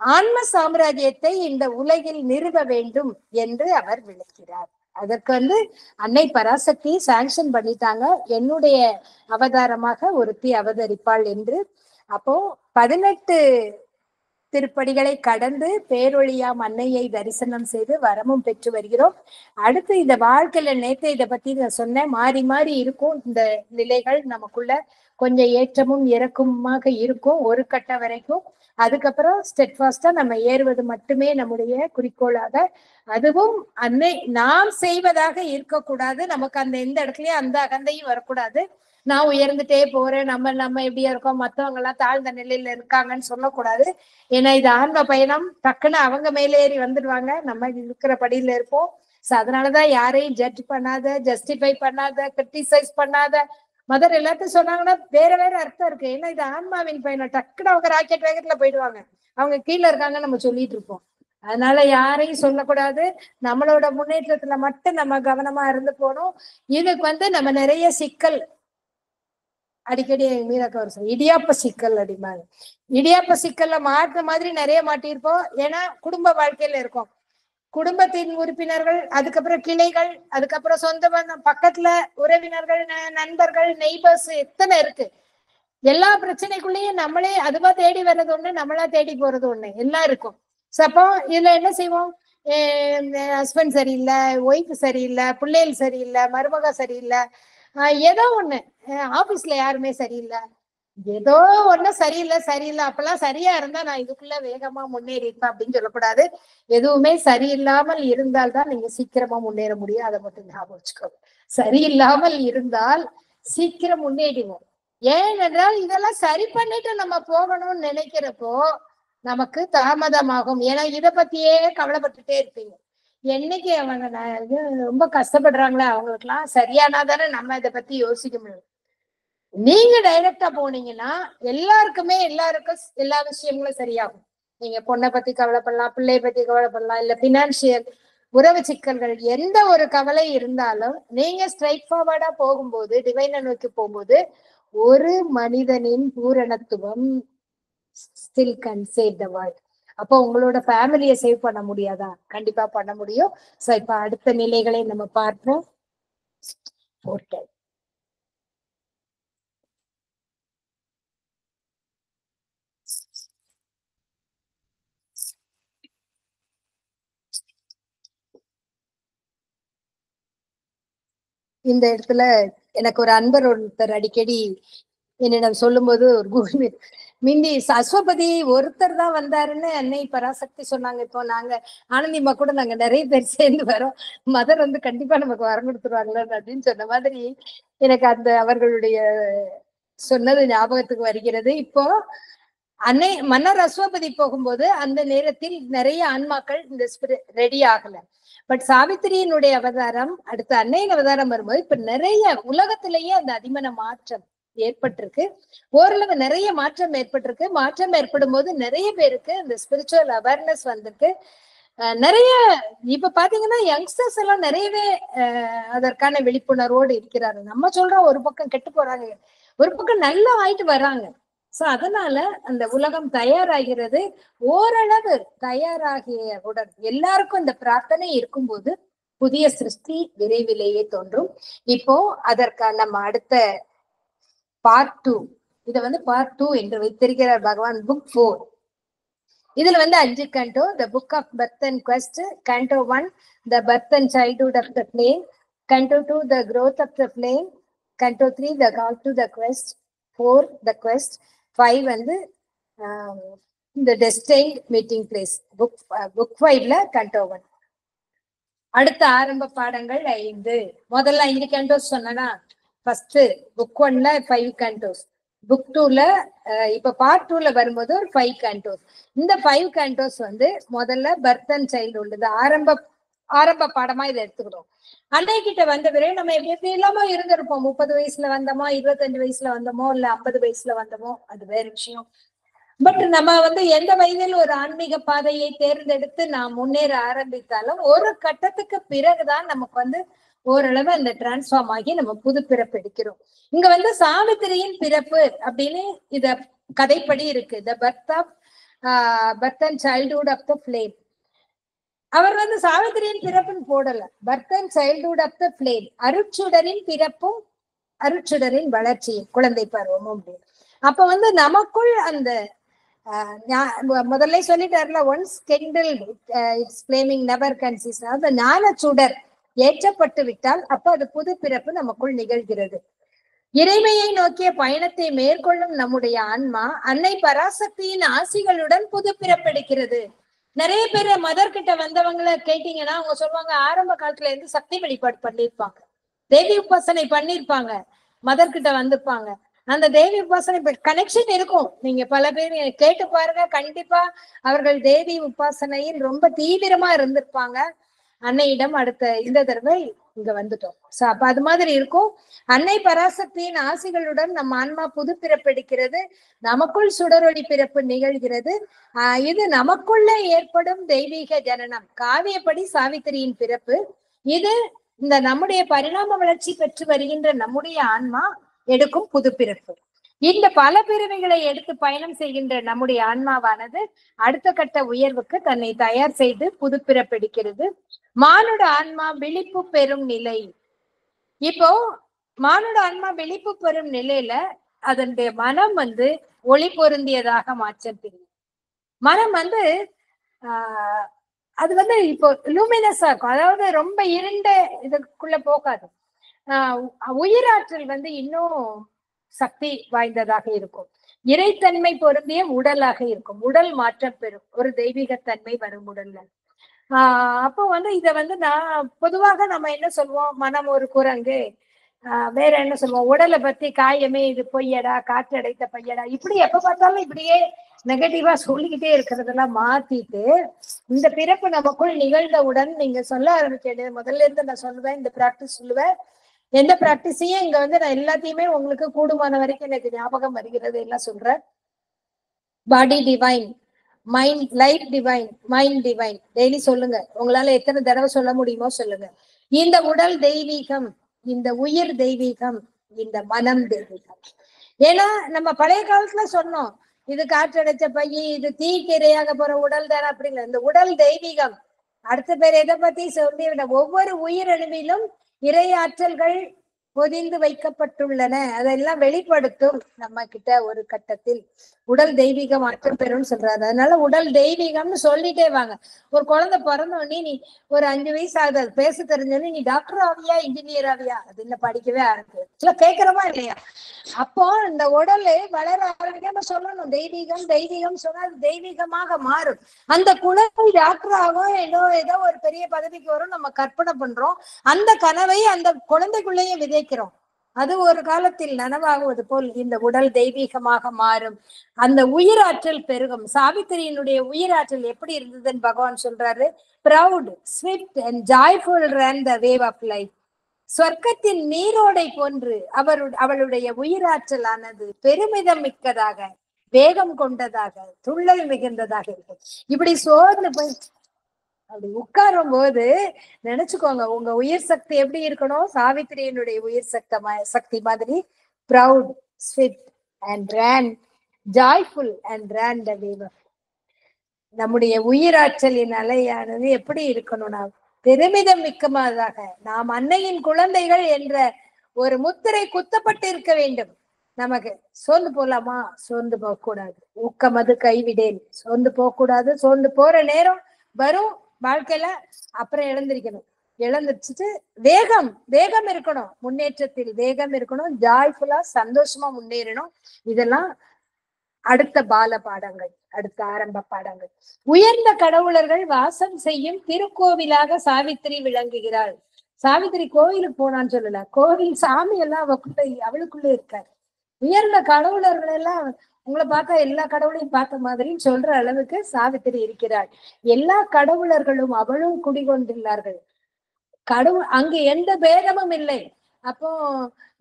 A: ஆன்ம சாம்ராஜ்யத்தை இந்த உலகில் நிறுவ வேண்டும் என்று அவர் விளக்கிறார். அதற்கு அன்னை பராசக்தி சாங்ஷன் பண்ணிட்டாங்க, என்னுடைய அவதாரமாக ஒருத்தி அவதரிப்பாள் என்று. அப்போ 18 திருப்படிகளை கடந்து பேரொழியாம் அன்னையை தரிசனம் செய்து வரமும் பெற்று வருகிறோம். அடுத்து இந்த வாழ்க்கையில நேற்று இதை பத்தி நான் சொன்னேன், மாறி மாறி இருக்கும் இந்த நிலைகள், நமக்குள்ள கொஞ்சம் ஏற்றமும் இறக்கமுமாக இருக்கும் ஒரு கட்ட வரைக்கும். அதுக்கப்புறம் ஸ்டெட்ஃபாஸ்டா நம்ம ஏறுவது மட்டுமே நம்முடைய குறிக்கோளாக, அதுவும் அன்னை நாம் செய்வதாக இருக்கக்கூடாது. நமக்கு அந்த எந்த இடத்துலயும் அந்த அகந்தையும் வரக்கூடாது. நான் உயர்ந்துட்டே போறேன், நம்ம எப்படியா இருக்கோம், மத்தவங்க எல்லாம் தாழ்ந்த நிலையில இருக்காங்கன்னு சொல்லக்கூடாது. ஏன்னா இது ஆன்ம பயணம், டக்குன்னு அவங்க மேலே ஏறி வந்துடுவாங்க, நம்ம இருக்கிற படியில இருப்போம். அதனாலதான் யாரையும் ஜட்ஜ் பண்ணாத, ஜஸ்டிஃபை பண்ணாத, கிரிட்டிசைஸ் பண்ணாத. மதர் எல்லாத்தையும் சொன்னாங்கன்னா வேற வேற அர்த்தம் இருக்கு. ஏன்னா இது ஆன்மாவின் பயணம், டக்குன்னு அவங்க ராக்கெட் வேகத்துல போயிடுவாங்க, அவங்க கீழே இருக்காங்கன்னு நம்ம சொல்லிட்டு இருப்போம். அதனால யாரையும் சொல்லக்கூடாது, நம்மளோட முன்னேற்றத்துல மட்டும் நம்ம கவனமா இருந்து போனோம். இதுக்கு நம்ம நிறைய சிக்கல் அடிக்கடி மீராக்க ஒரு சொல்ல, இடியாப்ப சிக்கல் அடிமாங்க. இடியாப்ப சிக்கல்ல மாற்ற மாதிரி நிறைய மாட்டியிருப்போம். ஏன்னா குடும்ப வாழ்க்கையில இருக்கோம், குடும்பத்தின் உறுப்பினர்கள், அதுக்கப்புறம் கிளைகள், அதுக்கப்புறம் சொந்த பந்தம், பக்கத்துல உறவினர்கள், நண்பர்கள், நெய்பர்ஸ், எத்தனை இருக்கு. எல்லா பிரச்சனைக்குள்ளேயும் நம்மளே அதுவா தேடி வர்றது ஒண்ணு, நம்மளா தேடி போறது ஒண்ணு, எல்லாம் இருக்கும். அப்போ இதுல என்ன செய்வோம், ஹஸ்பண்ட் சரியில்லை, ஒய்ஃப் சரியில்லை, பிள்ளைகள் சரியில்லை, மருமக சரியில்லை, ஏதோ ஒண்ணு, ஆபீஸ்ல யாருமே சரியில்லை, ஏதோ ஒண்ணு சரியில்லை. அப்பெல்லாம் சரியா இருந்தா நான் இதுக்குள்ள வேகமா முன்னேறி இருப்பேன் அப்படின்னு சொல்லக்கூடாது. எதுவுமே சரியில்லாமல் இருந்தால்தான் நீங்க சீக்கிரமா முன்னேற முடியும், அதை மட்டும் ஞாபகம் வச்சுக்கோங்க. சரியில்லாமல் இருந்தால் சீக்கிரம் முன்னேறிவோம். ஏனென்றால் இதெல்லாம் சரி பண்ணிட்டு நம்ம போகணும்னு நினைக்கிறப்போ நமக்கு தாமதமாகும். ஏன்னா இதை பத்தியே கவலைப்பட்டுட்டே இருப்பீங்க. என்னைக்கு அவங்க ரொம்ப கஷ்டப்படுறாங்களே அவங்களுக்குலாம் சரியானாதானே நம்ம இதை பத்தி யோசிக்க முடியும். நீங்க டைரக்டா போனீங்கன்னா எல்லாருக்கும் எல்லா விஷயங்களும் சரியாகும். நீங்க பொண்ணை பத்தி கவலைப்படலாம், பிள்ளைய பத்தி கவலைப்படலாம், இல்ல பினான்சியல் உறவு சிக்கல்கள், எந்த ஒரு கவலை இருந்தாலும் நீங்க ஸ்ட்ரைட் ஃபார்வர்டா போகும்போது, டிவைனை நோக்கி போகும்போது, ஒரு மனிதனின் பூரணத்துவம் still can save the world. அப்போ உங்களோட ஃபேமிலியை சேவ் பண்ண முடியாதா? கண்டிப்பா பண்ண முடியும். சோ இப்ப அடுத்த நிலைகளை நம்ம பார்ப்போம். இந்த இடத்துல எனக்கு ஒரு அன்பர் ஒருத்தர் அடிக்கடி என்னிடம் சொல்லும் போது, ஒரு மிந்தி அஸ்வபதி ஒருத்தர் தான் வந்தாருன்னு அன்னை பராசக்தி சொன்னாங்க. இப்போ நாங்க ஆனந்திமா கூட நாங்க நிறைய பேர் சேர்ந்து வரோம், மதர் கண்டிப்பா நமக்கு வரம் கொடுத்துருவாங்களா அப்படின்னு சொன்ன மாதிரி எனக்கு அந்த அவர்களுடைய சொன்னது ஞாபகத்துக்கு வருகிறது. இப்போ அன்னை மன்னர் அஸ்வபதி போகும்போது அந்த நேரத்தில் நிறைய ஆன்மாக்கள் இந்த ரெடி ஆகல. பட் சாவித்திரியினுடைய அவதாரம், அடுத்த அன்னையின் அவதாரம் வரும்போது இப்ப நிறைய உலகத்திலேயே அந்த அதிமன மாற்றம் ஏற்பட்டிருக்கு. ஓரளவு நிறைய மாற்றம் ஏற்பட்டிருக்கு. மாற்றம் ஏற்படும் போது நிறைய பேருக்கு இந்த ஸ்பிரிச்சுவல் அவேர்னஸ் வந்திருக்கு. நிறைய இப்ப பாத்தீங்கன்னா யங்ஸ்டர்ஸ் எல்லாம் நிறையவே அதற்கான விழிப்புணர்வோடு இருக்கிறாரு. நம்ம சொல்றோம் ஒரு பக்கம் கெட்டு போறாங்க, ஒரு பக்கம் நல்லா ஆயிட்டு வர்றாங்க. சோ அதனால அந்த உலகம் தயாராகிறது. ஓரளவு தயாராகிய உடன் எல்லாருக்கும் இந்த பிரார்த்தனை இருக்கும்போது புதிய சிருஷ்டி விரைவிலேயே தோன்றும். இப்போ அதற்கான நம்ம அடுத்த பார்ட் 2, இதை பார்ட் 2 என்று வைத்திருக்கிறார் பகவான். புக் 4 இதுல 5 canto, the book of birth and quest, canto 1 the birth and childhood of the flame, canto 2 the growth of the flame, canto 3 the call to the quest, 4 the quest, 5 the destined meeting place. book 5 ல canto 1. அடுத்த ஆரம்ப பாடங்கள் 5. முதல்ல 5 cantos சொன்னா, first book 1ல 5 cantos, book 2ல இப்ப part 2ல வரும்போது ஒரு 5 cantos. இந்த 5 cantos முதல்ல பர்த் அண்ட் சைல்ட்ஹுட் ஆரம்ப பாடமா இதை எடுத்துக்கிறோம். அன்னை கிட்ட வந்த பிறகு நம்ம எப்படி இல்லாம இருந்திருப்போம். 30 வயசுல வந்தோமோ, 25 வயசுல வந்தோமோ, இல்ல 50 வயசுல வந்தோமோ, அது வேற விஷயம். பட் நம்ம எந்த வயதில் ஒரு ஆன்மீக பாதையை தேர்ந்தெடுத்து நாம் முன்னேற ஆரம்பித்தாலும் ஒரு கட்டத்துக்கு பிறகுதான் நமக்கு ஓரளவு அந்த டிரான்ஸ்ஃபார்ம் ஆகி நம்ம புது பிறப்பு எடுக்கிறோம். இங்க சாவித்திரியின் பிறப்பு அப்படின்னு இத கதைப்படி இருக்கு. The birth and childhood of the flame. அவர் சாவித்திரியின் பிறப்புன்னு போடல, birth and childhood of the flame, அருட்சுடரின் பிறப்பும் அருட்சுடரின் வளர்ச்சியும் குழந்தை பருவமும் அப்படின்னு. அப்ப நமக்குள் அந்த முதல்ல சொல்லிட்டாருல, ஒன்ஸ் கிண்டில்ட் இட்ஸ் ஃப்ளேமிங் நெவர் கன்சீஸ். அந்த ஞான சுடர் ஏற்றப்பட்டு விட்டால் அப்ப அது புது பிறப்பு நமக்குள் நிகழ்கிறது. இறைமையை நோக்கிய பயணத்தை மேற்கொள்ளும் நம்முடைய ஆன்மா அன்னை பராசக்தியின் ஆசிகளுடன் புது பிறப்பெடுக்கிறது. நிறைய பேர் மதர்கிட்ட வந்தவங்களை கேட்டீங்கன்னா அவங்க சொல்லுவாங்க, ஆரம்ப காலத்துல இருந்து சக்தி வழிபாடு பண்ணிருப்பாங்க, தேவி உபாசனை பண்ணிருப்பாங்க, மதர்கிட்ட வந்திருப்பாங்க. அந்த தேவி உபாசனை கனெக்ஷன் இருக்கும். நீங்க பல பேர் கேட்டு பாருங்க, கண்டிப்பா அவர்கள் தேவி உபாசனையில் ரொம்ப தீவிரமா இருந்திருப்பாங்க. அன்னையிடம் அடுத்த இந்த தடவை இங்க வந்துட்டோம். அப்ப அது மாதிரி இருக்கும். அன்னை பராசக்தியின் ஆசிகளுடன் நம்ம ஆன்மா புது பிறப்பெடுக்கிறது, நமக்குள் சுடரொளி பிறப்பு நிகழ்கிறது. இது நமக்குள்ள ஏற்படும் தெய்வீக ஜனனம். காவியப்படி சாவித்திரியின் பிறப்பு இது. இந்த நம்முடைய பரிணாம வளர்ச்சி பெற்று வருகின்ற நம்முடைய ஆன்மா எடுக்கும் புது பிறப்பு. இந்த பல பிறவிகளை எடுத்து பயணம் செய்கின்ற நம்முடைய ஆன்மாவானது அடுத்த கட்ட உயர்வுக்கு தன்னை தயார் செய்து புது பிறப்பெடுக்கிறது. மானுட ஆன்மா விழிப்பு பெறும் நிலை. இப்போ மானுட ஆன்மா விழிப்பு பெறும் நிலையில அதனுடைய மனம் ஒளி பொருந்தியதாக மாற்றம் பெறும். மனம் அது இப்போ லூமினஸா இருக்கும். அதாவது ரொம்ப இருண்ட இதுக்குள்ள போகாது. உயிராற்றல் இன்னும் சக்தி வாய்ந்ததாக இருக்கும். இறைத்தன்மை பொருந்திய உடலாக இருக்கும். உடல் மாற்றம் பெறும், ஒரு தெய்வீகத்தன்மை வரும் உடல்ல. அப்போ இத நான் பொதுவாக நம்ம என்ன சொல்லுவோம், மனம் ஒரு குரங்கு, வேற என்ன சொல்லுவோம், உடலை பத்தி காயமே இது பொய்யடா, காற்றடைத்த பையடா, இப்படி எப்ப பார்த்தாலும் இப்படியே நெகட்டிவா சொல்லிக்கிட்டே இருக்கிறதெல்லாம் மாத்திட்டு, இந்த பிறப்பு நமக்குள் நிகழ்ந்தவுடன் நீங்க சொல்ல ஆரம்பிக்க, முதல்ல இருந்து நான் சொல்லுவேன், இந்த பிராக்டிஸ் சொல்லுவேன். எந்த பிராக்டிஸையும் இங்க நான் எல்லாத்தையுமே உங்களுக்கு கூடுமான வரைக்கும் எனக்கு ஞாபகம் வருகிறது எல்லாம் சொல்றேன். Body divine, mind life divine, mind divine daily சொல்லுங்க. உங்களால எத்தனை தடவை சொல்ல முடியுமோ சொல்லுங்க. இந்த உடல் தெய்வீகம், இந்த உயிர் தெய்வீகம், இந்த மனம் தெய்வீகம். ஏன்னா நம்ம பழைய காலத்துல சொன்னோம், இது காற்றடைச்ச பைய, இது தீக்கிரையாக போற உடல் தானே அப்படிங்கிற. இந்த உடல் தெய்வீகம். அடுத்த பேர் எதை பத்தி சொல்லி, ஒவ்வொரு உயிரணுவிலும் இறையாற்றல்கள் பொதிந்து வைக்கப்பட்டுள்ளன. அதெல்லாம் வெளிப்படுத்தும் நம்ம கிட்ட ஒரு கட்டத்தில். உடல் தெய்வீகம் மாற்றம் பெறும்னு சொல்றாரு. அதனால உடல் தெய்வீகம்னு சொல்லிட்டே வாங்க. ஒரு குழந்தை பிறந்தோடனே நீ ஒரு 5 வயசு ஆகுது, அது பேச தெரிஞ்சோடனே நீ டாக்டர் ஆவியா, இன்ஜினியர் ஆவியா, அது இன்னும் படிக்கவே ஆரம்பிச்சு கேட்கிறோமா இல்லையா? அப்போ இந்த உடல் வளர ஆரம்பிக்காம சொல்லணும் தெய்வீகம் தெய்வீகம் சொன்னா அது தெய்வீகமாக மாறும். அந்த குழந்தை டாக்டர் ஆகும், ஏதோ ஒரு பெரிய பதவிக்கு வரும், நம்ம கற்பனை பண்றோம். அந்த கனவை அந்த குழந்தைக்குள்ளேயே விதைக்கிறோம். அது ஒரு காலத்தில் நனவாகுவது போல் இந்த உடல் தெய்வீகமாக மாறும். அந்த உயிராற்றல் பெருகும். சாவித்திரியினுடைய உயிராற்றல் எப்படி இருந்ததுன்னு பகவான் சொல்றாரு. Proud, Swift and joyful ran the wave of life. சொர்க்கத்தின் நீரோடை போன்று அவளுடைய உயிராற்றல் ஆனது பெருமிதம் மிக்கதாக, வேகம் கொண்டதாக, துள்ளல் மிகுந்ததாக இருக்கும். இப்படி சோர்ந்து போய் அப்படி உட்காரும் போது நினைச்சுக்கோங்க, உங்க உயிர் சக்தி எப்படி இருக்கணும், சாவித்திரியினுடைய உயிர் சக்தி மாதிரி proud, Swift and ran, joyful and ran the wave. நம்முடைய உயிராற்றலின் அலையானது எப்படி இருக்கணும்னா பெருமிதம் மிக்கமாக, நாம் அன்னையின் குழந்தைகள் என்ற ஒரு முத்திரை குத்தப்பட்டு இருக்க வேண்டும். நமக்கு சோர்ந்து போலாமா? சோர்ந்து போக கூடாது. ஊக்கம் அது கைவிடேன். சோர்ந்து போக கூடாது. சோர்ந்து போற நேரம் வரும் வாழ்க்கையில, அப்புறம் இழந்திருக்கணும். இழந்துச்சுட்டு வேகம் இருக்கணும், முன்னேற்றத்தில் வேகம் இருக்கணும், ஜாய்ஃபுல்லா சந்தோஷமா முன்னேறணும். இதெல்லாம் அடுத்த பால பாடங்கள், அடுத்த ஆரம்ப பாடங்கள். உயர்ந்த கடவுளர்கள் வாசம் செய்யும் திருக்கோவிலாக சாவித்திரி விளங்குகிறாள். சாவித்திரி கோவிலுக்கு போனான்னு சொல்லல, கோவில் சாமி எல்லாம் அவளுக்குள்ள இருக்காரு. உயர்ந்த கடவுளர்கள் எல்லாம் உங்களை பார்த்தா எல்லா கடவுளையும் பார்த்த மாதிரின்னு சொல்ற அளவுக்கு சாவித்திரி இருக்கிறாள். எல்லா கடவுளர்களும் அவளும் குடிகொண்டுள்ளார்கள். கடவுள் அங்கு எந்த பேதமும் இல்லை. அப்போ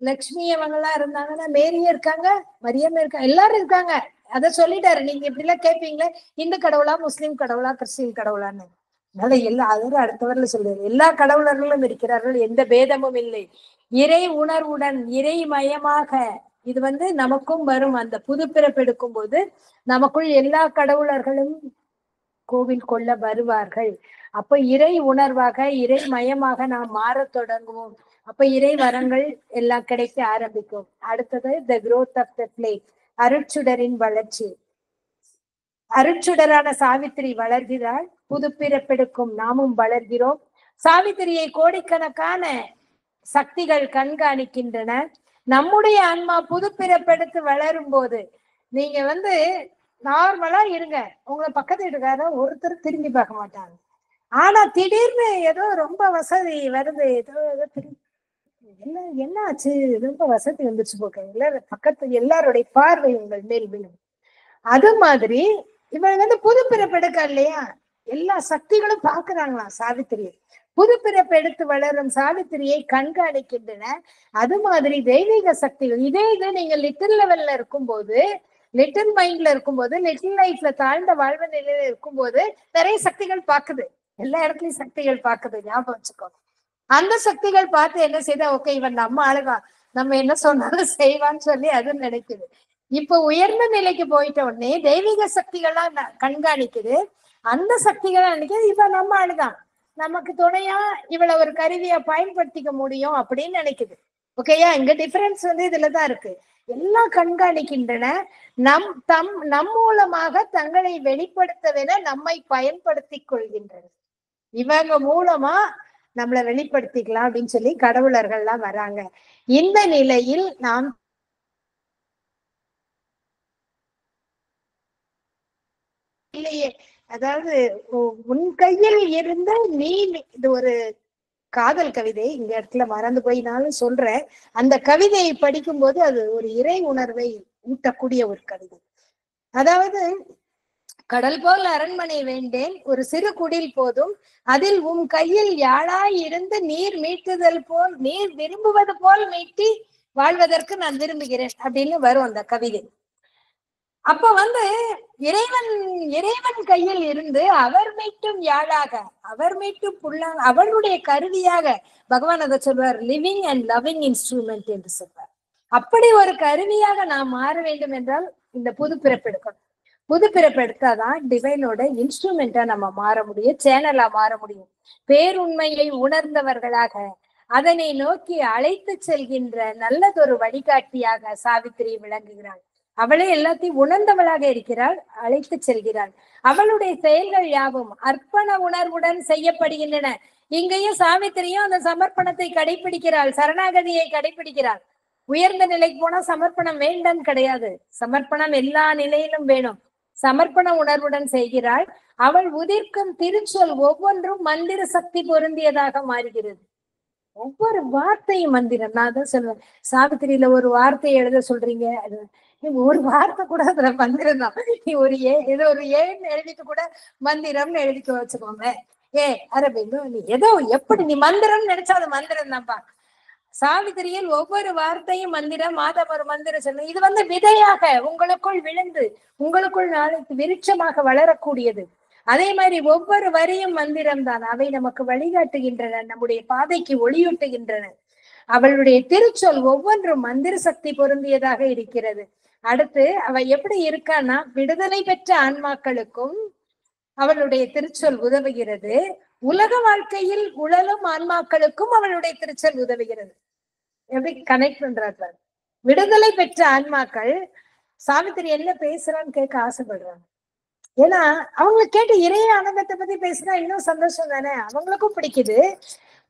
A: லக்ஷ்மி அவங்கெல்லாம் இருந்தாங்கன்னா மேரியும் இருக்காங்க, மரியமும் இருக்காங்க, எல்லாரும் இருக்காங்க. அத சொல்லிட்டாரு. நீங்க இப்படி எல்லாம் கேட்பீங்களே, இந்து கடவுளா, முஸ்லிம் கடவுளா, கிறிஸ்டின் கடவுளான்னு. அதனால எல்லா அதோட அடுத்தவர்ல சொல்லுவாரு, எல்லா கடவுளர்களும் இருக்கிறார்கள், எந்த பேதமும் இல்லை. இறை உணர்வுடன் இறை மயமாக இது நமக்கும் வரும். அந்த புது பிறப்பெடுக்கும் போது நமக்குள் எல்லா கடவுளர்களும் கோவில் கொள்ள வருவார்கள். அப்ப இறை உணர்வாக இறை மயமாக நாம் மாற தொடங்குவோம். அப்ப இறை வரங்கள் எல்லாம் கிடைக்க ஆரம்பிக்கும். அடுத்தது த growth ஆஃப் த பிளேட், அருட்சுடரின் வளர்ச்சி. அருட்சுடரான சாவித்திரி வளர்கிறாள், புது பிறப்பெடுக்கும் நாமும் வளர்கிறோம். சாவித்திரியை கோடிக்கணக்கான சக்திகள் கண்காணிக்கின்றன. நம்முடைய ஆன்மா புது பிறப்பெடுத்து வளரும் போது நீங்க நார்மலா இருங்க, உங்களை பக்கத்து வீட்டுக்கார ஒருத்தர் திரும்பி பார்க்க மாட்டாங்க. ஆனா திடீர்னு ஏதோ ரொம்ப வசதி வருது, ஏதோ என்ன ஆச்சு, ரொம்ப வசதி வந்துச்சு போக்க, எல்லாரும் பக்கத்து எல்லாருடைய பார்வை உங்கள் மேல் விழும். அது மாதிரி இவங்க புது பிறப்பெடுக்க இல்லையா, எல்லா சக்திகளும் பாக்குறாங்களாம் சாவித்திரியை. புது பிறப்பெடுத்து வளரும் சாவித்திரியை கண்காணிக்கின்றன. அது மாதிரி தெய்வீக சக்திகள் இதே இது நீங்க லிட்டில் லெவல்ல இருக்கும்போது, லிட்டில் மைண்ட்ல இருக்கும்போது, லிட்டில் லைஃப்ல தாழ்ந்த வாழ்வு நிலையில இருக்கும்போது நிறைய சக்திகள் பாக்குது. எல்லா இடத்துலயும் சக்திகள் பாக்குது, ஞாபகம் வச்சுக்கோ. அந்த சக்திகள் பார்த்து என்ன செய்தா, ஓகே இவன் நம்ம ஆளுதான், நம்ம என்ன சொன்னாலும் செய்வான்னு சொல்லி அது நினைக்குது. இப்ப உயர்ந்த நிலைக்கு போயிட்ட உடனே தெய்வீக சக்திகள்லாம் கண்காணிக்குது. அந்த சக்திகள் நினைக்குது இவன் நம்ம ஆளுதான், நமக்கு துணையா இவளை ஒரு கருவியா பயன்படுத்திக்க முடியும் அப்படின்னு நினைக்குது. ஓகேயா, இங்க டிஃபரன்ஸ் இதுலதான் இருக்கு. எல்லாம் கண்காணிக்கின்றன. நம் மூலமாக தங்களை வெளிப்படுத்தவென நம்மை பயன்படுத்தி கொள்கின்றன. இவங்க மூலமா நம்மளை வெளிப்படுத்திக்கலாம் அப்படின்னு சொல்லி கடவுளர்கள்லாம் வராங்க. இந்த நிலையில் நாம் இல்லையே, அதாவது உன் கையில் இருந்த நீ, இது ஒரு காதல் கவிதை, இந்த இடத்துல மறந்து போயினாலும் சொல்றேன். அந்த கவிதையை படிக்கும் போது அது ஒரு இறை உணர்வை ஊட்டக்கூடிய ஒரு கவிதை. அதாவது, கடல் போல் அரண்மனை வேண்டேன், ஒரு சிறு குடில் போதும், அதில் உன் கையில் யாழாய் இருந்து நீர் மீட்டுதல் போல், நீர் விரும்புவது போல் மீட்டி வாழ்வதற்கு நான் விரும்புகிறேன் அப்படின்னு வரும் அந்த கவிதை. அப்ப இறைவன் கையில் இருந்து அவர் மீட்டும் யாழாக, அவர் மீட்டும் புல்லாக, அவருடைய கருவியாக பகவான் அதை சொல்வார், லிவிங் அண்ட் லவ்விங் இன்ஸ்ட்ருமெண்ட் என்று சொல்வார். அப்படி ஒரு கருவியாக நாம் மாற வேண்டும் என்றால் இந்த புது பிறப்பெடுக்கணும். புது பிறப்பெடுத்தாதான் டிவைனோட இன்ஸ்ட்ருமெண்டா நம்ம மாற முடியும், சேனலா மாற முடியும். பேருண்மையை உணர்ந்தவர்களாக அதனை நோக்கி அழைத்து செல்கின்ற நல்லதொரு வழிகாட்டியாக சாவித்திரி விளங்குகிறாள். அவளே எல்லாத்தையும் உணர்ந்தவளாக இருக்கிறாள், அழைத்து செல்கிறாள். அவளுடைய செயல்கள் யாவும் அர்ப்பண உணர்வுடன் செய்யப்படுகின்றன. இங்கேயும் சாவித்திரியும் அந்த சமர்ப்பணத்தை கடைபிடிக்கிறாள், சரணாகதியை கடைபிடிக்கிறாள். உயர்ந்த நிலைக்கு போனா சமர்ப்பணம் வேண்டாம் கிடையாது, சமர்ப்பணம் எல்லா நிலையிலும் வேணும். சமர்ப்பண உணர்வுடன் செய்கிறாள். அவள் உதிர்க்கும் திருச்சொல் ஒவ்வொன்றும் மந்திர சக்தி பொருந்தியதாக மாறுகிறது. ஒவ்வொரு வார்த்தையும் மந்திரம். நான் தான் சொல்லுவேன், சாவித்திரியில ஒரு வார்த்தையை எழுத சொல்றீங்க, ஒரு வார்த்தை கூட அதுல மந்திரம் தான். நீ ஏதோ ஒரு ஏன்னு எழுதிட்டு கூட மந்திரம்னு எழுதிக்க வச்சுக்கோங்க. அரபிந்து நீ ஏதோ எப்படி நீ மந்திரம் நினைச்சா அது மந்திரம் தான்ப்பா. சாவித்திரியில் ஒவ்வொரு வார்த்தையும் மந்திரம், மாதம் ஒரு மந்திரம் சொல்லணும். இது விதையாக உங்களுக்குள் விழுந்து உங்களுக்குள் நாளைக்கு விருட்சமாக வளரக்கூடியது. அதே மாதிரி ஒவ்வொரு வரியும் மந்திரம் தான். அவை நமக்கு வழிகாட்டுகின்றன, நம்முடைய பாதைக்கு ஒளியூட்டுகின்றன. அவளுடைய திருச்சொல் ஒவ்வொன்றும் மந்திர சக்தி பொருந்தியதாக இருக்கிறது. அடுத்து அவ எப்படி இருக்கான்னா, விடுதலை பெற்ற ஆன்மாக்களுக்கும் அவளுடைய திருச்சொல் உதவுகிறது. உலக வாழ்க்கையில் உழலும் ஆன்மாக்களுக்கும் அவளுடைய திருச்சொல் உதவுகிறது. எப்படி கனெக்ட் பண்றாங்க? விடுதலை பெற்ற ஆன்மாக்கள் சாவித்திரி என்ன பேசுறான்னு கேட்க ஆசைப்படுறாங்க. ஏன்னா அவங்களை கேட்டு இறைய ஆனந்தத்தை பத்தி பேசினா இன்னும் சந்தோஷம் தானே, அவங்களுக்கும் பிடிக்குது.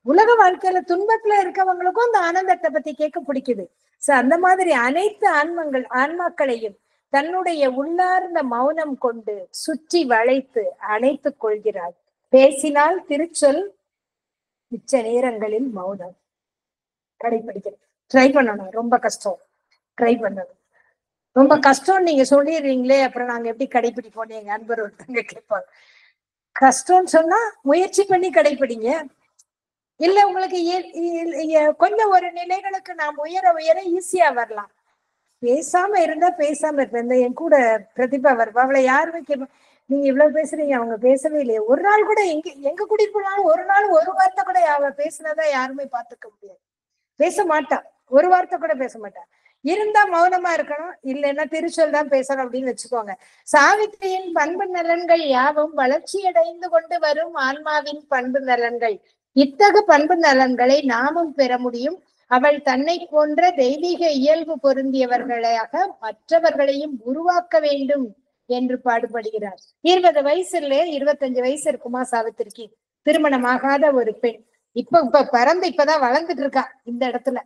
A: உலக வாழ்க்கையில துன்பத்துல இருக்கவங்களுக்கும் அந்த ஆனந்தத்தை பத்தி கேட்க பிடிக்குது. சோ அந்த மாதிரி அனைத்து ஆன்மாக்களையும் தன்னுடைய உள்ளார்ந்த மௌனம் கொண்டு சுற்றி வளைத்து அணைத்து கொள்கிறாள். பேசினால் திருச்சொல், மிச்ச நேரங்களில் மௌனம். கடைபிடிக்கிறது ட்ரை பண்ணணும். ரொம்ப கஷ்டம், ட்ரை பண்ணணும். ரொம்ப கஷ்டம் நீங்க சொல்லிடுறீங்களே, அப்புறம் நாங்க எப்படி கடைபிடிப்போம்? எங்க அன்பர் ஒருத்தங்க கேட்பாங்க. கஷ்டம்னு சொன்னா முயற்சி பண்ணி கடைபிடிங்க. இல்ல உங்களுக்கு கொஞ்சம் ஒரு நிலைகளுக்கு நாம் உயர ஈஸியா வரலாம். பேசாம இருந்தா பேசாம இருப்பேன். இந்த என் கூட பிரதிபா வருவா, அவளை யாருமே கேட்பா, நீங்க இவ்வளவு பேசுறீங்க, அவங்க பேசவே இல்லையே. ஒரு நாள் கூட எங்க கூட்டிட்டு போனாலும் ஒரு நாள் ஒரு வார்த்தை கூட அவ பேசினதா யாருமே பார்த்துக்க முடியாது. பேச மாட்டா, ஒரு வார்த்தை கூட பேச மாட்டா. இருந்தா மௌனமா இருக்கணும், இல்லைன்னா திருச்சொல் தான் பேசணும் அப்படின்னு வச்சுக்கோங்க. சாவித்திரியின் பண்பு நலன்கள் யாவும் வளர்ச்சியடைந்து கொண்டு வரும் ஆன்மாவின் பண்பு நலன்கள். இத்தகு பண்பு நலன்களை நாமும் பெற முடியும். அவள் தன்னை போன்ற தெய்வீக இயல்பு பொருந்தியவர்களாக மற்றவர்களையும் உருவாக்க வேண்டும் என்று பாடுபடுகிறார். 20 வயசுல 25 வயசு இருக்குமா சாவித்திரிக்கு, திருமணமாகாத ஒரு பெண். இப்ப பறந்து இப்பதான் வளர்ந்துட்டு இருக்கா, இந்த இடத்துல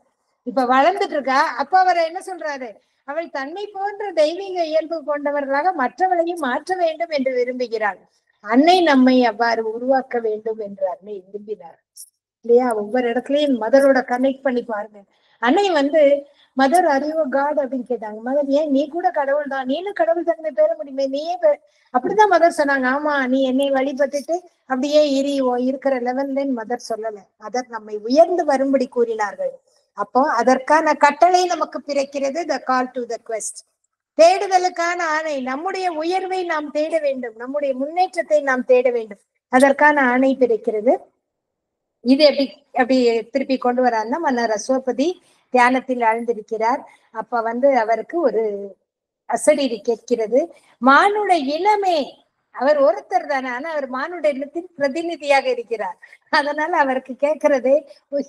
A: இப்ப வளர்ந்துட்டு இருக்கா. அப்ப அவர் என்ன சொல்றாரு, அவள் தன்னை போன்ற தெய்வீக இயல்பு கொண்டவர்களாக மற்றவளையும் மாற்ற வேண்டும் என்று விரும்புகிறாள். அன்னை நம்மை அவ்வாறு உருவாக்க வேண்டும் என்று அன்னை விரும்பினார் இல்லையா? ஒவ்வொரு இடத்துலயும் மதரோட கனெக்ட் பண்ணி பாருங்க. அன்னை மதர் அறிவோ காட் அப்படின்னு கேட்டாங்க. மதர், ஏன் நீ கூட கடவுள் தான், நீனும் கடவுள் தன்மை பெற முடியுமே, நீயே அப்படிதான் மதர் சொன்னாங்க. ஆமா, நீ என்னை வழிபட்டுட்டு அப்படியே இருக்கிற லெவல்ல மதர் சொல்லல. மதர் நம்மை உயர்ந்து வரும்படி கூறினார்கள். அப்போ அதற்கான கட்டளை நமக்கு பிறக்கிறது, த கால் டு த குவெஸ்ட், தேடுதலுக்கான ஆணை. நம்முடைய உயர்வை நாம் தேட வேண்டும், நம்முடைய முன்னேற்றத்தை நாம் தேட வேண்டும், அதற்கான ஆணை பிறக்கிறது. இது எப்படி திருப்பி கொண்டு வராருன்னா, மன்னர் அசோபதி தியானத்தில் ஆழ்ந்திருக்கிறார். அப்ப அவருக்கு ஒரு அசரீரி கேட்கிறது, மானுட இனமே, அவர் ஒருத்தர் தானே, ஆனா அவர் மானுட இனத்தின் பிரதிநிதியாக இருக்கிறார். அதனால அவருக்கு கேட்கறதே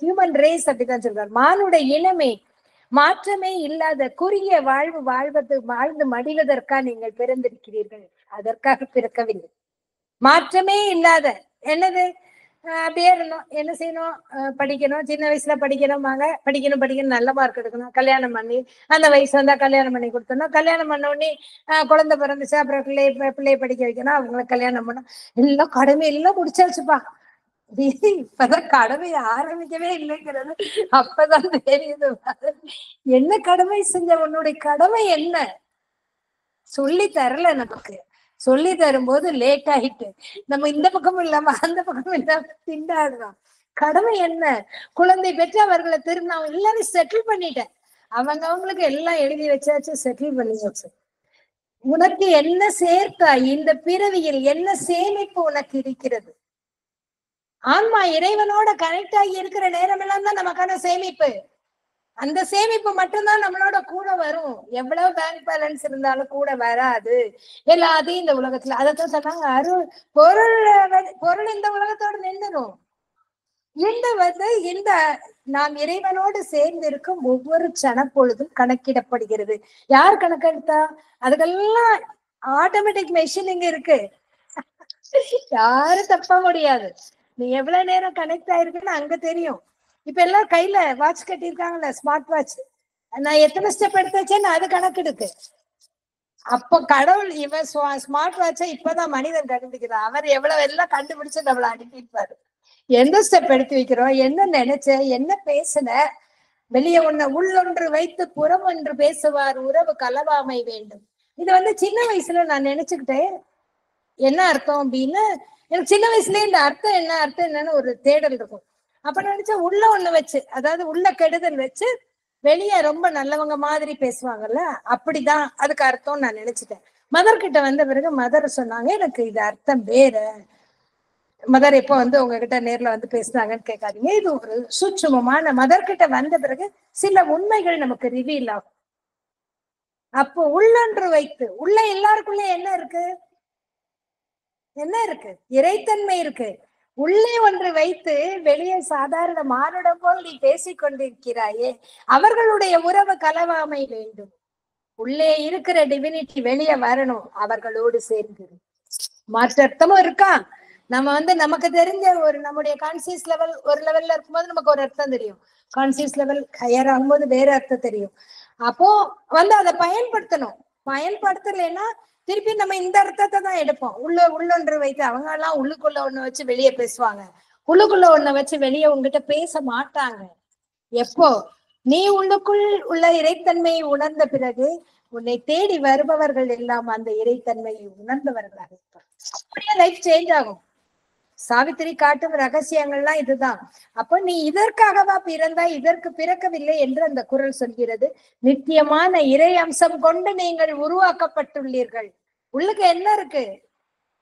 A: ஹியூமன் ரேஸ் அப்படிதான் சொல்றார். மானுட இனமே, மாற்றமே இல்லாத குறுகிய வாழ்ந்து மடிவதற்கா நீங்கள் பிறந்திருக்கிறீர்கள், அதற்காக பிறக்கவில்லை. மாற்றமே இல்லாத என்னது, அப்படியே இருந்தோம், என்ன செய்யணும், படிக்கணும், சின்ன வயசுல படிக்கணும், படிக்கணும், நல்ல மார்க் எடுக்கணும், கல்யாணம் பண்ணி, அந்த வயசு வந்தா கல்யாணம் பண்ணி கொடுத்தணும், கல்யாணம் பண்ண உடனே குழந்தை பிறந்துச்சு, அப்புறம் பிள்ளைய படிக்க வைக்கணும், அவங்களுக்கு கல்யாணம் பண்ணணும், எல்லாம் கடமை எல்லாம் முடிச்சாச்சுப்பா. இப்பதான் கடமை ஆரம்பிக்கவே இல்லைங்கிறது அப்பதான் தெரியுது. என்ன கடமை செஞ்ச, உன்னுடைய கடமை என்ன சொல்லி தரல நமக்கு. சொல்லி தரும்போது லேட் ஆயிட்டு நம்ம இந்த பக்கமும் இல்லாம அந்த பக்கமும் இல்லாம திண்டாடுறோம். கடமை என்ன, குழந்தை பெற்று அவர்களை திரும்ப எல்லாரும் செட்டில் பண்ணிட்டேன், அவங்களுக்கு எல்லாம் எழுதி வச்சாச்சு, செட்டில் பண்ணி வச்சு. உனக்கு என்ன சேர்த்தாய் இந்த பிறவியில், என்ன சேமிப்பு உனக்கு இருக்கிறது? ஆன்மா இறைவனோட கனெக்ட் ஆகி இருக்கிற நேரம் எல்லாம் தான் நமக்கான சேமிப்பு. அந்த சேமிப்பு மட்டும்தான் நம்மளோட கூட வரும். எவ்வளவு பேங்க் பேலன்ஸ் இருந்தாலும் கூட வராது. எல்லாத்தையும் இந்த உலகத்துல அதைத்தான் சொன்னாங்க, பொருள் இந்த உலகத்தோடு நின்றுடும். இந்த நாம் இறைவனோடு சேர்ந்து இருக்கும் ஒவ்வொரு சனப்பொழுதும் கணக்கிடப்படுகிறது. யார் கணக்கெடுத்தா? அதுக்கெல்லாம் ஆட்டோமேட்டிக் மெஷின் இங்க இருக்கு, யாரும் தப்ப முடியாது. நீ எவ்வளவு நேரம் கனெக்ட் ஆயிருக்குன்னு அங்க தெரியும். இப்ப எல்லாம் கையில வாட்ச் கட்டியிருக்காங்கல்ல, ஸ்மார்ட் வாட்ச், நான் எத்தனை ஸ்டெப் எடுத்தாச்சேன்னு அது கணக்கெடுக்கு. அப்ப கடவுள் இவன் ஸ்மார்ட் வாட்சை இப்பதான் மனிதன் கண்டுபிடிக்கிறான். அவர் எவ்வளவு எல்லாம் கண்டுபிடிச்சு நம்மளை அனுப்பியிருப்பாரு. எந்த ஸ்டெப் எடுத்து வைக்கிறோம், என்ன நினைச்ச, என்ன பேசுன, வெளியே உள்ளொன்று வைத்து புறம் ஒன்று பேசுவார், உறவு கலவாமை வேண்டும். இது சின்ன வயசுல நான் நினைச்சுக்கிட்டேன் என்ன அர்த்தம் அப்படின்னு. எனக்கு சின்ன வயசுலயே இந்த அர்த்தம் என்னன்னு ஒரு தேடல் இருக்கும். அப்ப நினைச்சா உள்ள ஒண்ணு வச்சு, அதாவது உள்ள கெடுதல் வச்சு வெளியே ரொம்ப நல்லவங்க மாதிரி பேசுவாங்கல்ல, அப்படிதான் அதுக்கு அர்த்தம் நான் நினைச்சிட்டேன். மதர் கிட்ட வந்த பிறகு மதர் சொன்னாங்க, எனக்கு இது அர்த்தம் வேற. மதர் எப்போ உங்ககிட்ட நேர்ல பேசுனாங்கன்னு கேட்காதீங்க, இது ஒரு சூட்சுமமான. மதர் கிட்ட வந்த பிறகு சில உண்மைகள் நமக்கு ரிவீல் ஆகும். அப்போ உள்ளொன்று வைத்து, உள்ள எல்லாருக்குள்ள என்ன இருக்கு, இறைத்தன்மை இருக்கு. உள்ளே ஒன்று வைத்து வெளியே சாதாரண மானுடம் போல் நீ பேசிக் கொண்டிருக்கிறாயே, அவர்களுடைய உறவு கலவாமை வேண்டும். உள்ளே இருக்கிற டிவினிட்டி வெளியே வரணும், அவர்களோடு சேர்ந்து. மாற்றத்தமும் இருக்கா. நம்ம நமக்கு தெரிஞ்ச ஒரு நம்முடைய கான்சியஸ் லெவல் ஒரு லெவல்ல இருக்கும்போது நமக்கு ஒரு அர்த்தம் தெரியும், கான்சியஸ் லெவல் ஹையர் ஆகும்போது வேற அர்த்தம் தெரியும். அப்போ அதை பயன்படுத்தணும். பயன்படுத்தலைன்னா திருப்பி நம்ம இந்த அர்த்தத்தை தான் எடுப்போம். உள்ளொன்று வைத்து, அவங்க எல்லாம் உள்ளுக்குள்ள ஒண்ணு வச்சு வெளியே பேசுவாங்க, உள்ளுக்குள்ள ஒண்ண வச்சு வெளியே உங்ககிட்ட பேச மாட்டாங்க. எப்போ நீ உள்ளுக்குள் உள்ள இறைத்தன்மையை உணர்ந்த பிறகு உன்னை தேடி வருபவர்கள் எல்லாம் அந்த இறைத்தன்மையை உணர்ந்தவர்களாக இருப்பார். அப்படியே லைஃப் சேஞ்ச் ஆகும். சாவித்திரி காட்டும் ரகசியங்கள்லாம் இதுதான். அப்ப நீ இதற்காகவா பிறந்தாய், இதற்கு பிறக்கவில்லை என்று அந்த குரல் சொல்கிறது. நித்தியமான இறை அம்சம் கொண்டு நீங்கள் உருவாக்கப்பட்டுள்ளீர்கள். உள்ளுக்கு என்ன இருக்கு?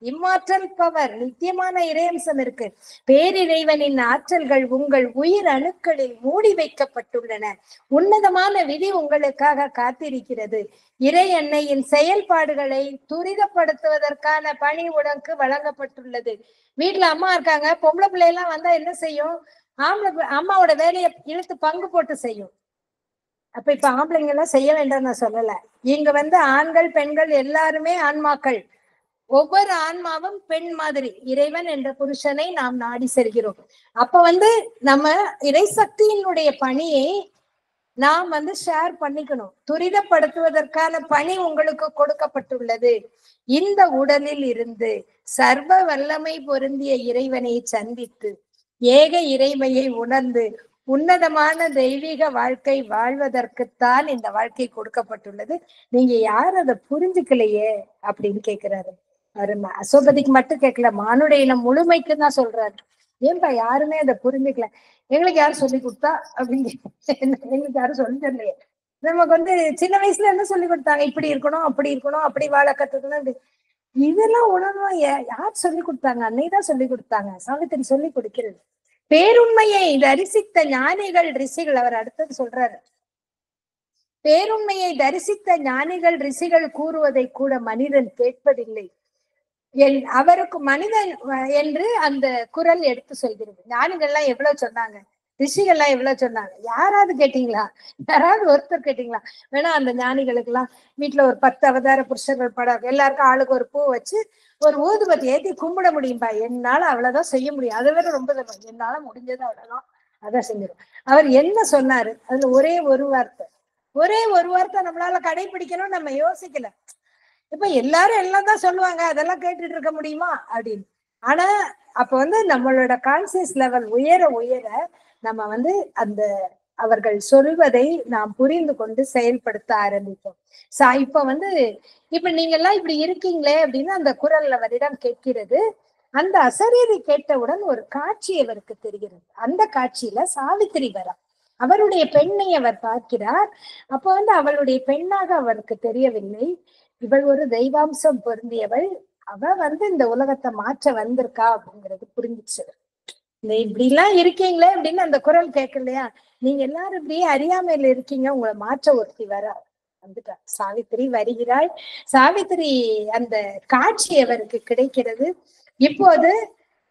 A: இம்மாற்றல் பவர், நித்தியமான இறையம்சம் இருக்கு. பேரிறைவனின் ஆற்றல்கள் உங்கள் உயிர் அணுக்களில் மூடி வைக்கப்பட்டுள்ளன. உன்னதமான விதி உங்களுக்காக காத்திருக்கிறது. இறை அன்னையின் செயல்பாடுகளை துரிதப்படுத்துவதற்கான பணி உனக்கு வழங்கப்பட்டுள்ளது. வீட்டுல அம்மா இருக்காங்க, பொம்பளை பிள்ளையெல்லாம் வந்தா என்ன செய்யும்? அம்மாவோட வேலையை இழுத்து பங்கு போட்டு செய்யும். அப்ப இப்ப ஆம்பளைங்க எல்லாம் செய்ய வேண்டாம் நான் சொல்லல. இங்க ஆண்கள் பெண்கள் எல்லாருமே ஆன்மாக்கள். ஒவ்வொரு ஆன்மாவும் பெண் மாதிரி இறைவன் என்ற புருஷனை நாம் நாடி செல்கிறோம். அப்ப நம்ம இறை சக்தியினுடைய பணியை நாம் ஷேர் பண்ணிக்கணும். துரிதப்படுத்துவதற்கான பணி உங்களுக்கு கொடுக்கப்பட்டுள்ளது. இந்த உடலில் இருந்து சர்வ வல்லமை பொருந்திய இறைவனை சந்தித்து ஏக இறைமையை உணர்ந்து உன்னதமான தெய்வீக வாழ்க்கை வாழ்வதற்குத்தான் இந்த வாழ்க்கை கொடுக்கப்பட்டுள்ளது. நீங்க யாரும் அதை புரிஞ்சுக்கலையே அப்படின்னு கேட்கிறாரு. அவரு அசோபதிக்கு மட்டும் கேட்கல, மானுடைய இனம் முழுமைக்கு தான் சொல்றாரு. ஏன்பா யாருமே அதை புரிஞ்சுக்கல? எங்களுக்கு யாரும் சொல்லி கொடுத்தா அப்படின்னு எங்களுக்கு யாரும் சொல்லி தரலையே. நமக்கு சின்ன வயசுல என்ன சொல்லி கொடுத்தாங்க? இப்படி இருக்கணும், அப்படி இருக்கணும், அப்படி வாழ கத்துக்கணும். இதெல்லாம் உணர்வா யார் சொல்லி கொடுத்தாங்க? அன்னைதான் சொல்லி கொடுத்தாங்க. சாவித்திரி சொல்லி கொடுக்கிறது. பேருண்மையை தரிசித்த ஞானிகள் ரிஷிகள், அவர் அடுத்தது சொல்றாரு. பேருண்மையை தரிசித்த ஞானிகள் ரிஷிகள் கூறுவதை கூட மனிதன் கேட்பதில்லை. அவருக்கு மனிதன் என்று அந்த குரல் எடுத்து சொல்கிறது. ஞானிகள்லாம் எவ்வளவு சொன்னாங்க, ரிஷிகள்லாம் எவ்வளவு சொன்னாங்க, யாராவது கேட்டீங்களா? யாராவது ஒருத்தர் கேட்டீங்களா? வேணா அந்த ஞானிகளுக்கு எல்லாம் வீட்டுல ஒரு 10 அவதார புருஷர்கள் படம், எல்லாருக்கும் ஆளுக்கு ஒரு பூ வச்சு ஒரு ஊதுபத்தி ஏத்தி கும்பிட முடியும்பா. என்னால அவ்வளவுதான் செய்ய முடியும். அதை விட ரொம்ப என்னால முடிஞ்சது அவ்வளவுதான், அதான் செஞ்சிடும். அவர் என்ன சொன்னாரு? அதுல ஒரே ஒரு வார்த்தை நம்மளால கடைபிடிக்கணும். நம்ம யோசிக்கல. இப்ப எல்லாரும் எல்லாம் தான் சொல்லுவாங்க, அதெல்லாம் கேட்டுட்டு இருக்க முடியுமா அப்படின்னு. ஆனா அப்ப நம்மளோட கான்சியஸ் லெவல் உயர உயர நம்ம அந்த அவர்கள் சொல்வதை நாம் புரிந்து கொண்டு செயல்படுத்த ஆரம்பிப்போம். இப்ப நீங்க எல்லாம் இப்படி இருக்கீங்களே அப்படின்னு அந்த குரல் அவரிடம் கேட்கிறது. அந்த அசரீரி கேட்டவுடன் ஒரு காட்சி அவருக்கு தெரிகிறது. அந்த காட்சியில சாவித்திரி வரா. அவருடைய பெண்ணை அவர் பார்க்கிறார். அப்ப அவளுடைய பெண்ணாக அவருக்கு தெரியவில்லை. இவள் ஒரு தெய்வாம்சம் பொருந்தியவள். அவ இந்த உலகத்தை மாற்ற வந்திருக்கா அப்படிங்கிறது புரிஞ்சிச்சு. இந்த இப்படி எல்லாம் இருக்கீங்களே அப்படின்னு அந்த குரல் கேட்கலையா? நீங்க எல்லாரும் இப்படியே அறியாமையில இருக்கீங்க, உங்களை மாற்ற ஒருத்தி வந்துட்டா. சாவித்திரி வருகிறாள். சாவித்திரி அந்த காட்சி அவருக்கு கிடைக்கிறது. இப்போது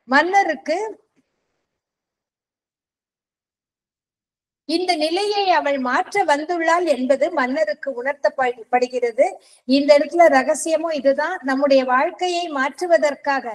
A: மன்னருக்கு இந்த நிலையை அவள் மாற்ற வந்துள்ளாள் என்பது மன்னருக்கு உணர்த்தப்படுகிறது. இந்த இடத்துல ரகசியமும் இதுதான். நம்முடைய வாழ்க்கையை மாற்றுவதற்காக,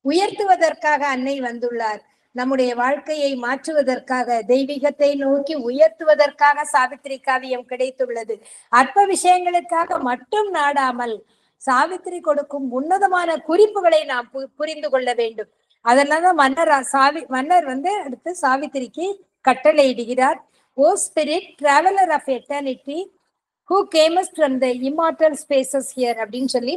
A: உயர்த்துவதற்காக அன்னை வந்துள்ளார். நம்முடைய வாழ்க்கையை மாற்றுவதற்காக, தெய்வீகத்தை நோக்கி உயர்த்துவதற்காக சாவித்திரி காவியம் கிடைத்துள்ளது. அற்ப விஷயங்களுக்காக மட்டும் நாடாமல் சாவித்திரி கொடுக்கும் உன்னதமான குறிப்புகளை நாம் புரிந்து கொள்ள வேண்டும். அதனாலதான் மன்னர் அடுத்து சாவித்திரிக்கு கட்டளையிடுகிறார். O spirit, traveler of eternity, who camest from the immortal spaces here அப்படின்னு சொல்லி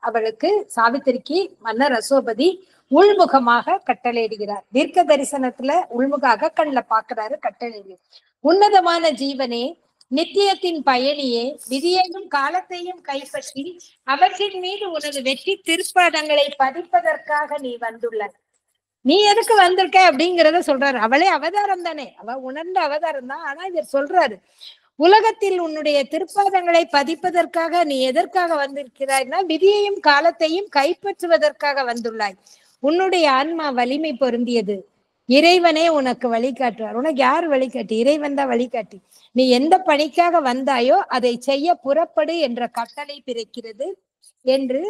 A: அவளுக்கு சாவித்திரிக்கு மன்னர் அசோபதி உள்முகமாக கட்டளையிடுகிறார். தீர்க்க தரிசனத்துல உள்முக அகக்கண்ல பாக்குறாரு, கட்டளையிடுகிறார். உன்னதமான ஜீவனே, நித்தியத்தின் பயணியே, விதியையும் காலத்தையும் கைப்பற்றி அவற்றின் மீது உனது வெற்றி திருப்பாதங்களை பதிப்பதற்காக நீ வந்துள்ளாய். நீ எதுக்கு வந்திருக்க அப்படிங்கிறத சொல்றாரு. அவளே அவதாரம் தானே, அவ உணர்ந்த அவதாரம் தான். ஆனா இவர் சொல்றாரு, உலகத்தில் உன்னுடைய திருப்பாதங்களை பதிப்பதற்காக நீ எதற்காக வந்திருக்கிறாய்னா விதியையும் காலத்தையும் கைப்பற்றுவதற்காக வந்துள்ளாய். உன்னுடைய ஆன்மா வலிமை பொருந்தியது. இறைவனே உனக்கு வழிகாட்டுவார். உனக்கு யார் வழிகாட்டி? இறைவன் தான் வழிகாட்டி. நீ எந்த பணிக்காக வந்தாயோ அதை செய்ய புறப்படு என்ற கட்டளை பிறக்கிறது என்று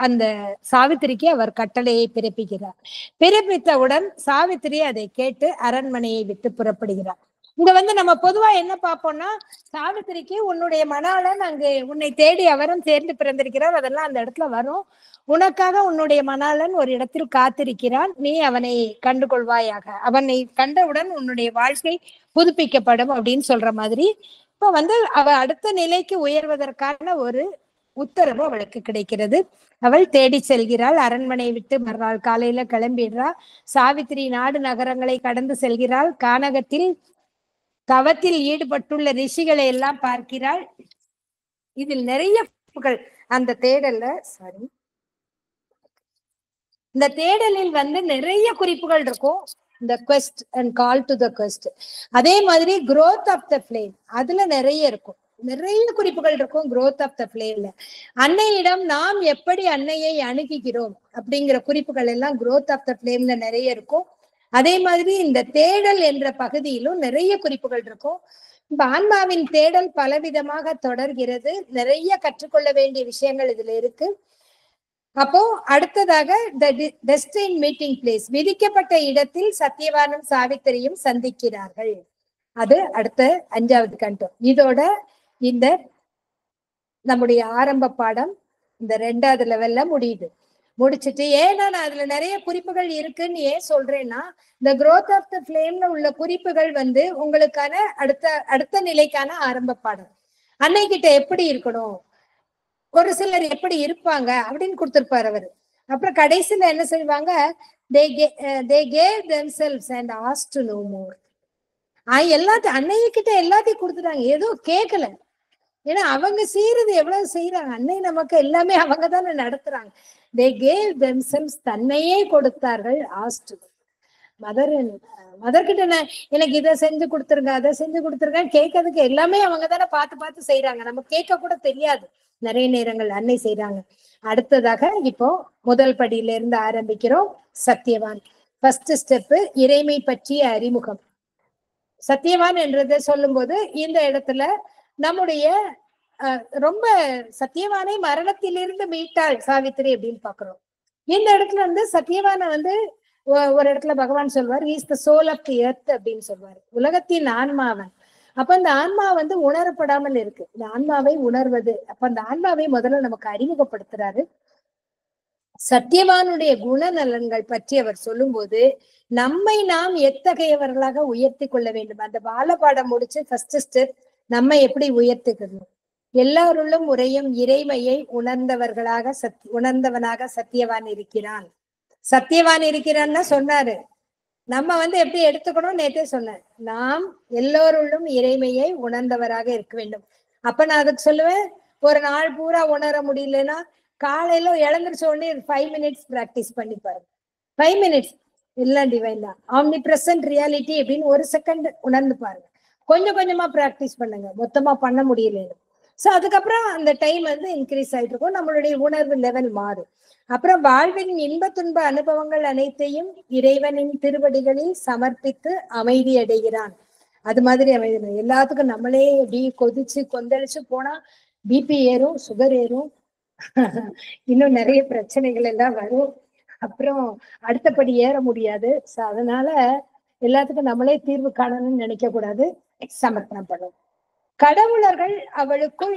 A: அந்த சாவித்திரிக்கு அவர் கட்டளையை பிறப்பிக்கிறார். பிறப்பித்தவுடன் சாவித்திரி அதை கேட்டு அரண்மனையை விட்டு புறப்படுகிறார். இங்க நம்ம பொதுவா என்ன பார்ப்போம்னா, சாவித்திரிக்கு உன்னுடைய மணாளன் அங்கு உன்னை தேடி அவரும் சேர்ந்து பிறந்திருக்கிறார், அதெல்லாம் அந்த இடத்துல வரும். உனக்காக உன்னுடைய மணாளன் ஒரு இடத்தில் காத்திருக்கிறான், நீ அவனை கண்டுகொள்வாயாக, அவனை கண்டவுடன் உன்னுடைய வாழ்க்கை புதுப்பிக்கப்படும் அப்படின்னு சொல்ற மாதிரி இப்ப அவ அடுத்த நிலைக்கு உயர்வதற்கான ஒரு உத்தரவு அவளுக்கு கிடைக்கிறது. அவள் தேடி செல்கிறாள். அரண்மனை விட்டு மறுநாள் காலையில கிளம்பிடுறாள். சாவித்திரி நாடு நகரங்களை கடந்து செல்கிறாள். கானகத்தில் தவத்தில் ஈடுபட்டுள்ள ரிஷிகளை எல்லாம் பார்க்கிறாள். இதில் நிறைய அந்த தேடல்ல இந்த தேடலில் நிறைய குறிப்புகள் இருக்கும். இந்த quest and call to the quest. அதே மாதிரி growth of the flame அதுல நிறைய இருக்கும். நிறைய குறிப்புகள் இருக்கும் growth of the flameல. அன்னையிடம் நாம் எப்படி அன்னையை அணுகுகிறோம் அப்படிங்கிற குறிப்புகள் எல்லாம் growth of the flameல நிறைய இருக்கும். அதே மாதிரி இந்த தேடல் என்ற பகுதியிலும் நிறைய குறிப்புகள் இருக்கும். இப்ப ஆன்மாவின் தேடல் பலவிதமாக தொடர்கிறது. நிறைய கற்றுக்கொள்ள வேண்டிய விஷயங்கள் இதுல இருக்கு. அப்போ அடுத்ததாக டெஸ்டின் மீட்டிங் பிளேஸ், விதிக்கப்பட்ட இடத்தில் சத்தியவானும் சாவித்திரியும் சந்திக்கிறார்கள். அது அடுத்த 5வது கண்டம். இதோட இந்த நம்முடைய ஆரம்ப பாடம் இந்த 2வது லெவல்ல முடியுது. முடிச்சுட்டு ஏன்னா நான் அதுல நிறைய குறிப்புகள் இருக்குன்னு ஏன் சொல்றேன்னா, இந்த growth of the flameல உள்ள குறிப்புகள் உங்களுக்கான அடுத்த நிலைக்கான ஆரம்ப பாடம். அன்னைக்கிட்ட எப்படி இருக்கணும், ஒரு சிலர் எப்படி இருப்பாங்க அப்படின்னு கொடுத்திருப்பாரு அவரு. அப்புறம் கடைசியில என்ன செய்வாங்க, they gave themselves and asked to know more. எல்லாத்தையும் அன்னைக்கிட்ட எல்லாத்தையும் கொடுத்துட்டாங்க, ஏதோ கேட்கல. ஏன்னா அவங்க செய்யறது எவ்வளவு செய்யறாங்க, அன்னை நமக்கு எல்லாமே அவங்க தானே நடத்துறாங்க. they gave themselves, தன்னையே கொடுத்தார்கள். asked மதர் கிட்ட எனக்கு இதை செஞ்சு கொடுத்துருங்க அதை செஞ்சு கொடுத்துருங்க கேட்கறதுக்கு எல்லாமே அவங்க தானே பார்த்து பார்த்து செய்யறாங்க. நம்ம கேட்க கூட தெரியாது நிறைய நேரங்கள் அன்னை செய்யறாங்க. அடுத்ததாக இப்போ முதல் படியில இருந்து ஆரம்பிக்கிறோம். சத்தியவான் ஃபர்ஸ்ட் ஸ்டெப், இறைமை பற்றிய அறிமுகம். சத்தியவான் என்றதை சொல்லும் போது இந்த இடத்துல நம்முடைய ரொம்ப சத்தியவானை மரணத்திலிருந்து மீட்டாள் சாவித்திரி அப்படின்னு பாக்குறோம். இந்த இடத்துல சத்தியவானை ஒரு இடத்துல பகவான் சொல்வார், is the soul of the earth அப்படின்னு சொல்வாரு, உலகத்தின் ஆன்மாவன். அப்ப அந்த ஆன்மா உணரப்படாமல் இருக்கு. இந்த ஆன்மாவை உணர்வது, அப்ப அந்த ஆன்மாவை முதல்ல நமக்கு அறிமுகப்படுத்துறாரு. சத்தியவானுடைய குணநலன்கள் பற்றி அவர் சொல்லும் போது நம்மை நாம் எத்தகையவர்களாக உயர்த்தி கொள்ள வேண்டும். அந்த பாலபாடம் முடிச்சு ஃபர்ஸ்ட் ஸ்டெப், நம்ம எப்படி உயர்த்துக்கணும். எல்லாருள்ளும் உரையும் இறைமையை உணர்ந்தவனாக சத்தியவான் இருக்கிறான். சத்தியவான் இருக்கிறான்னா சொன்னாரு, நம்ம எப்படி எடுத்துக்கணும் நேற்றே சொன்னேன், நாம் எல்லோருள்ளும் இறைமையை உணர்ந்தவராக இருக்க வேண்டும். அப்ப நான் அதுக்கு சொல்லுவேன், ஒரு நாள் பூரா உணர முடியலன்னா காலையில எழுந்திரிச்ச உடனே 5 மினிட்ஸ் பிராக்டிஸ் பண்ணி பாருங்க. 5 மினிட்ஸ் எல்லாம் டிவைன் தான், ஆம்னி பிரசன்ட் ரியாலிட்டி அப்படின்னு 1 செகண்ட் உணர்ந்து பாருங்க. கொஞ்சம் கொஞ்சமா பிராக்டிஸ் பண்ணுங்க, மொத்தமா பண்ண முடியலன்னு. சோ அதுக்கப்புறம் அந்த டைம் இன்க்ரீஸ் ஆயிட்டு இருக்கும், நம்மளுடைய உணர்வு லெவல் மாறும். அப்புறம் வாழ்வின் இன்ப துன்ப அனுபவங்கள் அனைத்தையும் இறைவனின் திருவடிகளில் சமர்ப்பித்து அமைதி அடைகிறான். அது மாதிரி அமைதி. எல்லாத்துக்கும் நம்மளே எப்படி கொதிச்சு கொந்தளிச்சு போனா பிபி ஏறும், சுகர் ஏறும், இன்னும் நிறைய பிரச்சனைகள் எல்லாம் வரும். அப்புறம் அடுத்தபடி ஏற முடியாது. சோ அதனால எல்லாத்துக்கும் நம்மளே தீர்வு காணணும்னு நினைக்க கூடாது, சமர்ப்பணம் பண்ணும். கடவுளர்கள் அவளுக்குள்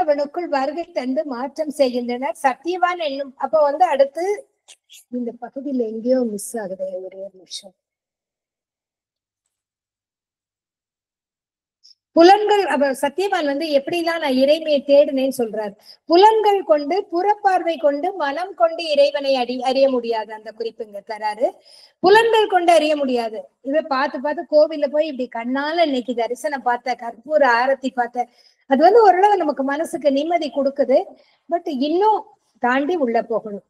A: அவனுக்குள் வருகை தந்து மாற்றம் செய்கின்றனர். சத்தியவான் என்னும் அப்ப அடுத்து இந்த பகுதியில எங்கேயோ மிஸ் ஆகுது, ஒரே நிமிஷம். புலன்கள் சத்தியவான் எப்படிலாம் நான் இறைமையை தேடினேன்னு சொல்றாரு. புலன்கள் கொண்டு புறப்பார்வை கொண்டு மனம் கொண்டு இறைவனை அறிய முடியாது. அந்த குறிப்புங்க தராரு. புலன்கள் கொண்டு அறிய முடியாது. இதை பார்த்து பார்த்து கோவில்ல போய் இப்படி கண்ணால இன்னைக்கு தரிசனம் பார்த்த, கற்பூர ஆரத்தி பார்த்த, அது ஓரளவு நமக்கு மனசுக்கு நிம்மதி கொடுக்குது. பட் இன்னும் தாண்டி உள்ள போகணும்.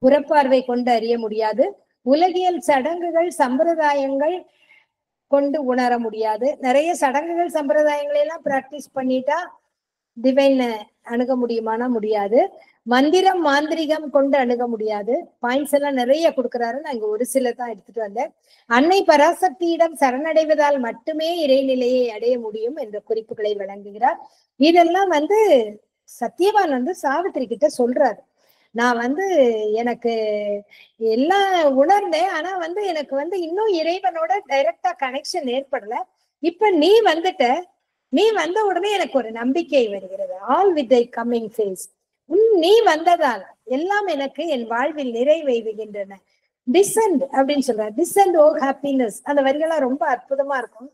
A: புறப்பார்வை கொண்டு அறிய முடியாது. உலகியல் சடங்குகள் சம்பிரதாயங்கள் கொண்டு உணர முடியாது. நிறைய சடங்குகள் சம்பிரதாயங்களை எல்லாம் பிராக்டிஸ் பண்ணிட்டா டிவைன் அணுக முடியுமானா முடியாது. மந்திரம் மாந்திரிகம் கொண்டு அணுக முடியாது. பாயிண்ட்ஸ் எல்லாம் நிறைய கொடுக்குறாரு, நான் இங்க ஒரு சில தான் எடுத்துட்டு வந்தேன். அன்னை பராசக்தியிடம் சரணடைவதால் மட்டுமே இறைநிலையை அடைய முடியும் என்ற குறிப்புகளை வழங்குகிறார். இதெல்லாம் சத்தியவான் சாவித்திரி கிட்ட சொல்றாரு. நான் எனக்கு எல்லாம் உணர்ந்தேன், ஆனா எனக்கு இன்னும் இறைவனோட டைரக்டா கனெக்ஷன் ஏற்படல. இப்ப நீ வந்த உடனே எனக்கு ஒரு நம்பிக்கை வருகிறது. All with thy coming face, நீ வந்ததால் எல்லாம் எனக்கு என் வாழ்வில் நிறைவேறுகின்றன. டிசென்ட் அப்படின்னு சொல்றாரு. டிசென்ட் ஓ ஹாப்பினஸ், அந்த வரிகள்லாம் ரொம்ப அற்புதமா இருக்கும்.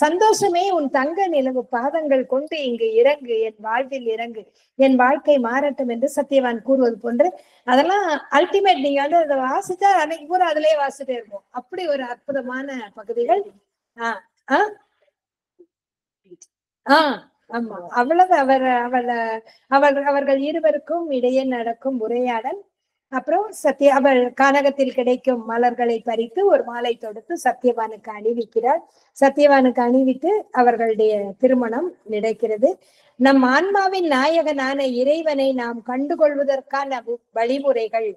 A: சந்தோஷமே உன் தங்க நிலவு பாதங்கள் கொண்டு இங்கு இறங்கு, என் வாழ்வில் இறங்கு, என் வாழ்க்கை மாறட்டும் என்று சத்யவான் கூறுவது போன்று அதெல்லாம் அல்டிமேட். நீங்க வந்து அதை வாசிச்சா அன்னைக்கு பூரா அதுலயே வாசிட்டே இருக்கும். அப்படி ஒரு அற்புதமான பகுதிகள். ஆஹ் ஆஹ் ஆஹ் ஆமா, அவ்வளவு அவர்கள் இருவருக்கும் இடையே நடக்கும் உரையாடல். அப்புறம் அவள் கானகத்தில் கிடைக்கும் மலர்களை பறித்து ஒரு மாலை தொடுத்து சத்யவானுக்கு அணிவிக்கிறார். சத்யவானுக்கு அணிவித்து அவர்களுடைய திருமணம் நடக்கிறது. நம் ஆன்மாவின் நாயகனான இறைவனை நாம் கண்டுகொள்வதற்கான வழிமுறைகள்,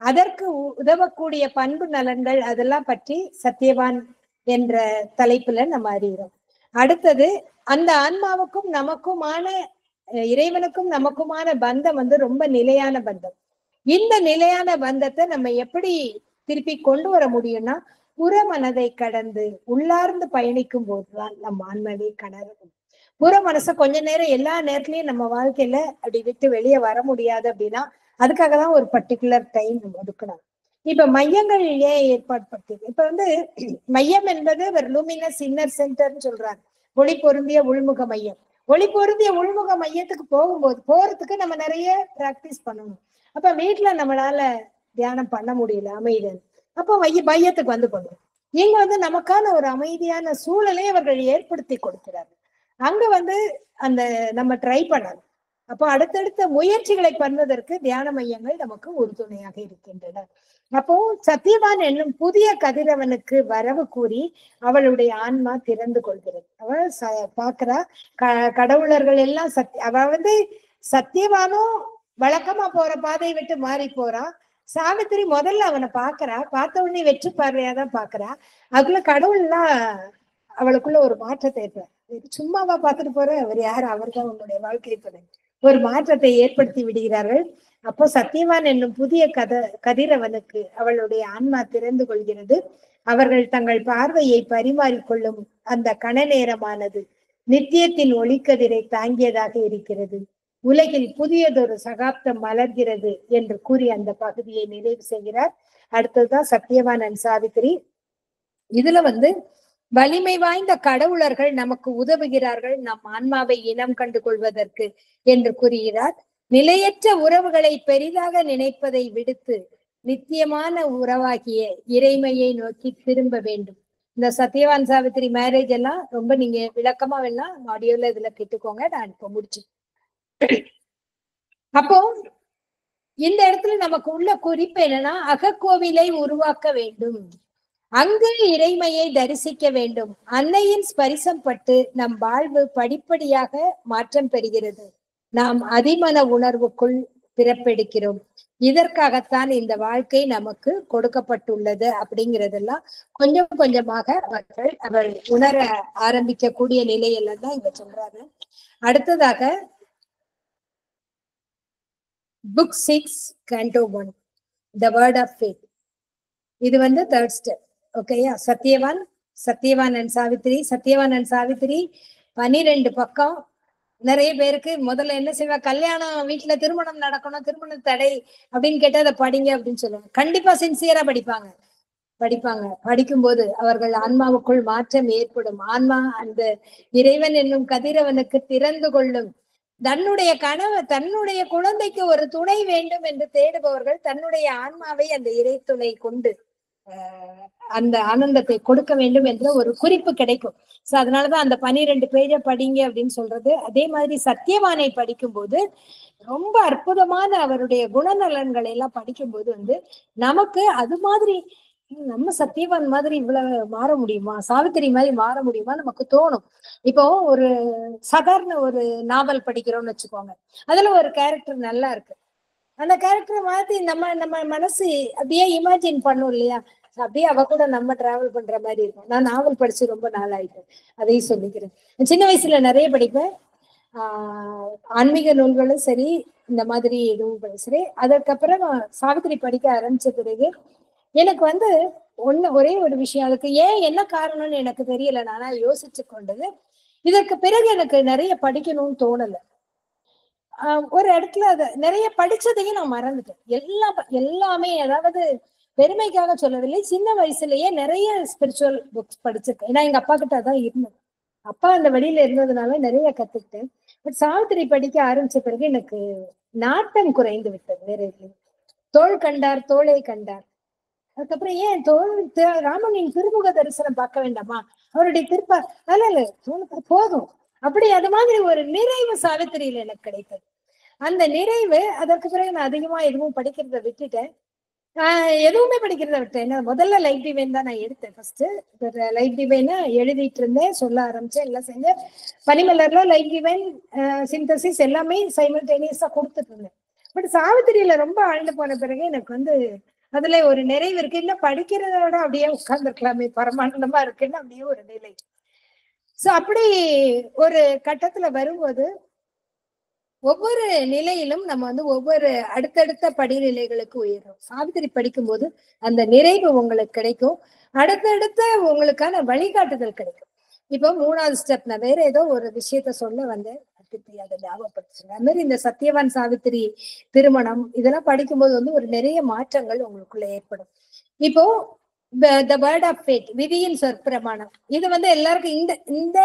A: அதற்கு உதவக்கூடிய பண்பு நலன்கள், அதெல்லாம் பற்றி சத்யவான் என்ற தலைப்புல நம்ம அறிகிறோம். அடுத்தது அந்த ஆன்மாவுக்கும் நமக்குமான, இறைவனுக்கும் நமக்குமான பந்தம் வந்து ரொம்ப நிலையான பந்தம். இந்த நிலையான பந்தத்தை நம்ம எப்படி திருப்பி கொண்டு வர முடியும்னா, புற மனதை கடந்து உள்ளார்ந்து பயணிக்கும் போதுதான் நம்ம ஆன்மாவே கணரும். புற மனசை கொஞ்ச நேரம் எல்லா நேரத்துலயும் நம்ம வாழ்க்கையில அப்படி விட்டு வெளியே வர முடியாது. அப்படின்னா அதுக்காக தான் ஒரு பர்டிகுலர் டைம் நம்ம ஒதுக்கணும். இப்ப மையங்கள் ஏன் ஏற்பாடு படுத்து, இப்ப வந்து மையம் என்பது ஒரு லூமினஸ் இன்னர் சென்டர்ன்னு சொல்றாங்க. ஒளி பொருந்திய உள்முக மையம். ஒளி பொருந்திய உள்முக மையத்துக்கு போறதுக்கு நம்ம நிறைய பிராக்டிஸ் பண்ணணும். அப்ப வீட்டுல நம்மளால தியானம் பண்ண முடியல அமைதியான, அப்ப மையத்துக்கு வந்து பண்ணுவோம். இங்க வந்து நமக்கான ஒரு அமைதியான சூழலை அவர்கள் ஏற்படுத்தி கொடுக்கிறார்கள். அங்க வந்து அந்த நம்ம ட்ரை பண்ணணும். அப்போ அடுத்தடுத்த முயற்சிகளை பண்ணுவதற்கு தியான மையங்கள் நமக்கு உறுதுணையாக இருக்கின்றன. அப்போ சத்யவான் என்னும் புதிய கதிரவனுக்கு வரவு கூறி அவளுடைய ஆன்மா திறந்து கொள்கிறது. அவள் பாக்குறா கடவுளர்கள் எல்லாம் அவ வந்து சத்யவானும் வழக்கமா போற பாதையை விட்டு மாறி போறான். சாவித்திரி முதல்ல அவனை பாக்குறா, பார்த்த உடனே வெற்றி பார்வையாதான் பாக்குறா. அதுக்குள்ள கடவுள் எல்லாம் அவளுக்குள்ள ஒரு மாற்றத்தை ஏற்ப, சும்மாவா பார்த்துட்டு போற, அவர் யாரு, அவர் தான் உன்னுடைய வாழ்க்கை துணை, ஒரு மாற்றத்தை ஏற்படுத்தி விடுகிறார்கள். அப்போ சத்யவான் என்னும் புதிய கதிரவனுக்கு அவளுடைய ஆன்மா திறந்து கொள்கிறது. அவர்கள் தங்கள் பார்வையை பரிமாறிக்கொள்ளும் அந்த கண நேரமானது நித்தியத்தின் ஒளிக்கதிரை தாங்கியதாக இருக்கிறது. உலகில் புதியதொரு சகாப்தம் மலர்கிறது என்று கூறி அந்த பகுதியை நிறைவு செய்கிறார். அடுத்ததுதான் சத்யவான் சாவித்திரி. இதுல வந்து வலிமை வாய்ந்த கடவுளர்கள் நமக்கு உதவுகிறார்கள் நம் ஆன்மாவை இனம் கண்டு கொள்வதற்கு என்று கூறுகிறார். நிலையற்ற உறவுகளை பெரிதாக நினைப்பதை விடுத்து நித்தியமான உறவாகிய இறைமையை நோக்கி திரும்ப வேண்டும். இந்த சத்யவான் சாவித்திரி மேரேஜ் எல்லாம் ரொம்ப நீங்க விளக்கமா வேணா ஆடியோல இதுல கேட்டுக்கோங்க. நான் இப்ப முடிச்சு. அப்போ இந்த இடத்துல நமக்கு உள்ள குறிப்பு என்னன்னா, அகக்கோவிலை உருவாக்க வேண்டும், அங்கு இறைமையை தரிசிக்க வேண்டும். அன்னையின் ஸ்பரிசம் பட்டு நம் வாழ்வு படிப்படியாக மாற்றம் பெறுகிறது. நாம் அதிமன உணர்வுக்குள் பிறப்பெடுக்கிறோம். இதற்காகத்தான் இந்த வாழ்க்கை நமக்கு கொடுக்கப்பட்டுள்ளது அப்படிங்கிறதெல்லாம் கொஞ்சம் கொஞ்சமாக அவர்கள் உணர ஆரம்பிக்கக்கூடிய நிலையில தான் இங்க சொல்றாரு. அடுத்ததாக book 6 Canto 1 The Word of Faith. இது வந்து தேர்ட் ஸ்டெப். ஓகேயா? சத்யவான் அண்ட் சாவித்திரி. சத்யவான் அண்ட் சாவித்திரி 12 பக்கம். நிறைய பேருக்கு முதல்ல என்ன செய்வா, கல்யாணம் வீட்டுல திருமணம் நடக்கணும், திருமண தடை அப்படின்னு கேட்டா அதை படிங்க அப்படின்னு சொல்லுவாங்க. கண்டிப்பா சின்சியரா படிப்பாங்க. படிக்கும்போது அவர்கள் ஆன்மாவுக்குள் மாற்றம் ஏற்படும். ஆன்மா அந்த இறைவன் என்னும் கதிரவனுக்கு திறந்து கொள்ளும். தன்னுடைய குழந்தைக்கு ஒரு துணை வேண்டும் என்று தேடுபவர்கள் தன்னுடைய ஆன்மாவை அந்த இறை துணை கொண்டு அந்த ஆனந்தத்தை கொடுக்க வேண்டும் என்ற ஒரு குறிப்பு கிடைக்கும். சோ அதனாலதான் அந்த 12 பேஜ படிங்க அப்படின்னு சொல்றது. அதே மாதிரி சத்யவானை படிக்கும்போது ரொம்ப அற்புதமான அவருடைய குணநலன்களை எல்லாம் படிக்கும்போது வந்து நமக்கு அது மாதிரி நம்ம சத்யவான் மாதிரி இவ்வளவு மாற முடியுமா, சாவித்திரி மாதிரி மாற முடியுமா நமக்கு தோணும். இப்போ ஒரு சாதாரண ஒரு நாவல் படிக்கிறோம்னு வச்சுக்கோங்க, அதுல ஒரு கேரக்டர் நல்லா இருக்கு, அந்த கேரக்டரை மாத்தி நம்ம மனசு அப்படியே இமேஜின் பண்ணும் இல்லையா, அப்படியே அவ கூட நம்ம டிராவல் பண்ற மாதிரி இருக்கும். நான் நாவல் படிச்சு ரொம்ப நாள் ஆயிட்டேன், அதையும் சொல்லிக்கிறேன். சின்ன வயசுல நிறைய படிப்பேன், ஆன்மீக நூல்களும் சரி, இந்த மாதிரி எதுவும் சரி. அதுக்கப்புறம் சாவித்திரி படிக்க ஆரம்பிச்ச பிறகு எனக்கு வந்து ஒரே ஒரு விஷயம், அதுக்கு என்ன காரணம்னு எனக்கு தெரியல. நானா யோசிச்சு கொண்டது, இதற்கு பிறகு எனக்கு நிறைய படிக்கணும்னு தோணல. ஒரு இடத்துல நிறைய படிச்சதையும் நான் மறந்துட்டேன். எல்லாமே அதாவது பெருமைக்காக சொல்லவில்லை. சின்ன வயசுலயே நிறைய ஸ்பிரிச்சுவல் புக்ஸ் படிச்சிருக்கேன். ஏன்னா எங்க அப்பா கிட்ட தான் இருந்தது. அப்பா அந்த வழியில இருந்ததுனால நிறைய கத்துக்கிட்டேன். பட் சாவித்திரி படிக்க ஆரம்பிச்ச பிறகு எனக்கு நாட்டம் குறைந்து விட்டது. வேற எதுலையும் தோள் கண்டார் தோளை கண்டார். அதுக்கப்புறம் ஏன் ராமனின் திருமுக தரிசனம் பார்க்க வேண்டாமா, அவருடைய திருப்ப அல்ல போதும் அப்படி. அது மாதிரி ஒரு நிறைவு சாவித்திரியில எனக்கு கிடைத்தது. அந்த நிறைவு, அதற்கு பிறகு நான் அதிகமா எதுவும் படிக்கிறத விட்டுட்டேன். எதுவுமே படிக்கிறத விட்டேன். முதல்ல லைஃப் டிவைன் தான் நான் எடுத்தேன். ஃபர்ஸ்ட் லைஃப் டிவைனை எழுதிட்டு இருந்தேன், சொல்ல ஆரம்பிச்சேன், எல்லாம் செஞ்சேன். பனிமலர்ல லைஃப் டிவைன் சிந்தசிஸ் எல்லாமே சைமல்டேனியஸா கொடுத்துட்டு இருந்தேன். பட் சாவித்திரியில ரொம்ப ஆழ்ந்து போன பிறகு எனக்கு அதுல ஒரு நிறைவு இருக்கு. இன்னும் படிக்கிறத விட அப்படியே உட்கார்ந்துருக்கலாமே, பரமானந்தமா இருக்குன்னு அப்படியே ஒரு நிலை. சோ அப்படி ஒரு கட்டத்துல வரும்போது ஒவ்வொரு நிலையிலும் நம்ம ஒவ்வொரு அடுத்தடுத்த படிநிலைகளுக்கு உயரும். சாவித்திரி படிக்கும்போது அந்த நிறைவு உங்களுக்கு கிடைக்கும். அடுத்தடுத்த உங்களுக்கான வழிகாட்டுதல் கிடைக்கும். இப்போ 3வது ஸ்டெப், நான் வேற ஏதோ ஒரு விஷயத்த சொல்ல வந்தேன், அதை ஞாபகப்படுத்துங்க. அது மாதிரி இந்த சத்யவான் சாவித்திரி திருமணம் இதெல்லாம் படிக்கும்போது ஒரு நிறைய மாற்றங்கள் உங்களுக்குள்ள ஏற்படும். இப்போ த வேர்ட் ஆஃப் ஃபேட், விதியின் சொற்பிரமாணம், இது எல்லாருக்கும் இந்த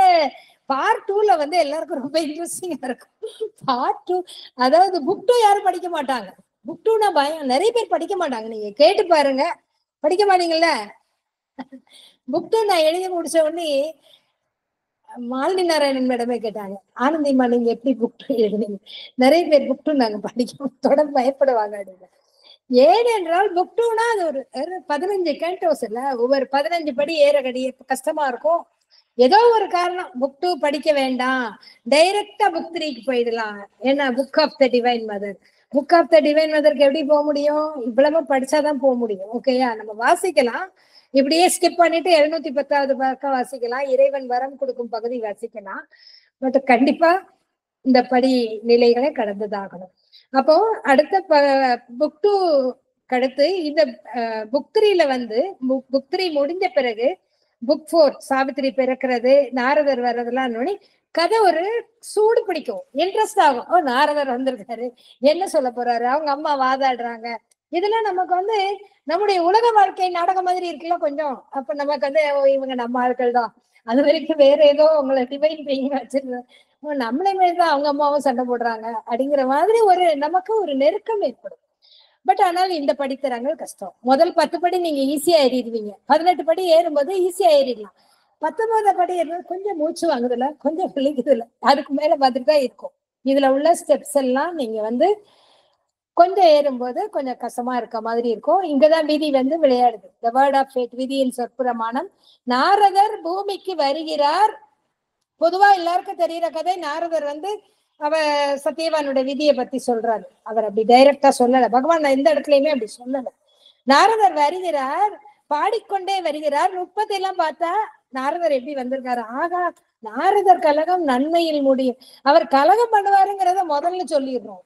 A: பார்ட் 2ல எல்லாருக்கும் ரொம்ப இன்ட்ரெஸ்டிங்கா இருக்கும். பார்ட் 2, அதாவது புக் 2 யாரும் படிக்க மாட்டாங்க. புக் 2னா பயம், நிறைய பேர் படிக்க மாட்டாங்க. நீங்க கேட்டு பாருங்க, படிக்க மாட்டீங்கல்ல. புக் 2 நான் எழுதி முடிச்ச உடனே மாலினி நாராயணன் மேடமே கேட்டாங்க, ஆனந்திமா நீங்க எப்படி புக் 2 எழுதுனீங்க? நிறைய பேர் புக் 2 நாங்க படிக்க தொடர்ந்து பயப்படுவாங்க அப்படின்னு. ஏனென்றால் புக் 2னா அது ஒரு 15 கேண்டோஸ் இல்ல, ஒவ்வொரு 15 படி ஏறகடி கஷ்டமா இருக்கும். ஏதோ ஒரு காரணம் புக் 2 படிக்க வேண்டாம், டைரக்டா புக் 3க்கு போயிடலாம். ஏன்னா book of the divine mother, book of the divine மதருக்கு எப்படி போக முடியும்? இவ்வளவு படிச்சாதான் போக முடியும். ஓகேயா, நம்ம வாசிக்கலாம், இப்படியே ஸ்கிப் பண்ணிட்டு 710வது பக்கம் வாசிக்கலாம், இறைவன் வரம் கொடுக்கும் பகுதி வாசிக்கலாம். பட் கண்டிப்பா இந்த படி நிலைகளை கடந்துதாகணும். அப்போ அடுத்த புக் 2 அடுத்து இந்த புக் 3ல புக் 3 முடிஞ்ச பிறகு புக் 4 சாவித்திரி பிறக்கிறது, நாரதர் வர்றதெல்லாம் கதை ஒரு சூடு பிடிக்கும், இன்ட்ரெஸ்ட் ஆகும். ஓ, நாரதர் வந்திருக்காரு, என்ன சொல்ல போறாரு, அவங்க அம்மா வாதாடுறாங்க, இதெல்லாம் நமக்கு நம்முடைய உலக வாழ்க்கை நாடகம் மாதிரி இருக்குல்ல கொஞ்சம். அப்ப நமக்கு இவங்க நம்ம ஆட்கள் தான், அது வரைக்கும் வேற ஏதோ உங்களை டிவைன் பீயிங் வச்சிருந்தேன், நம்மளே மாதிரிதான் அவங்க அம்மாவும் சண்டை போடுறாங்க அப்படிங்கிற மாதிரி நமக்கு ஒரு நெருக்கம் ஏற்படும். பட் ஆனால் இந்த படித்தரங்கள் கஷ்டம். முதல் 10 படி நீங்க ஈஸியா ஏறிடுவீங்க, 18 படி ஏறும்போது ஈஸியா ஏறிடலாம். 19 படி ஏறும்போது கொஞ்சம் மூச்சு வாங்குதுல, கொஞ்சம் பிள்ளைக்குதுல, அதுக்கு மேல பார்த்துட்டு தான் இருக்கும். இதுல உள்ள ஸ்டெப்ஸ் எல்லாம் நீங்க கொஞ்சம் ஏறும்போது கொஞ்சம் கஷ்டமா இருக்க மாதிரி இருக்கும். இங்கதான் விதி விளையாடுது. த வேர்ட் ஆஃப் ஃபேட், விதியின் சொற்பிரமாணம். நாரதர் பூமிக்கு வருகிறார். பொதுவா எல்லாருக்கும் தெரிகிற கதை, நாரதர் அவ சத்தியவானோட விதியை பத்தி சொல்றாரு. அவர் அப்படி டைரக்டா சொல்லல, பகவான் எந்த இடத்துலயுமே அப்படி சொல்லல. நாரதர் வருகிறார், பாடிக்கொண்டே வருகிறார். 30 எல்லாம் பார்த்தா நாரதர் எப்படி வந்திருக்காரு, ஆகா நாரதர் கலகம் நன்மையில் முடியும். அவர் கலகம் பண்ணுவாருங்கிறத முதல்ல சொல்லிடுறோம்,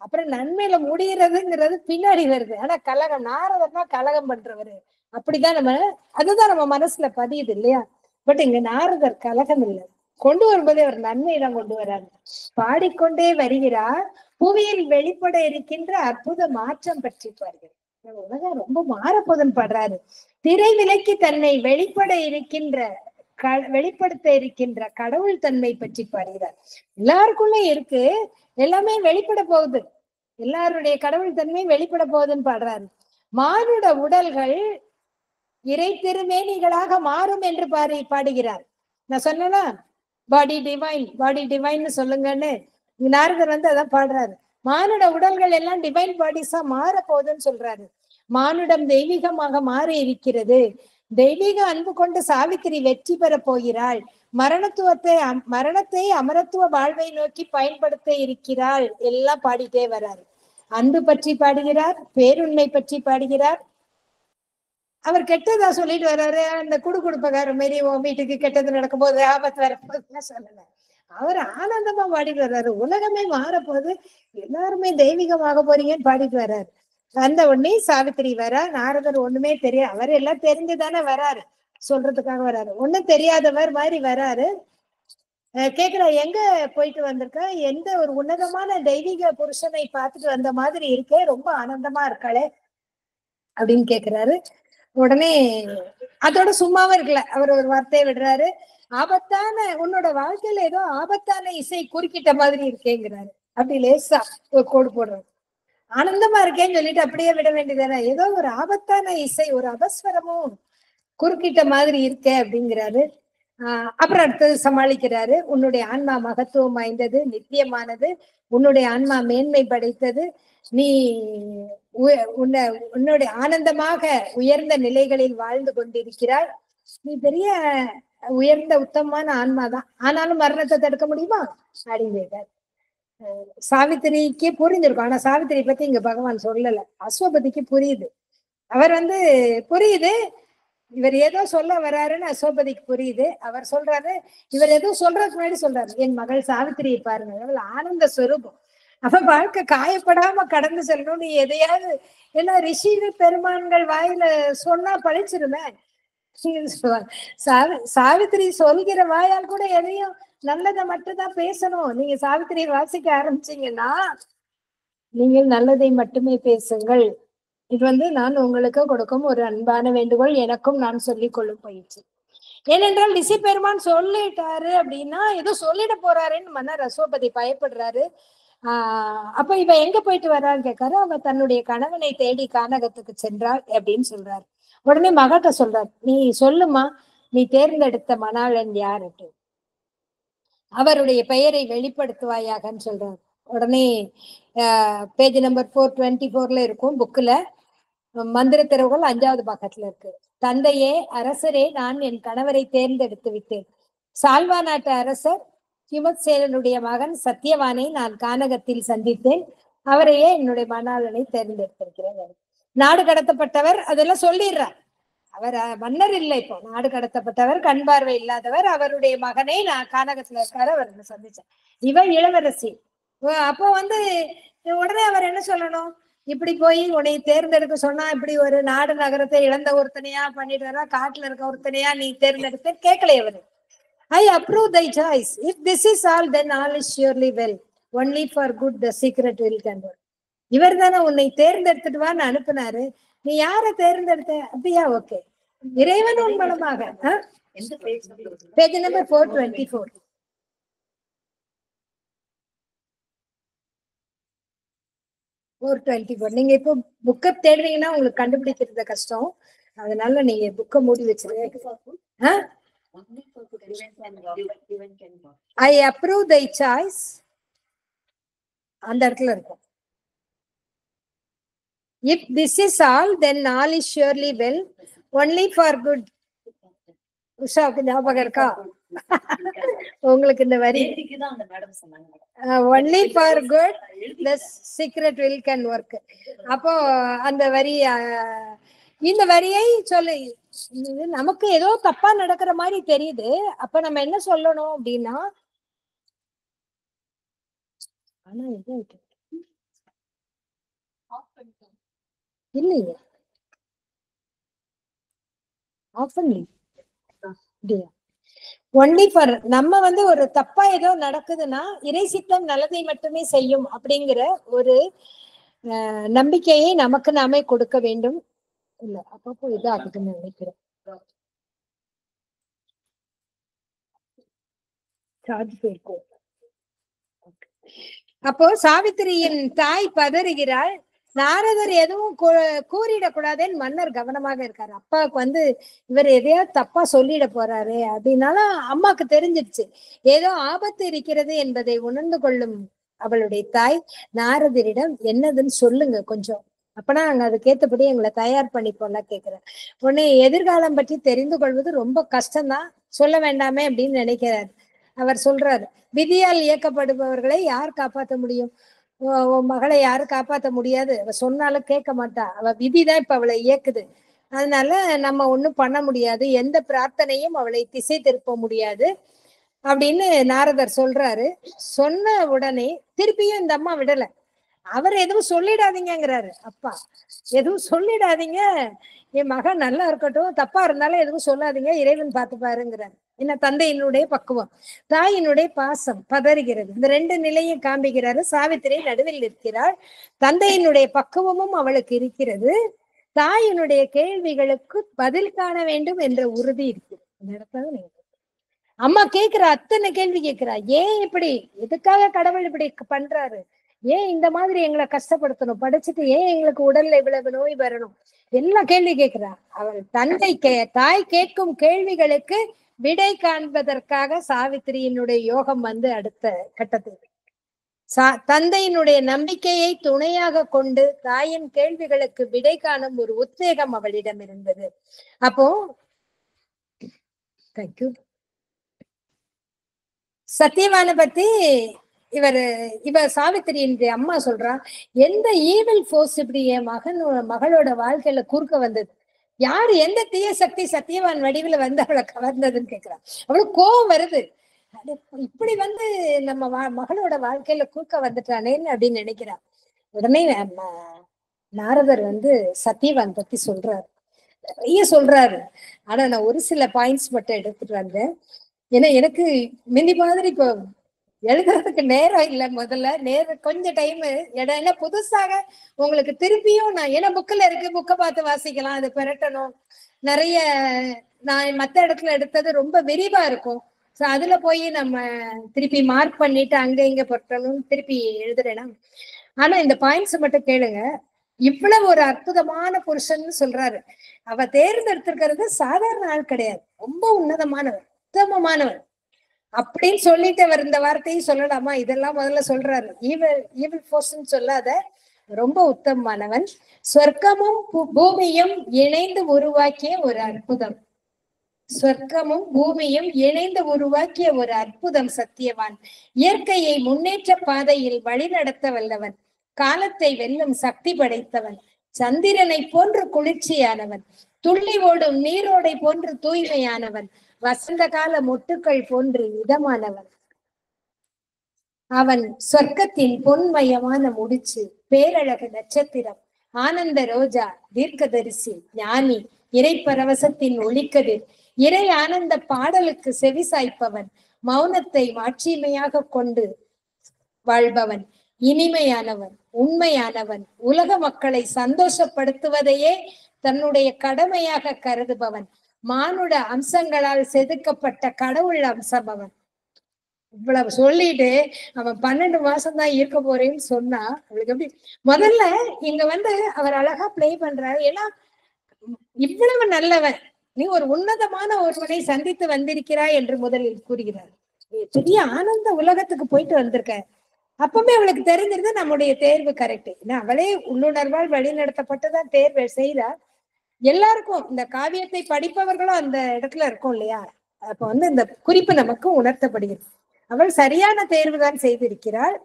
A: அப்புறம் நன்மையில முடிகிறதுங்கிறது பின்னாடி வருது. ஆனா கலகம், நாரதர்னா கலகம் பண்றவரு, அப்படிதான் அதுதான் நம்ம மனசுல பதியுது இல்லையா. பட் இங்க நாரதர் கலகம் இல்லை, கொண்டு வரும்போதே அவர் நன்மையிடம் கொண்டு வராரு. பாடிக்கொண்டே வருகிறார், புவியில் வெளிப்பட இருக்கின்ற அற்புத மாற்றம் பற்றி பாருங்கள். உலகம் ரொம்ப மாறப்போதுன்னு பாடுறாரு. திரை விலக்கி தன்னை வெளிப்படுத்த இருக்கின்ற கடவுள் தன்மை பற்றி பாடுகிறார். எல்லாருக்குள்ள இருக்கு, எல்லாமே வெளிப்பட போகுது, எல்லாருடைய கடவுள் தன்மை வெளிப்பட போகுதுன்னு பாடுறாரு. மானுட உடல்கள் இறை திருமேனிகளாக மாறும் என்று பாடுகிறார். நான் சொன்னேன்னா பாடி டிவைன் சொல்லுங்கன்னு நாரதர் அதான் பாடுறாரு. மானுட உடல்கள் எல்லாம் டிவைன் பாடிஸா மாற போகுதுன்னு சொல்றாரு. மானுடம் தெய்வீகமாக மாறி இருக்கிறது. தெய்வீக அன்பு கொண்டு சாவித்திரி வெற்றி பெற போகிறாள். மரணத்தை அமரத்துவ வாழ்வை நோக்கி பயன்படுத்த இருக்கிறாள். எல்லாம் பாடிட்டே வர்றாரு. அன்பு பற்றி பாடுகிறார், பேருண்மை பற்றி பாடுகிறார். அவர் கெட்டதா சொல்லிட்டு வர்றாரு, அந்த குடுப்பகார மாரி உன் வீட்டுக்கு கெட்டது நடக்கும் போது ஆபத்து வரப்போகுதுன்னு சொல்லல. அவர் ஆனந்தமா பாடிட்டு வர்றாரு. உலகமே மாறப்போகுது, எல்லாருமே தெய்வீகமாக போறீங்கன்னு பாடிட்டு வர்றாரு. அந்த உடனே சாவித்திரி வரா. நாரதர் ஒண்ணுமே தெரியாது, அவர் எல்லாம் தெரிஞ்சுதானே வராரு, சொல்றதுக்காக வராரு. ஒண்ணும் தெரியாதவர் மாதிரி வராரு. கேக்குறா, எங்க போயிட்டு வந்திருக்க, எந்த ஒரு உன்னதமான தெய்வீக புருஷனை பார்த்துட்டு வந்த மாதிரி இருக்கே, ரொம்ப ஆனந்தமா இருக்காளே அப்படின்னு கேக்குறாரு. உடனே அதோட சும்மாவும் இருக்கல, அவர் ஒரு வார்த்தையை விடுறாரு, ஆபத்தான உன்னோட வாழ்க்கையில ஏதோ ஆபத்தான இசை குறுக்கிட்ட மாதிரி இருக்கேங்கிறாரு. அப்படி லேசா ஒரு கோடு போடுறாரு. ஆனந்தமா இருக்கேன்னு சொல்லிட்டு அப்படியே விட வேண்டியதானே, ஏதோ ஒரு ஆபத்தான இசை, ஒரு அபஸ்வரமும் குறுக்கிட்ட மாதிரி இருக்க அப்படிங்கிறாரு. அப்புறம் அடுத்தது சமாளிக்கிறாரு. உன்னுடைய ஆன்மா மகத்துவம் வாய்ந்தது, நித்தியமானது, உன்னுடைய ஆன்மா மேன்மை படைத்தது, நீ உன்னுடைய ஆனந்தமாக உயர்ந்த நிலைகளில் வாழ்ந்து கொண்டிருக்கிறாய், நீ பெரிய உயர்ந்த உத்தமமான ஆன்மாதான், ஆனாலும் மரணத்தை தடுக்க முடியுமா அப்படின்னு கேட்டார். சாவித்திரிக்கு புரிஞ்சிருக்கும், ஆனா சாவித்திரி பத்தி இங்க பகவான் சொல்லல. அஸ்வபதிக்கு புரியுது. அவர் புரியுது இவர் ஏதோ சொல்ல வர்றாருன்னு அசோபதிக்கு புரியுது. அவர் சொல்றாரு, இவர் ஏதோ சொல்றதுக்கு முன்னாடி சொல்றாரு, என் மகள் சாவித்திரியை பாருங்க, அவள் ஆனந்த ஸ்வரூபம், அவ வாழ்க்கை காயப்படாம கடந்து செல்லணும், நீ எதையாவது ஏன்னா ரிஷி பெருமான்கள் வாயில சொன்னா பழிச்சிருவேன். சாவித்திரி சொல்கிற வாயால் கூட எதையும் நல்லதை மட்டும்தான் பேசணும். நீங்க சாவித்திரியை வாசிக்க ஆரம்பிச்சீங்கன்னா நீங்கள் நல்லதை மட்டுமே பேசுங்கள். இது நான் உங்களுக்கு கொடுக்கும் ஒரு அன்பான வேண்டுகோள், எனக்கும் நான் சொல்லிக் கொள்ளும் பயிற்சி. ஏனென்றால் ரிஷி பெருமான் சொல்லிட்டாரு அப்படின்னா ஏதோ சொல்லிட போறாருன்னு மன்னர் அசோபதி பயப்படுறாரு. அப்ப இவ எங்க போயிட்டு வர்றான்னு கேட்காரு. அவ தன்னுடைய கணவனை தேடி கானகத்துக்கு சென்றாள் அப்படின்னு சொல்றாரு. உடனே மகட்ட சொல்றாரு, நீ சொல்லுமா, நீ தேர்ந்தெடுத்த மணாளன் யாருட்டு, அவருடைய பெயரை வெளிப்படுத்துவாயாகன்னு சொல்றாரு. உடனே பேஜ் நம்பர் 424 இருக்கும் புக்குல, மந்திர திறவுகள் 5வது பக்கத்துல இருக்கு. தந்தையே, அரசரே, நான் என் கணவரை தேர்ந்தெடுத்து விட்டேன். சால்வா நாட்டு அரசர் கிமத்சேனனுடைய மகன் சத்தியவானை நான் கானகத்தில் சந்தித்தேன். அவரையே என்னுடைய மணாளனை தேர்ந்தெடுத்திருக்கிறேன். நாடு கடத்தப்பட்டவர், அதெல்லாம் சொல்லிடுறார். அவர் மன்னர் இல்லை, இப்போ நாடு கடத்தப்பட்டவர், கண் பார்வை இல்லாதவர், அவருடைய மகனை நான் கானகத்துல இருக்காரு, அவர் சந்திச்சேன். இவ இளவரசி. அப்போ உடனே அவர் என்ன சொல்லணும், இப்படி போய் உன்னை தேர்ந்தெடுக்க சொன்னா இப்படி ஒரு நாடு நகரத்தை இழந்த ஒருத்தனையா பண்ணிட்டு வரா, காட்டுல இருக்க ஒருத்தனையா நீ தேர்ந்தெடுத்த கேட்கலையே அவரு. I approve thy choice. If this is all, then all is surely well. Only for good the secret will convert. இவர் தானே உன்னை தேர்ந்தெடுத்துட்டு வான்னு அனுப்புனாரு, நீ யார தேர்ந்தெடுத்த அப்படியா, ஓகே, இறைவன் உன் மூலமாக. Page number 424. நீங்க இப்போ புக்கை தேடுறீங்கன்னா உங்களுக்கு கண்டுபிடிக்கிறது கஷ்டம், அதனால நீங்க புக்கை மூடி வச்சிருக்க. I approve thy choice, அந்த இடத்துல இருக்கும். If this is all, then all is surely well, only for good. உஷாவுக்கு ஞாபகம் இருக்கா உங்களுக்கு இந்த வரி? only for good the secret will can work. அப்போ அந்த வரி, இந்த வரியை சொல்லு, நமக்கு ஏதோ தப்பா நடக்கிற மாதிரி தெரியுது. அப்ப நம்ம என்ன சொல்லணும் அப்படின்னா, ஆனா இல்லையே ஒன்லி ஃபார், நம்ம ஒரு தப்பா ஏதோ நடக்குதுன்னா இறை சித்தம் நல்லதை மட்டுமே செய்யும் அப்படிங்கிற ஒரு நம்பிக்கையை நமக்கு நாமே கொடுக்க வேண்டும். இல்ல அப்பப்போ இதாகுதுன்னு நினைக்கிறேன். அப்போ சாவித்திரியின் தாய் பதறுகிறாள். நாரதர் எதுவும் கூறிடக்கூடாதுன்னு மன்னர் கவனமாக இருக்காரு. அப்பாவுக்கு இவர் எதையாவது தப்பா சொல்லிட போறாரு அப்படின்னாலும் அம்மாக்கு தெரிஞ்சிருச்சு, ஏதோ ஆபத்து இருக்கிறது என்பதை உணர்ந்து கொள்ளும் அவளுடைய தாய் நாரதரிடம், என்னதுன்னு சொல்லுங்க கொஞ்சம், அப்பனா நாங்க அதுக்கேற்றபடி எங்களை தயார் பண்ணிப்போம்ல கேட்கிறேன். உடனே எதிர்காலம் பற்றி தெரிந்து கொள்வது ரொம்ப கஷ்டம்தான், சொல்ல வேண்டாமே அப்படின்னு நினைக்கிறாரு. அவர் சொல்றாரு, விதியால் இயக்கப்படுபவர்களை யார் காப்பாற்ற முடியும்? உன் மகளை யாரும் காப்பாற்ற முடியாது, அவ சொன்னாலும் கேட்க மாட்டா, அவ விதிதான் இப்ப அவளை இயக்குது, அதனால நம்ம ஒண்ணும் பண்ண முடியாது, எந்த பிரார்த்தனையும் அவளை திசை திருப்ப முடியாது அப்படின்னு நாரதர் சொல்றாரு. சொன்ன உடனே திருப்பியும் இந்த அம்மா விடல. அவர் எதுவும் சொல்லிடாதீங்கிறாரு. அப்பா எதுவும் சொல்லிடாதீங்க, என் மகன் நல்லா இருக்கட்டும், தப்பா இருந்தாலும் எதுவும் சொல்லாதீங்க, இறைவன் பார்த்துப்பாருங்கிறாரு. என்ன தந்தையினுடைய பக்குவம், தாயினுடைய பாசம் பதறுகிறது. இந்த ரெண்டு நிலையும் காண்பிக்கிறாரு. சாவித்திரி நடுவில் இருக்கிறாள். தந்தையினுடைய பக்குவமும் அவளுக்கு இருக்கிறது, தாயினுடைய கேள்விகளுக்கு பதில் காண வேண்டும் என்ற உறுதி இருக்கு. இந்த இடத்துல நீங்க அம்மா கேக்குறா, அத்தனை கேள்வி கேட்கிறா. ஏன் இப்படி, எதுக்காக கடவுள் இப்படி பண்றாரு, ஏன் இந்த மாதிரி எங்களை கஷ்டப்படுத்தணும், படிச்சுட்டு ஏன் எங்களுக்கு உடல்ல இவ்வளவு நோய் வரணும், எல்லா கேள்வி கேட்கிறா. அவள் தாய் கேட்கும் கேள்விகளுக்கு விடை காண்பதற்காக சாவித்திரியினுடைய யோகம் வந்து அடுத்த கட்டத்துக்கு தந்தையினுடைய நம்பிக்கையை துணையாக கொண்டு தாயின் கேள்விகளுக்கு விடை காணும் ஒரு உத்வேகம் அவளிடம் இருந்தது. அப்போ தேங்க்யூ. சத்தியவானை பத்தி இவ சாவித்திரியின் அம்மா சொல்றா, எந்த ஈவில் போர்ஸ் இப்படி என் மகளோட வாழ்க்கையில குறுக்க வந்தது, யாரு எந்த தீய சக்தி சத்தியவான் வடிவுல வந்து அவளை கவர்ந்ததுன்னு கேக்குறான். அவளுக்கு கோபம் வருது, இப்படி வந்து நம்ம மகளோட வாழ்க்கையில குறுக்க வந்துட்டானேன்னு அப்படின்னு நினைக்கிறான். உடனே நாரதர் வந்து சத்தியவான் பத்தி சொல்றாரு, நிறைய சொல்றாரு. ஆனா நான் ஒரு சில பாயிண்ட்ஸ் மட்டும் எடுத்துட்டு வந்தேன். ஏன்னா எனக்கு முந்தி மாதிரி இப்போ எழுதுறதுக்கு நேரம் இல்லை. முதல்ல கொஞ்சம் டைம் இடையில புதுசாக உங்களுக்கு திருப்பியும் நான், ஏன்னா புக்கில் இருக்கு, புக்கை பார்த்து வாசிக்கலாம், அது பெரட்டணும் நிறைய. நான் மற்ற இடத்துல எடுத்தது ரொம்ப விரிவா இருக்கும். ஸோ அதுல போய் நம்ம திருப்பி மார்க் பண்ணிட்டு அங்க இங்க பொருட்டணும், திருப்பி எழுதுறேன்னா. ஆனா இந்த பாயிண்ட்ஸ் மட்டும் கேளுங்க. இவ்வளவு ஒரு அற்புதமான புருஷன் சொல்றாரு. அவ தேர்ந்தெடுத்திருக்கிறது சாதாரண ஆள் கிடையாது, ரொம்ப உன்னதமானவர், உத்தமமானவர் அப்படின்னு சொல்லிட்டு அவர் இந்த வார்த்தையும் சொல்லலாமா? இதெல்லாம் முதல்ல சொல்றாரு. ஈவில் போர்ஸ்ன்னு சொல்லாத, ரொம்ப உத்தமமானவன், சொர்க்கமும் பூமியும் இணைந்து உருவாக்கிய ஒரு அற்புதம், சொர்க்கமும் பூமியும் இணைந்து உருவாக்கிய ஒரு அற்புதம் சத்தியவான், இயற்கையை முன்னேற்ற பாதையில் வழிநடத்த வல்லவன், காலத்தை வெல்லும் சக்தி படைத்தவன், சந்திரனை போன்று குளிர்ச்சியானவன், துள்ளி ஓடும் நீரோடை போன்று தூய்மையானவன், வசந்த கால மொட்டுக்கள் போன்று இதமானவன், அவன் சொர்க்கத்தின் பொன்மயமான முடிச்சு, பேரழகு நட்சத்திரம், ஆனந்த ரோஜா, தீர்க்கதரிசி, ஞானி, இறை பரவசத்தின் ஒளிக்கதிர், இறை ஆனந்த பாடலுக்கு செவிசாய்ப்பவன், மௌனத்தை மாட்சிமையாக கொண்டு வாழ்பவன், இனிமையானவன், உண்மையானவன், உலக மக்களை சந்தோஷப்படுத்துவதையே தன்னுடைய கடமையாக கருதுபவன், மானுட அம்சங்களால் செதுக்கப்பட்ட கடவுள் அம்சம் அவன். இவ்வளவு சொல்லிட்டு அவன் 12 மாசம் தான் இருக்க போறேன்னு சொன்னா அவளுக்கு எப்படி முதல்ல இங்க வந்து அவர் அழகா பிளே பண்றாரு. ஏன்னா இவ்வளவு நல்லவன், நீ ஒரு உன்னதமான ஒருவனை சந்தித்து வந்திருக்கிறாய் என்று முதலில் கூறுகிறார். பெரிய ஆனந்த உலகத்துக்கு போயிட்டு வந்திருக்க. அப்பவுமே அவளுக்கு தெரிஞ்சிருந்தா நம்முடைய தேர்வு கரெக்ட். ஏன்னா அவளே உள்ளுணர்வால் வழி நடத்தப்பட்டுதான் தேர்வு செய்யறா. எல்லாருக்கும் இந்த காவியத்தை படிப்பவர்களும் அந்த இடத்துல இருக்கும் இல்லையா? அப்ப வந்து இந்த குறிப்பு நமக்கு உணர்த்தப்படுகிறது. அவள் சரியான தேர்வு தான் செய்திருக்கிறாள்.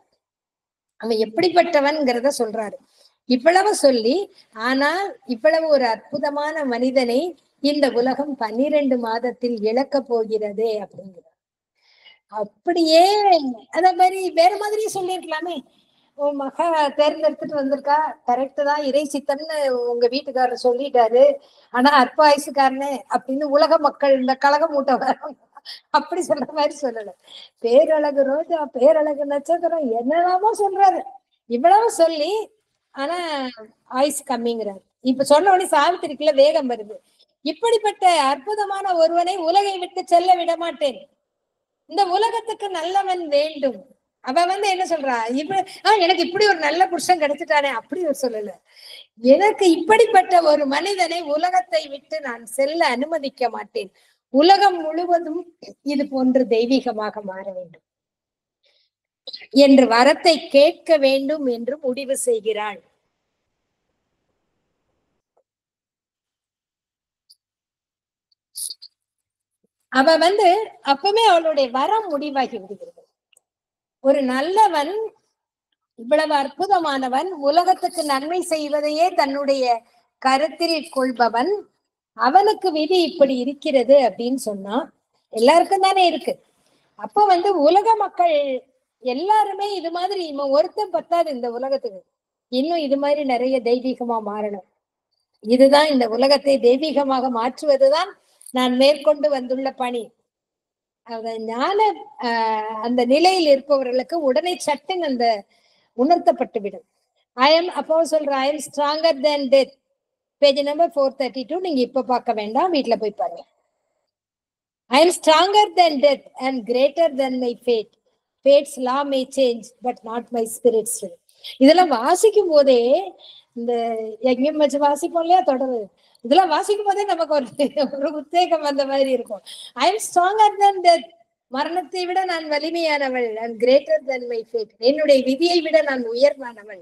A: அவன் எப்படிப்பட்டவன்கிறத சொல்றாரு. இவ்வளவு சொல்லி, ஆனால் இவ்வளவு ஒரு அற்புதமான மனிதனை இந்த உலகம் 12 மாதத்தில் இழக்க போகிறதே அப்படிங்கிறார். அப்படியே அத மாதிரி வேற மாதிரி சொல்லியிருக்கலாமே, உன் மக தேர்ந்தெடுத்துட்டு வந்திருக்கா, கரெக்ட் தான், இறை சித்தம்னு உங்க வீட்டுக்காரர் சொல்லிட்டாரு, ஆனா அற்ப ஆயுசுக்காரனே அப்படின்னு உலக மக்கள் இந்த கழகம் மூட்டை வரும் அப்படி சொல்ற மாதிரி சொல்லல. பேரழகு ரோஜா, பேரழகு நட்சத்திரம், என்னெல்லாமோ சொல்றாரு. இவ்வளவு சொல்லி ஆனா ஆயுசு கம்மிங்கிறாரு. இப்ப சொன்ன உடனே சாவித்திரிக்குள்ள வேகம் வருது. இப்படிப்பட்ட அற்புதமான ஒருவனை உலகை விட்டு செல்ல விட மாட்டேன், இந்த உலகத்துக்கு நல்லவன் வேண்டும். அவ வந்து என்ன சொல்றா, எனக்கு இப்படி ஒரு நல்ல புருஷன் கிடைச்சிட்டானே அப்படி ஒரு சொல்லல, எனக்கு இப்படிப்பட்ட ஒரு மனிதனை உலகத்தை விட்டு நான் செல்ல அனுமதிக்க மாட்டேன், உலகம் முழுவதும் இது போன்று தெய்வீகமாக மாற வேண்டும் என்று வரத்தை கேட்க வேண்டும் என்று முடிவு செய்கிறாள். அவ வந்து அப்பவே அவளுடைய வரம் முடிவாகி விடுகிறது. ஒரு நல்லவன், இவ்வளவு அற்புதமானவன், உலகத்துக்கு நன்மை செய்வதையே தன்னுடைய கருத்தில் கொள்பவன், அவனுக்கு விதி இப்படி இருக்கிறது அப்படின்னு சொன்னா எல்லாருக்கும் தானே இருக்கு. அப்ப வந்து உலக மக்கள் எல்லாருமே இது மாதிரி, இவன் ஒருத்தன் பத்தாது இந்த உலகத்துக்கு, இன்னும் இது மாதிரி நிறைய தெய்வீகமா மாறணும். இதுதான் இந்த உலகத்தை தெய்வீகமாக மாற்றுவதுதான் நான் மேற்கொண்டு வந்துள்ள பணி. ஞான அந்த நிலையில் இருப்பவர்களுக்கு உடனே சட்டுன்னு அந்த உணர்த்தப்பட்டு விடும். அப்போ சொல்ற, I am stronger than death, page number 432. நீங்க இப்ப பார்க்க வேண்டாம், வீட்டுல போய் பாருங்க. I am stronger than death and greater than my fate. Fate's law may change, but not my spirit's will. இதெல்லாம் வாசிக்கும் போதே இந்த எங்கேயும் வச்சு வாசிப்போம் இல்லையா தொடர்பு, இதெல்லாம் வாசிக்கும் போதே நமக்கு ஒரு உத்வேகம் வந்த மாதிரி இருக்கும். I am stronger than death. மரணத்தை விட நான் வலிமையானவள். and greater than my fate. என்னுடைய விதியை விட நான் உயர்வானவள்.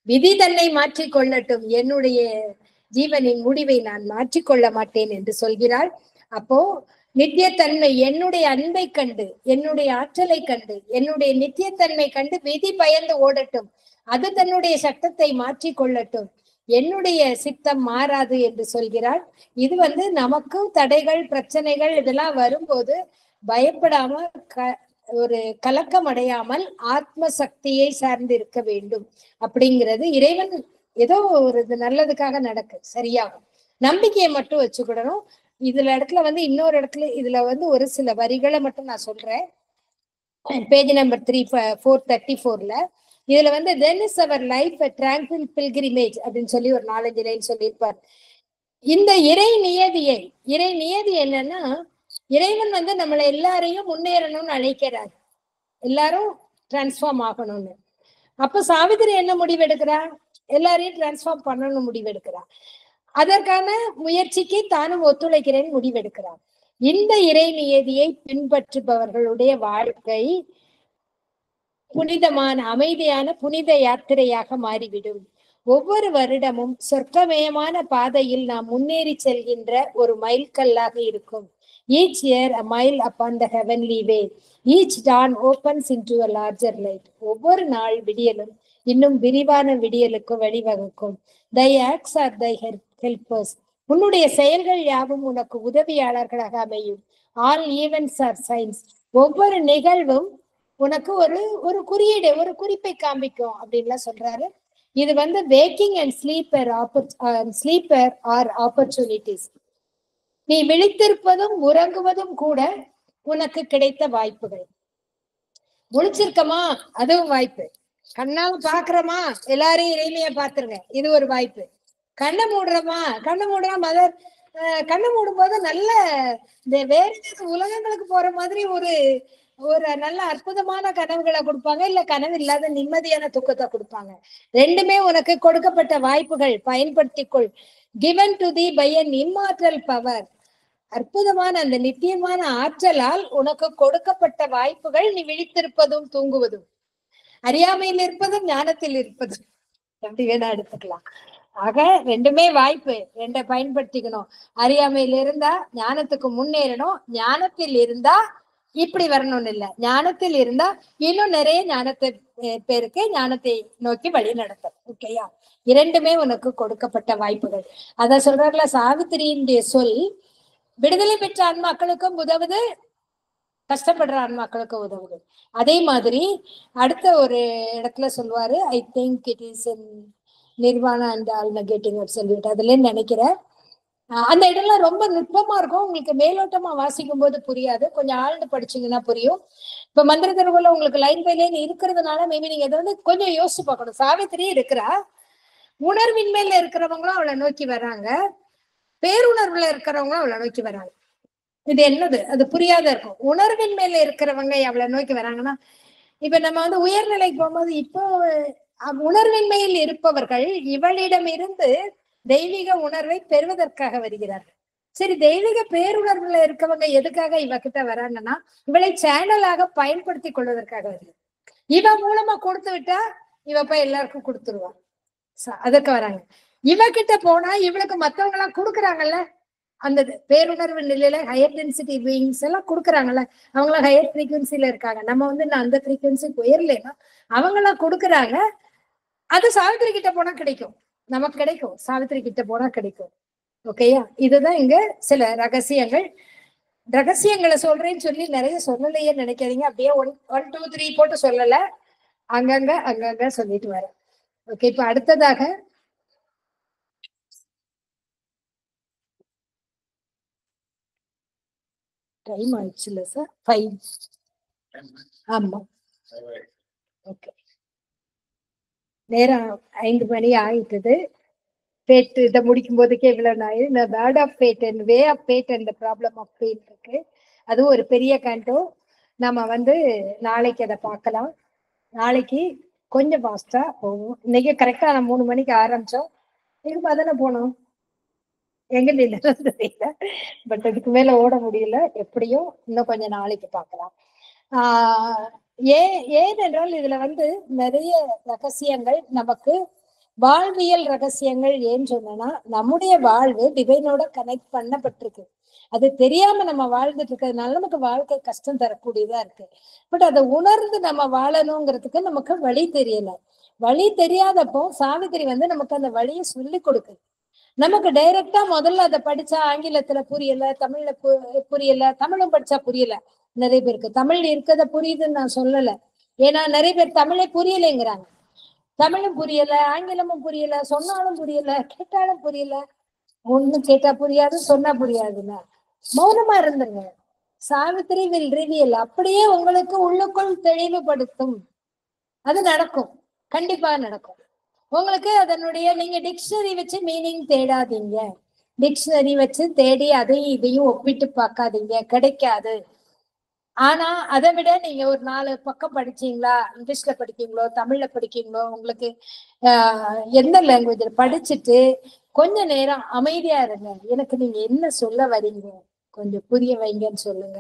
A: விதி தன்னை மாற்றிக் கொள்ளட்டும், என்னுடைய ஜீவனின் முடிவை நான் மாற்றிக்கொள்ள மாட்டேன் என்று சொல்கிறாள். அப்போ நித்தியத்தன்மை, என்னுடைய அன்பை கண்டு, என்னுடைய ஆற்றலை கண்டு, என்னுடைய நித்தியத்தன்மை கண்டு விதி பயந்து ஓடட்டும், அது தன்னுடைய சட்டத்தை மாற்றிக் கொள்ளட்டும், என்னுடைய சித்தம் மாறாது என்று சொல்கிறாள். இது நமக்கும் தடைகள் பிரச்சனைகள் இதெல்லாம் வரும்போது பயப்படாம ஒரு கலக்கம் அடையாமல் ஆத்ம சக்தியை சார்ந்து இருக்க வேண்டும் அப்படிங்கிறது. இறைவன் ஏதோ ஒரு நல்லதுக்காக நடக்கு, சரியாகும். நம்பிக்கையை மட்டும் வச்சுக்கிடணும். இதுல இடத்துல இன்னொரு இடத்துல இதுல ஒரு சில வரிகளை மட்டும் நான் சொல்றேன். பேஜ் நம்பர் 434ல இதுல then is our life a tranquil pilgrimage அப்படின்னு சொல்லி ஒரு 4-5 லைன் சொல்லியிருப்பார். இந்த இறை நியதி என்னன்னா, இறைவன் நம்மளை எல்லாரையும் முன்னேறணும்னு அழைக்கிறார், எல்லாரும் டிரான்ஸ்ஃபார்ம் ஆகணும்னு. அப்ப சாவித்திரி என்ன முடிவெடுக்கிறா? எல்லாரையும் டிரான்ஸ்ஃபார்ம் பண்ணணும் முடிவெடுக்கிறா. அதற்கான முயற்சிக்கு தானும் ஒத்துழைக்கிறேன்னு முடிவெடுக்கிறார். இந்த இறை நியதியை பின்பற்றுபவர்களுடைய வாழ்க்கை புனிதமான அமைதியான புனித யாத்திரையாக மாறிவிடும். ஒவ்வொரு வருடமும் சொர்க்கமயமான பாதையில் நாம் முன்னேறி செல்கின்ற ஒரு மைல்கல்லாக இருக்கும். Each year a mile upon the heavenly way. Each dawn opens into a larger light. ஒவ்வொரு நாள் விடியலும் இன்னும் விரிவான விடியலுக்கு வழிவகுக்கும். Thy acts are thy helpers. உன்னுடைய செயல்கள் யாவும் உனக்கு உதவியாளர்களாக அமையும். All events are signs. ஒவ்வொரு நிகழ்வும் உனக்கு ஒரு குறியீடு, ஒரு குறிப்பை காண்பிக்கும் அப்படின்லாம் சொல்றாரு. இது waking and sleeper are opportunities. நீ விழித்திருப்பதும் உறங்குவதும் கூட உனக்கு கிடைத்த வாய்ப்புகள். முழிச்சிருக்கமா, அதுவும் வாய்ப்பு. கண்ணால பாக்குறோமா, எல்லாரையும் இறைமையா பாத்துருங்க, இது ஒரு வாய்ப்பு. கண்ணை மூடுறா மதர், கண்ணை மூடும் போது நல்ல இந்த வேற உலகங்களுக்கு போற மாதிரி ஒரு நல்ல அற்புதமான கனவுகளை கொடுப்பாங்க, இல்ல கனவு இல்லாத நிம்மதியான தூக்கத்தை கொடுப்பாங்க. ரெண்டுமே உனக்கு கொடுக்கப்பட்ட வாய்ப்புகள், பயன்படுத்திக்கொள். given to thee by an immortal power. அற்புதமான அந்த நித்தியமான ஆற்றலால் உனக்கு கொடுக்கப்பட்ட வாய்ப்புகள். நீ விழித்திருப்பதும் தூங்குவதும், அறியாமையில் இருப்பதும் ஞானத்தில் இருப்பதும், அப்படி வேணா எடுத்துக்கலாம். ஆக ரெண்டுமே வாய்ப்பு, ரெண்டை பயன்படுத்திக்கணும். அறியாமையில இருந்தா ஞானத்துக்கு முன்னேறணும், ஞானத்தில் இருந்தா இப்படி வரணும்னு இல்லை, ஞானத்தில் இருந்தா இன்னும் நிறைய பேருக்கு ஞானத்தை நோக்கி வழி நடத்தும். ஓகேயா? இரண்டுமே உனக்கு கொடுக்கப்பட்ட வாய்ப்புகள். அத சொல்றாருல, சாவித்திரியினுடைய சொல் விடுதலை பெற்ற ஆன்மாக்களுக்கும் உதவுது, கஷ்டப்படுற ஆன்மாக்களுக்கும் உதவுது. அதே மாதிரி அடுத்த ஒரு இடத்துல சொல்லுவாரு, I think it is nirvana and all negative சொல்லிட்டு அதுல நினைக்கிறேன். அந்த இடம்லாம் ரொம்ப நுட்பமா இருக்கும், உங்களுக்கு மேலோட்டமா வாசிக்கும் போது புரியாது, கொஞ்சம் ஆழ்ந்து படிச்சீங்கன்னா புரியும். இப்ப மந்திர தெருவுல உங்களுக்கு லைன் பை லைன் இருக்கிறதுனால மேபி நீங்க இதை கொஞ்சம் யோசிச்சு பார்க்கணும். சாவித்திரி இருக்கிறா, உணர்வின்மையில இருக்கிறவங்களும் அவளை நோக்கி வராங்க, பேருணர்வுல இருக்கிறவங்களும் அவளை நோக்கி வராங்க. இது என்னது, அது புரியாத இருக்கும். உணர்வின்மையில இருக்கிறவங்க அவளை நோக்கி வராங்கன்னா, இப்ப நம்ம உயர்நிலைக்கு போகும்போது இப்போ உணர்வின்மையில் இருப்பவர்கள் இவளிடம் இருந்து தெய்வீக உணர்வை பெறுவதற்காக வருகிறார்கள். சரி, தெய்வீக பேருணர்வுல இருக்கவங்க எதுக்காக இவகிட்ட வராங்கன்னா, இவளை சேனலாக பயன்படுத்தி கொள்வதற்காக வருது. இவ மூலமா கொடுத்து விட்டா இவ போய் எல்லாருக்கும் கொடுத்துருவா, அதுக்கு வராங்க. இவகிட்ட போனா இவளுக்கு மத்தவங்க எல்லாம் கொடுக்குறாங்கல்ல, அந்த பேருணர்வு நிலையில ஹையர் டென்சிட்டி பீயிங்ஸ் எல்லாம் கொடுக்குறாங்கல்ல, அவங்களாம் ஹையர் ஃப்ரீக்வன்சில இருக்காங்க. நம்ம அந்த ஃப்ரீக்வன்சி உயரலைன்னா அவங்கெல்லாம் கொடுக்குறாங்க. அது சாவித்திரி கிட்ட போனா கிடைக்கும், நமக்கு கிடைக்கும், சாவித்திரி கிட்ட போனா கிடைக்கும். ஓகேயா? இதுதான் இங்க சில ரகசியங்களை சொல்றேன்னு சொல்லி நிறைய சொல்லலையே நினைக்காதீங்க. அப்படியே 1, 2, 3 போட்டு சொல்லல, அங்கங்க சொல்லிட்டு வரேன். ஓகே, இப்ப அடுத்ததாக டைம் ஆயிடுச்சுல்ல சார்? 5. ஆமா, ஓகே, நேரம் 5 மணி ஆயிட்டுது. பேட் இதை முடிக்கும் போதுக்கே இவ்வளவு நாள் இந்த bird of bad and way of bad and problem of pain இருக்கு. அதுவும் ஒரு பெரிய கேண்டோ. நம்ம நாளைக்கு அதை பார்க்கலாம். நாளைக்கு கொஞ்சம் ஃபாஸ்டா போகும். இன்னைக்கு கரெக்டா நம்ம 3 மணிக்கு ஆரம்பிச்சோம். இதுக்கு தானே போனோம், எங்க தெரியல. பட் அதுக்கு மேல ஓட முடியல. எப்படியும் இன்னும் கொஞ்சம் நாளைக்கு பார்க்கலாம். ஏனென்றால் இதுல நிறைய ரகசியங்கள், நமக்கு வாழ்வியல் ரகசியங்கள். ஏன்னு சொன்னா, நம்முடைய வாழ்வு டிவைனோட கனெக்ட் பண்ணப்பட்டிருக்கு. அது தெரியாம நம்ம வாழ்ந்துட்டு இருக்கிறதுனால நமக்கு வாழ்க்கை கஷ்டம் தரக்கூடியதா இருக்கு. பட் அதை உணர்ந்து நம்ம வாழணுங்கிறதுக்கு நமக்கு வழி தெரியல. வழி தெரியாதப்போ சாவித்திரி நமக்கு அந்த வழியை சொல்லி கொடுக்குது. நமக்கு டைரக்டா முதல்ல அதை படிச்சா ஆங்கிலத்துல புரியல, தமிழ்ல புரியல, தமிழும் படிச்சா புரியல. நிறைய பேருக்கு தமிழ் இருக்கத புரியுதுன்னு நான் சொல்லல. ஏன்னா நிறைய பேர் தமிழே புரியலைங்கிறாங்க. தமிழும் புரியல, ஆங்கிலமும் புரியல, சொன்னாலும் புரியல, கேட்டாலும் புரியல. ஒண்ணு கேட்டா புரியாது, சொன்னா புரியாதுன்னா மௌனமா இருந்துருங்க. சாவித்திரி வில் ரிவீல் அப்படியே உங்களுக்கு உள்ளுக்குள் தெளிவுபடுத்தும். அது நடக்கும், கண்டிப்பா நடக்கும். உங்களுக்கு அதனுடைய நீங்க டிக்ஷனரி வச்சு மீனிங் தேடாதீங்க. டிக்ஷனரி வச்சு தேடி அதையும் இதையும் ஒப்பிட்டு பார்க்காதீங்க, கிடைக்காது. ஆனா அதை விட நீங்க ஒரு 4 பக்கம் படிச்சீங்களா, இங்கிலீஷ்ல படிக்கீங்களோ தமிழ்ல படிக்கீங்களோ, உங்களுக்கு எந்த லாங்குவேஜ்ல படிச்சுட்டு கொஞ்ச நேரம் அமைதியா இருங்க. எனக்கு நீங்க என்ன சொல்ல வரீங்க கொஞ்சம் புரிய வைங்கன்னு சொல்லுங்க.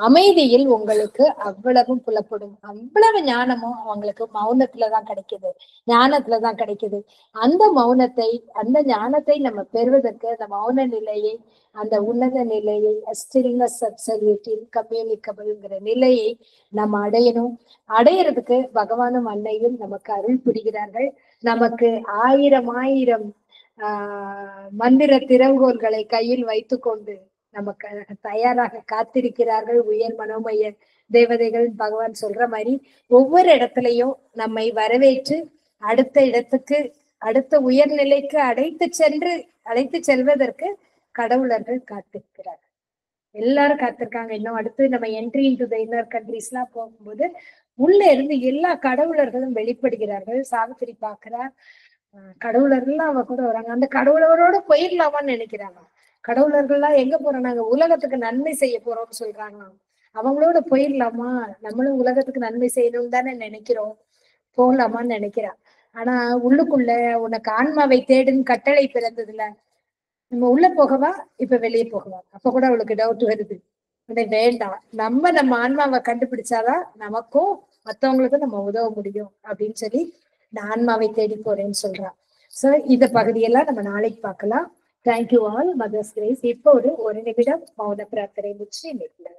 A: அமைதியில் உங்களுக்கு அவ்வளவும் புலப்படும். அவ்வளவு ஞானமும் அவங்களுக்கு மௌனத்துலதான் கிடைக்குது, ஞானத்துலதான் கிடைக்குது. அந்த மௌனத்தை, அந்த ஞானத்தை நம்ம பெறுவதற்கு அந்த மௌன நிலையை, அந்த உன்னத நிலையை, ஸ்டில்னஸ் அப்சல்யூட் இன்கம்யூனிகபிள்ங்கிற நிலையை நம்ம அடையணும். அடையிறதுக்கு பகவானும் அன்னையும் நமக்கு அருள் புரிகிறார்கள். நமக்கு ஆயிரம் மந்திர திறவுகோள்களை கையில் வைத்துக்கொண்டு நமக்கு தயாராக காத்திருக்கிறார்கள் உயர் மனோமய தேவதைகள். பகவான் சொல்ற மாதிரி ஒவ்வொரு இடத்துலயும் நம்மை வரவேற்று அடுத்த இடத்துக்கு, அடுத்த உயர்நிலைக்கு அழைத்து செல்வதற்கு கடவுளர்கள் காத்திருக்கிறார்கள். எல்லாரும் காத்திருக்காங்க. இன்னும் அடுத்து நம்ம entry into the inner countries எல்லாம் போகும்போது உள்ள இருந்து எல்லா கடவுளர்களும் வெளிப்படுகிறார்கள். சாவித்திரி பாக்குறார், கடவுளர்கள்லாம் அவ கூட வராங்க. அந்த கடவுளரோட போயிடலாமான்னு நினைக்கிறாங்க. கடவுளர்கள்லாம் எங்க போறோம், நாங்க உலகத்துக்கு நன்மை செய்ய போறோம்னு சொல்றாங்க. அவங்களோட போயிடலாமா, நம்மளும் உலகத்துக்கு நன்மை செய்யணும்னு தானே நினைக்கிறோம், போகலாமான்னு நினைக்கிறான். ஆனா உள்ளுக்குள்ள உனக்கு ஆன்மாவை தேடுன்னு கட்டளை பிறந்ததுல நம்ம உள்ள போகவா இப்ப வெளியே போகவா, அப்ப கூட அவளுக்கு டவுட் வருது. வேண்டாம், நம்ம ஆன்மாவை கண்டுபிடிச்சாதான் நமக்கும் மத்தவங்களுக்கும் நம்ம உதவ முடியும் அப்படின்னு சொல்லி இந்த ஆன்மாவை தேடி போறேன்னு சொல்றான். சோ இந்த பகுதியெல்லாம் நம்ம நாளைக்கு பார்க்கலாம். Thank you all. Mother's grace. இப்போ ஒரு நிமிடம் மௌன பிரார்த்தனை முடிச்சு நிற்கலாம்.